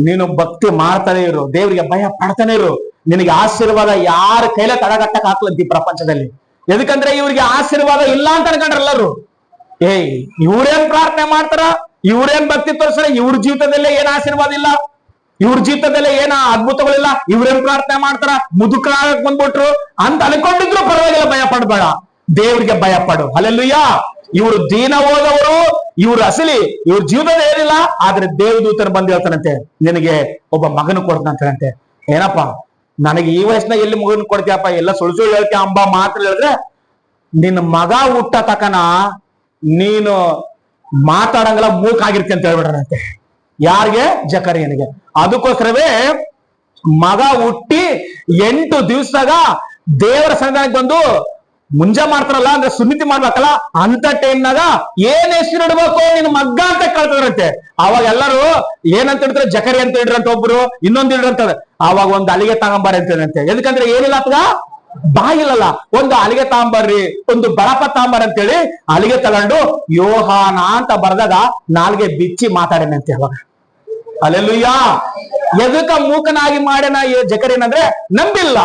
ನೀನು ಭಕ್ತಿ ಮಾಡ್ತಾನೆ ಇರು, ದೇವರಿಗೆ ಭಯ ಪಡ್ತಾನೆ ಇರು. ನಿನಗೆ ಆಶೀರ್ವಾದ ಯಾರ ಕೈಲೇ ತಡಗಟ್ಟಕ್ ಹಾಕ್ಲಂತ ಈ ಪ್ರಪಂಚದಲ್ಲಿ. ಎದಕ್ಕಂದ್ರೆ ಇವ್ರಿಗೆ ಆಶೀರ್ವಾದ ಇಲ್ಲ ಅಂತ ಅನ್ಕೊಂಡ್ರ ಎಲ್ಲರೂ. ಇವ್ರೇನ್ ಪ್ರಾರ್ಥನೆ ಮಾಡ್ತಾರ, ಇವ್ರೇನ್ ಭಕ್ತಿ ತೋರಿಸ್ತಾರ, ಇವ್ರ ಜೀವಿತದಲ್ಲೇ ಏನ್ ಆಶೀರ್ವಾದ ಇಲ್ಲ, ಇವ್ರ ಜೀವಿತದಲ್ಲೇ ಏನ ಅದ್ಭುತಗಳಿಲ್ಲ, ಇವ್ರೇನ್ ಪ್ರಾರ್ಥನೆ ಮಾಡ್ತಾರ, ಮುದುಕರಾಗಕ್ ಬಂದ್ಬಿಟ್ರು ಅಂತ ಅನ್ಕೊಂಡಿದ್ರು ಪರವಾಗಿಲ್ಲ, ಭಯ ಪಡ್ಬೇಡ, ದೇವ್ರಿಗೆ ಭಯ ಪಡು. ಹಲ್ಲೆಲೂಯಾ. ಇವರು ದೀನ ಹೋದವರು, ಇವ್ರು ಅಸಲಿ ಇವ್ರ ಜೀವನದ ಏನಿಲ್ಲ, ಆದ್ರೆ ದೇವದೂತರು ಬಂದು ಹೇಳ್ತಾನಂತೆ, ನಿನಗೆ ಒಬ್ಬ ಮಗನ ಕೊಡ್ತಾನಂತೆ. ಏನಪ್ಪಾ, ನನಗೆ ಈ ವಯಸ್ಸಿನ ಎಲ್ಲಿ ಮಗನ ಕೊಡ್ತೀಯಪ್ಪ, ಎಲ್ಲ ಸುಳ್ಳು ಸುಳ್ಳು ಹೇಳ್ತೀಯ ಅಂಬ ಮಾತ್ರ ಹೇಳಿದ್ರೆ, ನಿನ್ನ ಮಗ ಹುಟ್ಟ ತಕನ ನೀನು ಮಾತಾಡಂಗಲ್ಲ, ಮೂಕಾಗಿರ್ತಿ ಅಂತ ಹೇಳ್ಬಿಡ್ರಂತೆ. ಯಾರಿಗೆ? ಜಕರಿಯನಿಗೆ. ಅದಕ್ಕೋಸ್ಕರವೇ ಮಗ ಹುಟ್ಟಿ 8 ದಿವಸದಾಗ ದೇವರ ಸನ್ನಿಧಾನಕ್ಕೆ ಬಂದು ಮುಂಜಾ ಮಾಡ್ತಾರಲ್ಲ, ಅಂದ್ರೆ ಸುನ್ನತಿ ಮಾಡ್ಬೇಕಲ್ಲ, ಅಂತ ಟೈಮ್ನಾಗ ಏನ್ ಹೆಸರು ಇಡ್ಬೇಕು ನಿನ್ ಮಗ್ಗ ಅಂತ ಕಳ್ತದ್ರಂತೆ. ಅವಾಗ ಎಲ್ಲರೂ ಏನಂತ ಇಡ್ತಾರೆ? ಜಕರಿ ಅಂತ ಇಡ್ರಂತ ಒಬ್ರು, ಇನ್ನೊಂದು ಇಡ್ರಂತ. ಅವಾಗ ಒಂದು ಅಲಿಗೆ ತಗೊಂಬಾರಿ ಅಂತೇಳಂತೆ. ಎದಕ್ಕಂದ್ರೆ ಏನಿಲ್ಲ ಅತ್ಗ ಬಾಯಿಲ್ಲಲ್ಲ, ಒಂದು ಅಲಿಗೆ ತಗೊಂಬರ್ರಿ, ಒಂದು ಬಳಪ ತಗೊಂಬಾರ ಅಂತೇಳಿ ಅಲಿಗೆ ತಗೊಂಡು ಯೋಹಾನ ಅಂತ ಬರ್ದಾಗ ನಾಲ್ಗೆ ಬಿಚ್ಚಿ ಮಾತಾಡೇನಂತೆ. ಅವಾಗ ಹಲ್ಲೆಲೂಯಾ. ಎದಕ್ಕ ಮೂಕನಾಗಿ ಮಾಡ್ಯಾನ ಜಕರಿಯನಂದ್ರೆ ನಂಬಿಲ್ಲ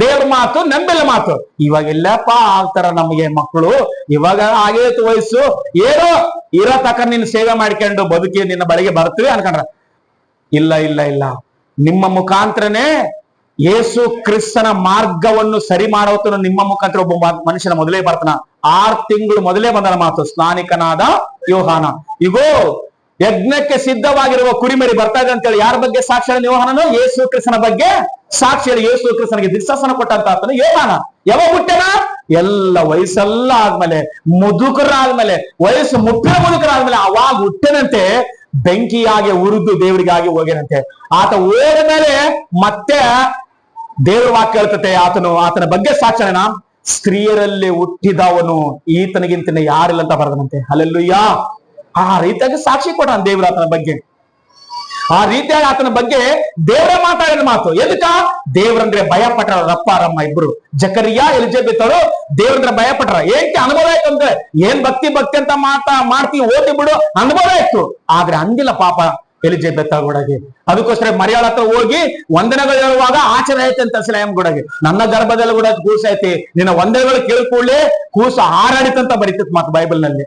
ದೇವ್ರ ಮಾತು, ನಂಬಿಲ್ಲ ಮಾತು. ಇವಾಗ ಎಲ್ಲಪ್ಪ ಆಗ್ತಾರ ನಮಗೆ ಮಕ್ಕಳು, ಇವಾಗ ಆಗೇತು ವಯಸ್ಸು, ಏನೋ ಇರೋ ತಕ ನಿನ್ನ ಸೇವೆ ಮಾಡ್ಕೊಂಡು ಬದುಕಿ ನಿನ್ನ ಬಳಿಗೆ ಬರ್ತೀವಿ ಅನ್ಕೊಂಡ್ರ. ಇಲ್ಲ ಇಲ್ಲ ಇಲ್ಲ, ನಿಮ್ಮ ಮುಖಾಂತರನೇ ಯೇಸು ಕ್ರಿಸ್ತನ ಮಾರ್ಗವನ್ನು ಸರಿ ಮಾಡೋತನು ನಿಮ್ಮ ಮುಖಾಂತರ ಒಬ್ಬ ಮನುಷ್ಯನ ಮೊದಲೇ ಬರ್ತಾನ. 6 ತಿಂಗಳು ಮೊದಲೇ ಬಂದನ ಮಾತು, ಸ್ನಾನಿಕನಾದ ಯೋಹಾನ. ಇಗೋ ಯಜ್ಞಕ್ಕೆ ಸಿದ್ಧವಾಗಿರುವ ಕುರಿಮರಿ ಬರ್ತಾ ಇದೆ ಅಂತೇಳಿ ಯಾರ ಬಗ್ಗೆ ಸಾಕ್ಷಿ ಹೇಳಿ? ಯೋಹಾನನು. ಯೇಸು ಕ್ರಿಸ್ತನ ಬಗ್ಗೆ ಸಾಕ್ಷಿ ಹೇಳಿ ಯೇಸು ಕ್ರಿಸ್ತನಿಗೆ ದಿಕ್ಸಾಸನ ಕೊಟ್ಟಂತ ಆತನು ಯೋಹಾನ. ಯಾವಾಗ ಹುಟ್ಟನ? ಎಲ್ಲ ವಯಸ್ಸೆಲ್ಲ ಆದ್ಮೇಲೆ, ಮುದುಕರಾದ್ಮೇಲೆ, ವಯಸ್ಸು ಮುಪ್ಪಿನ ಮುದುಕರಾದ್ಮೇಲೆ ಅವಾಗ ಹುಟ್ಟನಂತೆ. ಬೆಂಕಿಯಾಗಿ ಉರಿದು ದೇವರಿಗಾಗಿ ಹೋಗ್ಯನಂತೆ. ಆತ ಹೋದ್ಮೇಲೆ ಮತ್ತೆ ದೇವ್ರ ವಾಕ್ಯ ಹೇಳ್ತತೆ, ಆತನ ಬಗ್ಗೆ ಸಾಕ್ಷಣ, ಸ್ತ್ರೀಯರಲ್ಲಿ ಹುಟ್ಟಿದವನು ಈತನಿಗಿಂತ ಯಾರಿಲ್ಲ ಅಂತ ಬರದನಂತೆ. ಹಲ್ಲೆಲೂಯಾ. ಆ ರೀತಿಯಾಗಿ ಸಾಕ್ಷಿ ಕೊಟ್ಟ ದೇವ್ರ ಆತನ ಬಗ್ಗೆ. ಆ ರೀತಿಯಾಗಿ ಆತನ ಬಗ್ಗೆ ದೇವರ ಮಾತಾಡಿದ ಮಾತು. ಎದಕ್ಕ? ದೇವ್ರಂದ್ರೆ ಭಯ ಪಟ್ರ ರಪ್ಪ ರಮ್ಮ ಇಬ್ರು, ಜಕರಿಯಾ ಎಲಿಜಬೆತ್ ಅವರು ದೇವ್ರಂದ್ರೆ ಭಯ ಪಟ್ರ. ಏಕೆ ಅನುಭವ ಆಯ್ತು ಅಂದ್ರೆ, ಏನ್ ಭಕ್ತಿ ಭಕ್ತಿ ಅಂತ ಮಾಡ್ತೀವಿ ಓದಿ ಬಿಡು ಅನುಭವ ಆಯ್ತು. ಆದ್ರೆ ಅಂದಿಲ್ಲ ಪಾಪ ಎಲಿಜಬೆತ್ ಗುಡಗೆ. ಅದಕ್ಕೋಸ್ಕರ ಮರಿಯಾಳ ಹತ್ರ ಹೋಗಿ ವಂದನೆಗಳು ಹೇಳುವಾಗ ಆಚರಣೆ ಐತೆ ಅಂತ ಗುಡಗೆ, ನನ್ನ ಗರ್ಭದಲ್ಲಿ ಕೂಡ ಕೂಸು ಐತಿ, ನಿನ್ನ ವಂದನೆಗಳು ಕೇಳ್ಕೊಳ್ಳಿ ಕೂಸು ಹಾರಾಡಿತಂತ ಬರೀತತ್ ಮಾತು ಬೈಬಲ್ ನಲ್ಲಿ.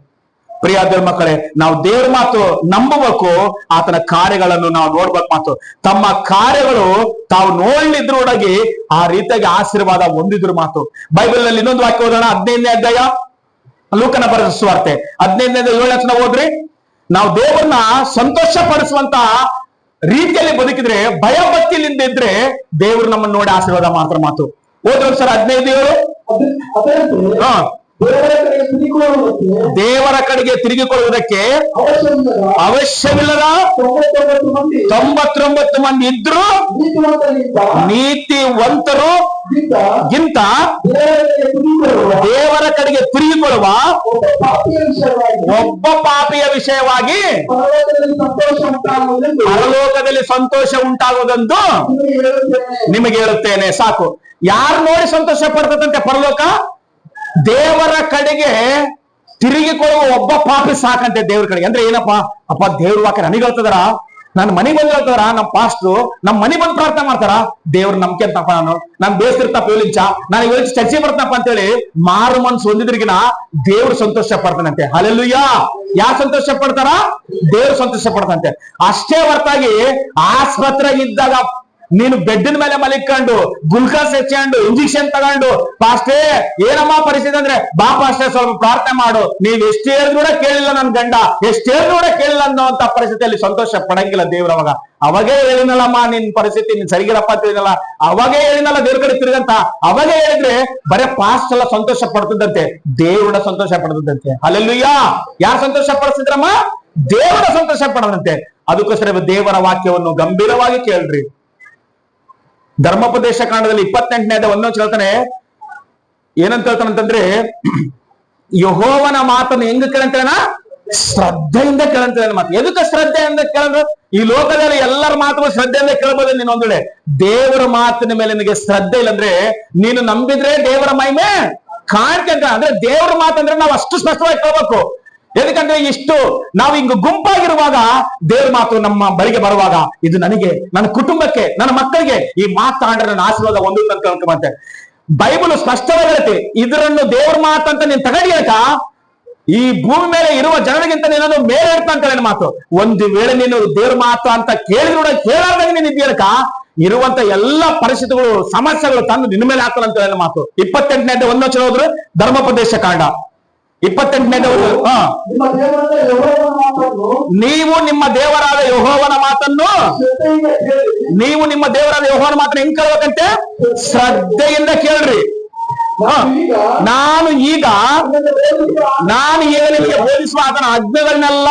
ಪ್ರಿಯ ದೇವ್ರ ಮಕ್ಕಳೇ, ನಾವು ದೇವ್ರ ಮಾತು ನಂಬಬೇಕು, ಆತನ ಕಾರ್ಯಗಳನ್ನು ನಾವು ನೋಡ್ಬೇಕು. ಮಾತು ತಮ್ಮ ಕಾರ್ಯಗಳು ತಾವು ನೋಡ್ಲಿದ್ರು ಒಳಗೆ ಆ ರೀತಿಯಾಗಿ ಆಶೀರ್ವಾದ ಹೊಂದಿದ್ರು ಮಾತು. ಬೈಬಲ್ ನಲ್ಲಿ ಇನ್ನೊಂದು ವಾಕ್ಯ ಓದೋಣ, 15ನೇ ಅಧ್ಯಾಯ ಲೂಕನ ಬರೆದ ಸುವಾರ್ತೆ 15ನೇ 7ನೇ ಓದ್ರಿ. ನಾವು ದೇವರನ್ನ ಸಂತೋಷ ಪಡಿಸುವಂತ ರೀತಿಯಲ್ಲಿ ಬದುಕಿದ್ರೆ, ಭಯ ಭಕ್ತಿಯಿಂದ ಇದ್ರೆ ದೇವರು ನಮ್ಮನ್ನು ನೋಡಿ ಆಶೀರ್ವಾದ ಮಾಡ್ತಾರೆ ಮಾತು. ಓದ್ರಿ ಸರ್ 15:7. ದೇವರ ಕಡೆಗೆ ತಿರುಗಿಕೊಳ್ಳುವುದಕ್ಕೆ ಅವಶ್ಯವಿಲ್ಲದ 99 ಮಂದಿ ಇದ್ರು ನೀತಿವಂತರು ಗಿಂತ ದೇವರ ಕಡೆಗೆ ತಿರುಗಿಕೊಳ್ಳುವ ಒಬ್ಬ ಪಾಪಿಯ ವಿಷಯವಾಗಿ ಪರಲೋಕದಲ್ಲಿ ಸಂತೋಷ ಉಂಟಾಗುವುದೆಂದು ನಿಮಗೆ ಹೇಳುತ್ತೇನೆ. ಸಾಕು. ಯಾರು ನೋಡಿ ಸಂತೋಷ ಪಡ್ತದಂತೆ ಪರಲೋಕ? ದೇವರ ಕಡೆಗೆ ತಿರುಗಿಕೊಳ್ಳುವ ಒಬ್ಬ ಪಾಪಿ ಸಾಕಂತೆ ದೇವ್ರ ಕಡೆಗೆ. ಅಂದ್ರೆ ಏನಪ್ಪಾ, ಅಪ್ಪ ದೇವ್ರ ವಾಕ್ಯ ನನಗೆ ಹೇಳ್ತದಾರ, ನನ್ನ ಮನೆಗೆ ಬಂದು ಹೇಳ್ತಾರ, ನಮ್ಮ ಪಾಸ್ಟ್ರು ನಮ್ಮ ಮನೆಗೆ ಬಂದು ಪ್ರಾರ್ಥನೆ ಮಾಡ್ತಾರ, ದೇವ್ರ ನಂಬಿಕೆ ಅಂತಪ್ಪ, ನಾನು ಬೇಸಿರ್ತಪ್ಪ ಹೇಳಿಂಚ ನಾನು ಹೇಳಿ ಚರ್ಚೆ ಬರ್ತನಪ್ಪ ಅಂತೇಳಿ ಮಾರು ಮನ್ಸು ಹೊಂದಿದ್ರಿಗಿನ ದೇವ್ರು ಸಂತೋಷ ಪಡ್ತಾನಂತೆ. ಹಲ್ಲೆಲೂಯಾ. ಯಾರು ಸಂತೋಷ ಪಡ್ತಾರ? ದೇವ್ರು ಸಂತೋಷ ಪಡ್ತಾನಂತೆ. ಅಷ್ಟೇ ಹೊರತಾಗಿ ಆಸ್ಪತ್ರೆಗೆ ಇದ್ದಾಗ ನೀನು ಬೆಡ್ಡಿನ ಮೇಲೆ ಮಲಿಕೊಂಡು ಗುಲ್ಕಾಸ್ ಹೆಚ್ಚಂಡು ಇಂಜೆಕ್ಷನ್ ತಗೊಂಡು ಪಾಸ್ಟೇ ಏನಮ್ಮ ಪರಿಸ್ಥಿತಿ ಅಂದ್ರೆ ಬಾಪ ಅಷ್ಟೇ ಸ್ವಲ್ಪ ಪ್ರಾರ್ಥನೆ ಮಾಡು, ನೀವ್ ಎಷ್ಟೇ ಕೂಡ ಕೇಳಿಲ್ಲ ನನ್ ಗಂಡ, ಎಷ್ಟೇ ಕೂಡ ಕೇಳಿಲ್ಲ ಅನ್ನೋಂತ ಪರಿಸ್ಥಿತಿಯಲ್ಲಿ ಸಂತೋಷ ಪಡಂಗಿಲ್ಲ ದೇವ್ರವಾಗ. ಅವಾಗೇ ಹೇಳಿನಲ್ಲಮ್ಮ ನಿನ್ ಪರಿಸ್ಥಿತಿ ನೀನ್ ಸರಿಗಿರಪ್ಪ ಅಂತ ಹೇಳಿನಲ್ಲ, ಅವಾಗೇ ಹೇಳಿನಲ್ಲ ದೇವ್ರ ಕಡೆ ತಿರುಗಂತ, ಅವಾಗೇ ಹೇಳಿದ್ರೆ ಬರೇ ಪಾಸ್ಟ್ ಎಲ್ಲ ಸಂತೋಷ ಪಡ್ತಿದ್ದಂತೆ, ದೇವ್ರ ಸಂತೋಷ ಪಡ್ತಿದ್ದಂತೆ. ಹಲ್ಲೆಲೂಯಾ. ಯಾರು ಸಂತೋಷ ಪಡಿಸಿದ್ರಮ್ಮ? ದೇವರ ಸಂತೋಷ ಪಡದಂತೆ. ಅದಕ್ಕೋಸ್ಕರ ದೇವರ ವಾಕ್ಯವನ್ನು ಗಂಭೀರವಾಗಿ ಕೇಳ್ರಿ. ಧರ್ಮೋಪದೇಶ ಕಾಂಡದಲ್ಲಿ 28ನೇ 1 ಹೇಳ್ತಾನೆ, ಏನಂತ ಹೇಳ್ತಾನಂತಂದ್ರೆ, ಯೆಹೋವನ ಮಾತನ್ನು ಹೆಂಗ ಕೇಳಂತಾನ? ಶ್ರದ್ಧೆಯಿಂದ ಕೇಳಂತಾನೆ ಮಾತು. ಎದಕ್ಕೆ ಶ್ರದ್ಧೆಯಿಂದ ಕೇಳಿದ್ರು? ಈ ಲೋಕದಲ್ಲಿ ಎಲ್ಲರ ಮಾತು ಶ್ರದ್ಧೆಯಿಂದ ಕೇಳಬಹುದು. ನೀನು ಒಂದ್ ವೇಳೆ ದೇವರ ಮಾತಿನ ಮೇಲೆ ನಿನಗೆ ಶ್ರದ್ಧೆ ಇಲ್ಲಂದ್ರೆ, ನೀನು ನಂಬಿದ್ರೆ ದೇವರ ಮಹಿಮೆ ಕಾಣ್ತಂತ. ಅಂದ್ರೆ ದೇವರ ಮಾತಂದ್ರೆ ನಾವು ಅಷ್ಟು ಸ್ಪಷ್ಟವಾಗಿ ಕೇಳಬೇಕು. ಎದಕ್ಕಂದ್ರೆ ಇಷ್ಟು ನಾವು ಹಿಂಗ ಗುಂಪಾಗಿರುವಾಗ ದೇವ್ರ ಮಾತು ನಮ್ಮ ಬಳಿಗೆ ಬರುವಾಗ, ಇದು ನನಗೆ, ನನ್ನ ಕುಟುಂಬಕ್ಕೆ, ನನ್ನ ಮಕ್ಕಳಿಗೆ ಈ ಮಾತಾಡ್ರೆ ನನ್ನ ಆಶೀರ್ವಾದ ಹೊಂದುತ್ತೆ ಅಂತ ಬೈಬಲ್ ಸ್ಪಷ್ಟವಾಗಿ ಹೇಳುತ್ತೆ. ಇದರನ್ನು ದೇವ್ರ ಮಾತಂತ ನೀನ್ ತಗೊಂಡಿಯಕ ಈ ಭೂಮಿ ಮೇಲೆ ಇರುವ ಜನರಿಗಿಂತ ನೀನು ಮೇಲೆ ಇರ್ತ ಅಂತ ಹೇಳಿ ಮಾತು. ಒಂದು ವೇಳೆ ನೀನು ದೇವ್ರ ಮಾತು ಅಂತ ಕೇಳಿದ್ರೆ ಕೇಳಾರ್ದಾಗ ನೀನ್ ಇದೆಯಕ ಇರುವಂತ ಎಲ್ಲಾ ಪರಿಸ್ಥಿತಿಗಳು ಸಮಸ್ಯೆಗಳು ತಂದು ನಿನ್ನ ಮೇಲೆ ಹಾಕಲ್ಲ ಅಂತ ಹೇಳಿ ಮಾತು. 28ನೇ 1 ಹೋದ್ರು ಧರ್ಮೋಪದೇಶ ಕಾಂಡ 28ನೇ. ನೀವು ನಿಮ್ಮ ದೇವರಾದ ಯೆಹೋವನ ಮಾತನ್ನು ಹೆಂಗ್ ಕೇಳ್ಬೇಕಂತೆ? ಶ್ರದ್ಧೆಯಿಂದ ಕೇಳ್ರಿ. ನಾನು ಈಗ ನಿಮಗೆ ಬೋಧಿಸುವ ಆತನ ಆಜ್ಞೆಗಳನ್ನೆಲ್ಲ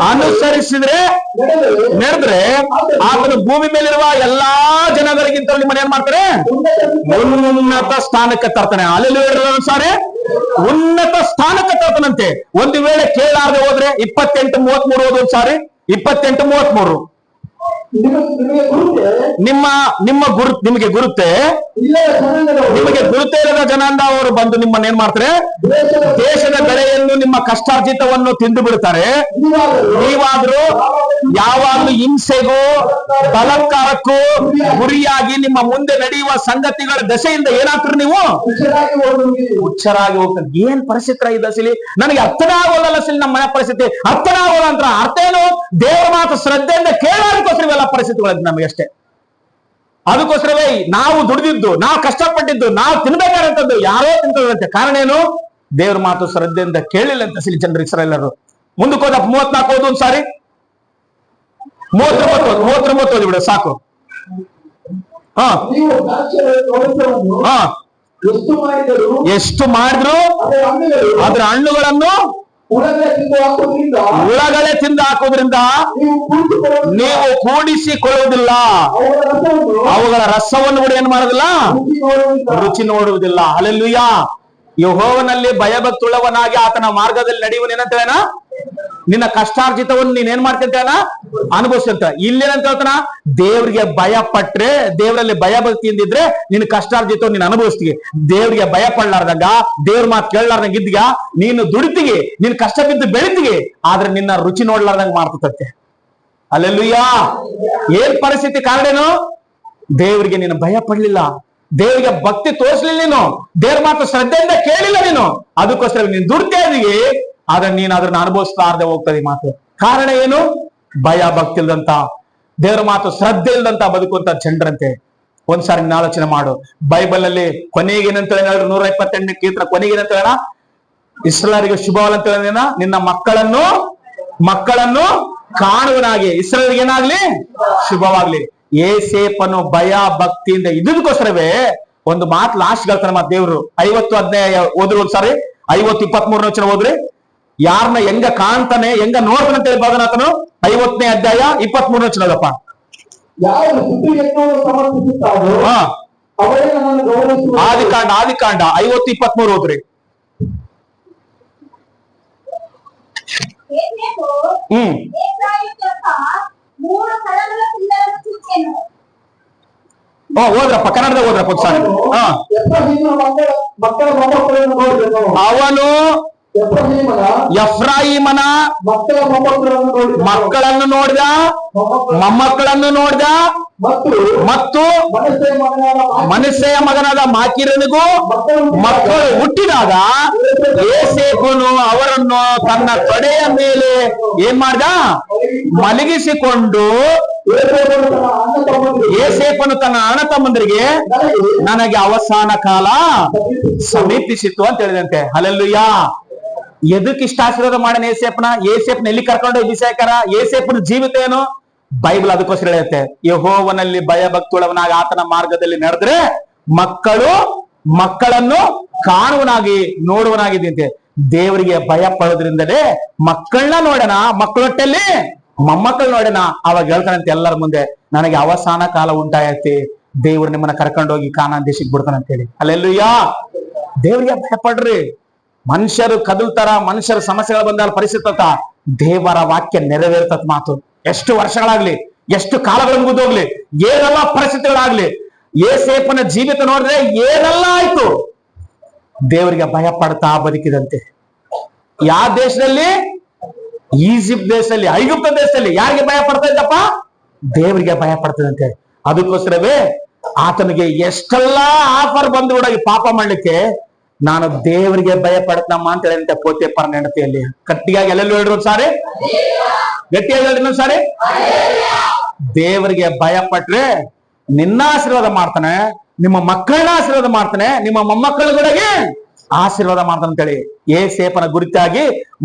ಅನುಸರಿಸಿದ್ರೆ ನಡೆದ್ರೆ ಆತನು ಭೂಮಿ ಮೇಲಿರುವ ಎಲ್ಲಾ ಜನಗಳಿಗಿಂತ ನಿಮ್ಮನ್ನ ಏನ್ ಮಾಡ್ತಾರೆ? ಉನ್ನತ ಸ್ಥಾನಕ್ಕೆ ತರ್ತಾನೆ. ಅಲ್ಲಿ ಸಾರಿ ಉನ್ನತ ಸ್ಥಾನಕ್ಕೆ ತರ್ತಾನಂತೆ. ಒಂದು ವೇಳೆ ಕೇಳಾರ್ದೆ ಹೋದ್ರೆ 28:33 ಓದೋದು ಸಾರಿ 28:33. ನಿಮಗೆ ಗುರುತೆ ಇಲ್ಲದ ಜನಾಂಗ ಅವರು ಬಂದು ನಿಮ್ಮನ್ನ ಏನ್ ಮಾಡ್ತಾರೆ? ದೇಶದ ಬೆಳೆಯನ್ನು ನಿಮ್ಮ ಕಷ್ಟಾರ್ಜಿತವನ್ನು ತಿಂದು ಬಿಡ್ತಾರೆ. ನೀವಾದ್ರೂ ಯಾವಾಗ್ಲೂ ಹಿಂಸೆಗೂ ಬಲಾತ್ಕಾರಕ್ಕೂ ಗುರಿಯಾಗಿ ನಿಮ್ಮ ಮುಂದೆ ನಡೆಯುವ ಸಂಗತಿಗಳ ದಶೆಯಿಂದ ಏನಾಗ್ತೀರಿ? ನೀವು ಹುಚ್ಚರಾಗಿ ಹೋಗ್ತಾರೆ. ಏನ್ ಪರಿಸ್ಥಿತಿ ಈ ದಶೆಲಿ ನನಗೆ ಅರ್ಥನೇ ಆಗೋಲ್ಲ. ನಮ್ಮ ಮನೆ ಪರಿಸ್ಥಿತಿ ಅರ್ಥನೇ ಆಗೋಲ್ಲ ಅಂತ ಅರ್ಥ ಏನು? ದೇವರ ಮಾತು ಶ್ರದ್ಧೆಯಿಂದ ಕೇಳೋದಕ್ಕೋಸ್ಕರ ಇವೆಲ್ಲ ಪರಿಸ್ಥಿತಿಗಳು ನಮಗೆ ಅಷ್ಟೇ. ಅದಕ್ಕೋಸ್ಕರವೇ ನಾವು ದುಡಿದಿದ್ದು, ನಾವು ಕಷ್ಟಪಟ್ಟಿದ್ದು, ನಾವು ತಿನ್ಬೇಕಾದಂಥದ್ದು ಯಾರೋ ತಿಂತದಂತೆ. ಕಾರಣ ಏನು? ದೇವ್ರ ಮಾತು ಶ್ರದ್ಧೆಯಿಂದ ಕೇಳಿಲ್ಲ ಅಂತ ಜನರು ಇಸ್ರಾಯೇಲರು. ಮುಂದಕ್ಕೆ ಹೋದ 34 ಓದು ಒಂದ್ ಸಾರಿ 39 ಓದಿ ಬಿಡ ಸಾಕು. ಎಷ್ಟು ಮಾಡಿದ್ರು ಅದ್ರ ಹಣ್ಣುಗಳನ್ನು ಹುಳಗಳೇ ತಿಂದು ಹಾಕೋದ್ರಿಂದ ನೀವು ಕೂಡಿಸಿಕೊಳ್ಳುವುದಿಲ್ಲ, ಅವುಗಳ ರಸವನ್ನು ಕೂಡ ಏನ್ ಮಾಡೋದಿಲ್ಲ, ರುಚಿ ನೋಡುವುದಿಲ್ಲ. ಹಲ್ಲೆಲೂಯಾ. ಯೆಹೋವನಲ್ಲಿ ಭಯಭಕ್ತುಳ್ಳವನಾಗಿ ಆತನ ಮಾರ್ಗದಲ್ಲಿ ನಡೆಯುವನೇನಂತೇನ? ನಿನ್ನ ಕಷ್ಟಾರ್ಜಿತವನ್ನು ನೀನ್ ಏನ್ ಮಾಡ್ತಿದ್ದೇನ? ಅನುಭವಿಸ್ತಂತ. ಇಲ್ಲೇನಂತ ಹೇಳ್ತಾನ, ದೇವ್ರಿಗೆ ಭಯ ಪಟ್ರೆ, ದೇವರಲ್ಲಿ ಭಯ ಭಕ್ತಿಯಿಂದಿದ್ರೆ ನಿನ್ ಕಷ್ಟಾರ್ಜಿತ ನೀನ್ ಅನುಭವಿಸ್ತೀವಿ. ದೇವ್ರಿಗೆ ಭಯ ಪಡ್ಲಾರ್ದಂಗ, ದೇವ್ರ ಮಾತು ಕೇಳಲಾರ್ದಂಗ ಇದ್ದಿಗ ನೀನು ದುಡಿತಿಗೆ, ನೀನ್ ಕಷ್ಟ ಬಿದ್ದು ಬೆಳಿತಿಗೆ, ಆದ್ರೆ ನಿನ್ನ ರುಚಿ ನೋಡ್ಲಾರ್ದಂಗ ಮಾಡ್ತತೆ. ಹಲ್ಲೆಲೂಯಾ. ಏನ್ ಪರಿಸ್ಥಿತಿ ಕಾರಣೇನು? ದೇವರಿಗೆ ನೀನು ಭಯ ಪಡ್ಲಿಲ್ಲ, ದೇವರಿಗೆ ಭಕ್ತಿ ತೋರಿಸ್ಲಿಲ್ಲ, ನೀನು ದೇವ್ರ ಮಾತು ಶ್ರದ್ಧೆಯಿಂದ ಕೇಳಿಲ್ಲ ನೀನು. ಅದಕ್ಕೋಸ್ಕರ ನೀನ್ ದುಡ್ತಾ ಇದೀವಿ, ಆದ್ರೆ ನೀನ್ ಅದನ್ನ ಅನುಭವಿಸ್ಲಾರ್ದೆ ಹೋಗ್ತದೆ. ಮಾತು ಕಾರಣ ಏನು? ಭಯ ಭಕ್ತಿ ಇಲ್ದಂತ, ದೇವ್ರ ಮಾತು ಶ್ರದ್ಧೆ ಇಲ್ದಂತ ಬದುಕುವಂತ ಜನರಂತೆ. ಒಂದ್ಸಾರಿ ನೀನ್ ಆಲೋಚನೆ ಮಾಡು. ಬೈಬಲ್ ಅಲ್ಲಿ ಕೊನೆಗೆ ಏನಂತ ಹೇಳಿ 128ನೇ ಕೀರ್ತನ ಕೊನೆಗೆ ಏನಂತ ಹೇಳ? ಇಸ್ರಾಯೇಲಿಗೆ ಶುಭವಲ್ಲ ಅಂತ ಹೇಳಿದ, ನಿನ್ನ ಮಕ್ಕಳನ್ನು ಕಾಣುವನಾಗಿ ಇಸ್ರಾಯೇಲಿಗೆ ಏನಾಗ್ಲಿ? ಶುಭವಾಗ್ಲಿ. ಏಸೇಪನು ಭಯ ಭಕ್ತಿಯಿಂದ ಇದಕ್ಕೋಸ್ಕರವೇ ಒಂದು ಮಾತು ಲಾಸ್ಟ್ ಹೇಳ್ತಾನೆ ಮಾತು ದೇವ್ರು. 50 ಅಧ್ಯಾಯ ಓದ್ರಿ ಒಂದ್ಸಾರಿ, 50:23 ವಚನ ಓದ್ರಿ. ಯಾರನ್ನ ಹೆಂಗ ಕಾಣ್ತಾನೆ, ಹೆಂಗ ನೋಡ್ತಾನೆ ಅಂತ ಹೇಳಿ ಭಾಗನಾಥನು 50ನೇ ಅಧ್ಯಾಯ 23 ವಚನದಪ್ಪ. ಯಾರು ಸ್ತುತಿಯನ್ನು ಸಮರ್ಪಿಸುತ್ತಾರೋ ಅವರೇ ನನ್ನನ್ನು ಗೌರವಿಸುವರು. ಆದಿಕಾಂಡ 50:23 ಓದ್ರಿ. ಓದ್ರಪ್ಪ, ಕನ್ನಡದಾಗ ಓದ್ರಪ್ಪ ಒಂದ್ಸಾರಿ. ಅವನು ಎಫ್ರಾಯಿಮನ ಮಕ್ಕಳನ್ನು ನೋಡಿದ, ಮೊಮ್ಮಕ್ಕಳನ್ನು ನೋಡಿದ, ಮತ್ತು ಮನಸ್ಸೆಯ ಮಗನಾದ ಮಾಕೀರನಿಗೂ ಮಕ್ಕಳು ಹುಟ್ಟಿದಾಗ ಯೋಸೇಫನು ಅವರನ್ನು ತನ್ನ ತೊಡೆಯ ಮೇಲೆ ಏನ್ ಮಾಡ್ದ? ಮಲಗಿಸಿಕೊಂಡು, ಯೋಸೇಫನು ತನ್ನ ಅಣ್ಣ ತಮ್ಮಂದರಿಗೆ ನನಗೆ ಅವಸಾನ ಕಾಲ ಸಮೀಪಿಸಿತು ಅಂತ ಹೇಳಿದಂತೆ. ಹಲ್ಲೆಲೂಯಾ. ಎದಕ್ಕೆ ಇಷ್ಟ ಆಶೀರ್ವಾದ ಮಾಡನ ಏಸೇಫ್ನ ಎಲ್ಲಿ ಕರ್ಕೊಂಡು ಬಿಸಾಕಾರ? ಏಸೇಫನ ಜೀವಿತ ಏನು? ಬೈಬಲ್ ಅದಕ್ಕೋಸ್ಕರ ಹೇಳುತ್ತೆ, ಯೆಹೋವನಲ್ಲಿ ಭಯ ಭಕ್ತಿಯುಳ್ಳವನಾಗಿ ಆತನ ಮಾರ್ಗದಲ್ಲಿ ನಡೆದ್ರೆ ಮಕ್ಕಳನ್ನು ಕಾಣುವನಾಗಿ ನೋಡುವನಾಗಿದ್ದಂತೆ. ದೇವರಿಗೆ ಭಯ ಪಡೋದ್ರಿಂದಲೇ ಮಕ್ಕಳನ್ನ ನೋಡೋಣ, ಮಕ್ಕಳೊಟ್ಟಲ್ಲಿ ಮೊಮ್ಮಕ್ಕಳು ನೋಡೋಣ. ಅವಾಗ ಹೇಳ್ತಾನಂತೆ ಎಲ್ಲರ ಮುಂದೆ, ನನಗೆ ಅವಸಾನ ಕಾಲ ಉಂಟಾಯತಿ, ದೇವ್ರು ನಿಮ್ಮನ್ನ ಕರ್ಕೊಂಡೋಗಿ ಕಾನಾನ್ ದೇಶಕ್ಕೆ ಬಿಡ್ತಾನ ಅಂತ ಹೇಳಿ. ಹಲ್ಲೆಲೂಯಾ. ದೇವರಿಗೆ ಭಯ ಪಡ್ರಿ. ಮನುಷ್ಯರು ಕದಲ್ತಾರ, ಮನುಷ್ಯರ ಸಮಸ್ಯೆಗಳು ಬಂದಾಗ ಪರಿಸ್ಥಿತ ದೇವರ ವಾಕ್ಯ ನೆರವೇರ್ತದ ಮಾತು. ಎಷ್ಟು ವರ್ಷಗಳಾಗ್ಲಿ, ಎಷ್ಟು ಕಾಲಗಳು ಮುಗಿದೋಗ್ಲಿ, ಏನೆಲ್ಲ ಪರಿಸ್ಥಿತಿಗಳಾಗ್ಲಿ, ಯೋಸೇಫನ ಜೀವಿತ ನೋಡಿದ್ರೆ ಏನೆಲ್ಲ ಆಯ್ತು, ದೇವರಿಗೆ ಭಯ ಪಡ್ತಾ ಬದುಕಿದಂತೆ. ಯಾವ ದೇಶದಲ್ಲಿ? ಈಜಿಪ್ಟ್ ದೇಶದಲ್ಲಿ, ಐಗುಪ್ತ ದೇಶದಲ್ಲಿ. ಯಾರಿಗೆ ಭಯ ಪಡ್ತಾ ಇದ್ದಪ್ಪ? ದೇವರಿಗೆ ಭಯ ಪಡ್ತದಂತೆ. ಅದಕ್ಕೋಸ್ಕರವೇ ಆತನಿಗೆ ಎಷ್ಟೆಲ್ಲ ಆಫರ್ ಬಂದು ಕೂಡ ಪಾಪ ಮಾಡ್ಲಿಕ್ಕೆ, ನಾನು ದೇವರಿಗೆ ಭಯ ಪಡ್ತನಮ್ಮ ಅಂತ ಹೇಳಿದಂತೆ ಪೋತಿಫರನ ಹೆಂಡತಿಯಲ್ಲಿ. ಗಟ್ಟಿಯಾಗಿ ಎಲ್ಲೆಲ್ಲೂ ಹೇಳ್ರಿ ಒಂದ್ಸಾರಿ, ಗಟ್ಟಿಯಾಗಿ ಹೇಳ್ರಿ ಒಂದ್ಸಾರಿ. ದೇವರಿಗೆ ಭಯ ಪಟ್ರೆ ನಿನ್ನ ಆಶೀರ್ವಾದ ಮಾಡ್ತಾನೆ, ನಿಮ್ಮ ಮಕ್ಕಳನ್ನ ಆಶೀರ್ವಾದ ಮಾಡ್ತಾನೆ, ನಿಮ್ಮ ಮೊಮ್ಮಕ್ಕಳ ಕಡೆಗೆ ಆಶೀರ್ವಾದ ಮಾಡ್ತಾನೆ ಅಂತೇಳಿ ಯೋಸೇಫನ ಗುರಿತಾಗಿ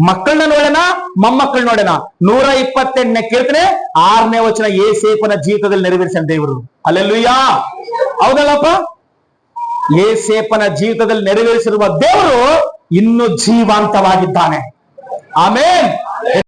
ಮಕ್ಕಳನ್ನ ನೋಡೋಣ, ಮೊಮ್ಮಕ್ಕಳು ನೋಡೋಣ. 128ನೇ ಕೀರ್ತನೆ 6ನೇ ವಚನ ಯೋಸೇಫನ ಜೀವಿತದಲ್ಲಿ ನೆರವೇರಿಸಿದ ದೇವರು. ಹಲ್ಲೆಲೂಯಾ. ಹೌದಲ್ಲಪ್ಪ? ಯೋಸೇಫನ ಜೀವಿತದಲ್ಲಿ ನೆರವೇರಿಸಿರುವ ದೇವರು ಇನ್ನೂ ಜೀವಂತವಾಗಿದ್ದಾನೆ. ಆಮೆನ್.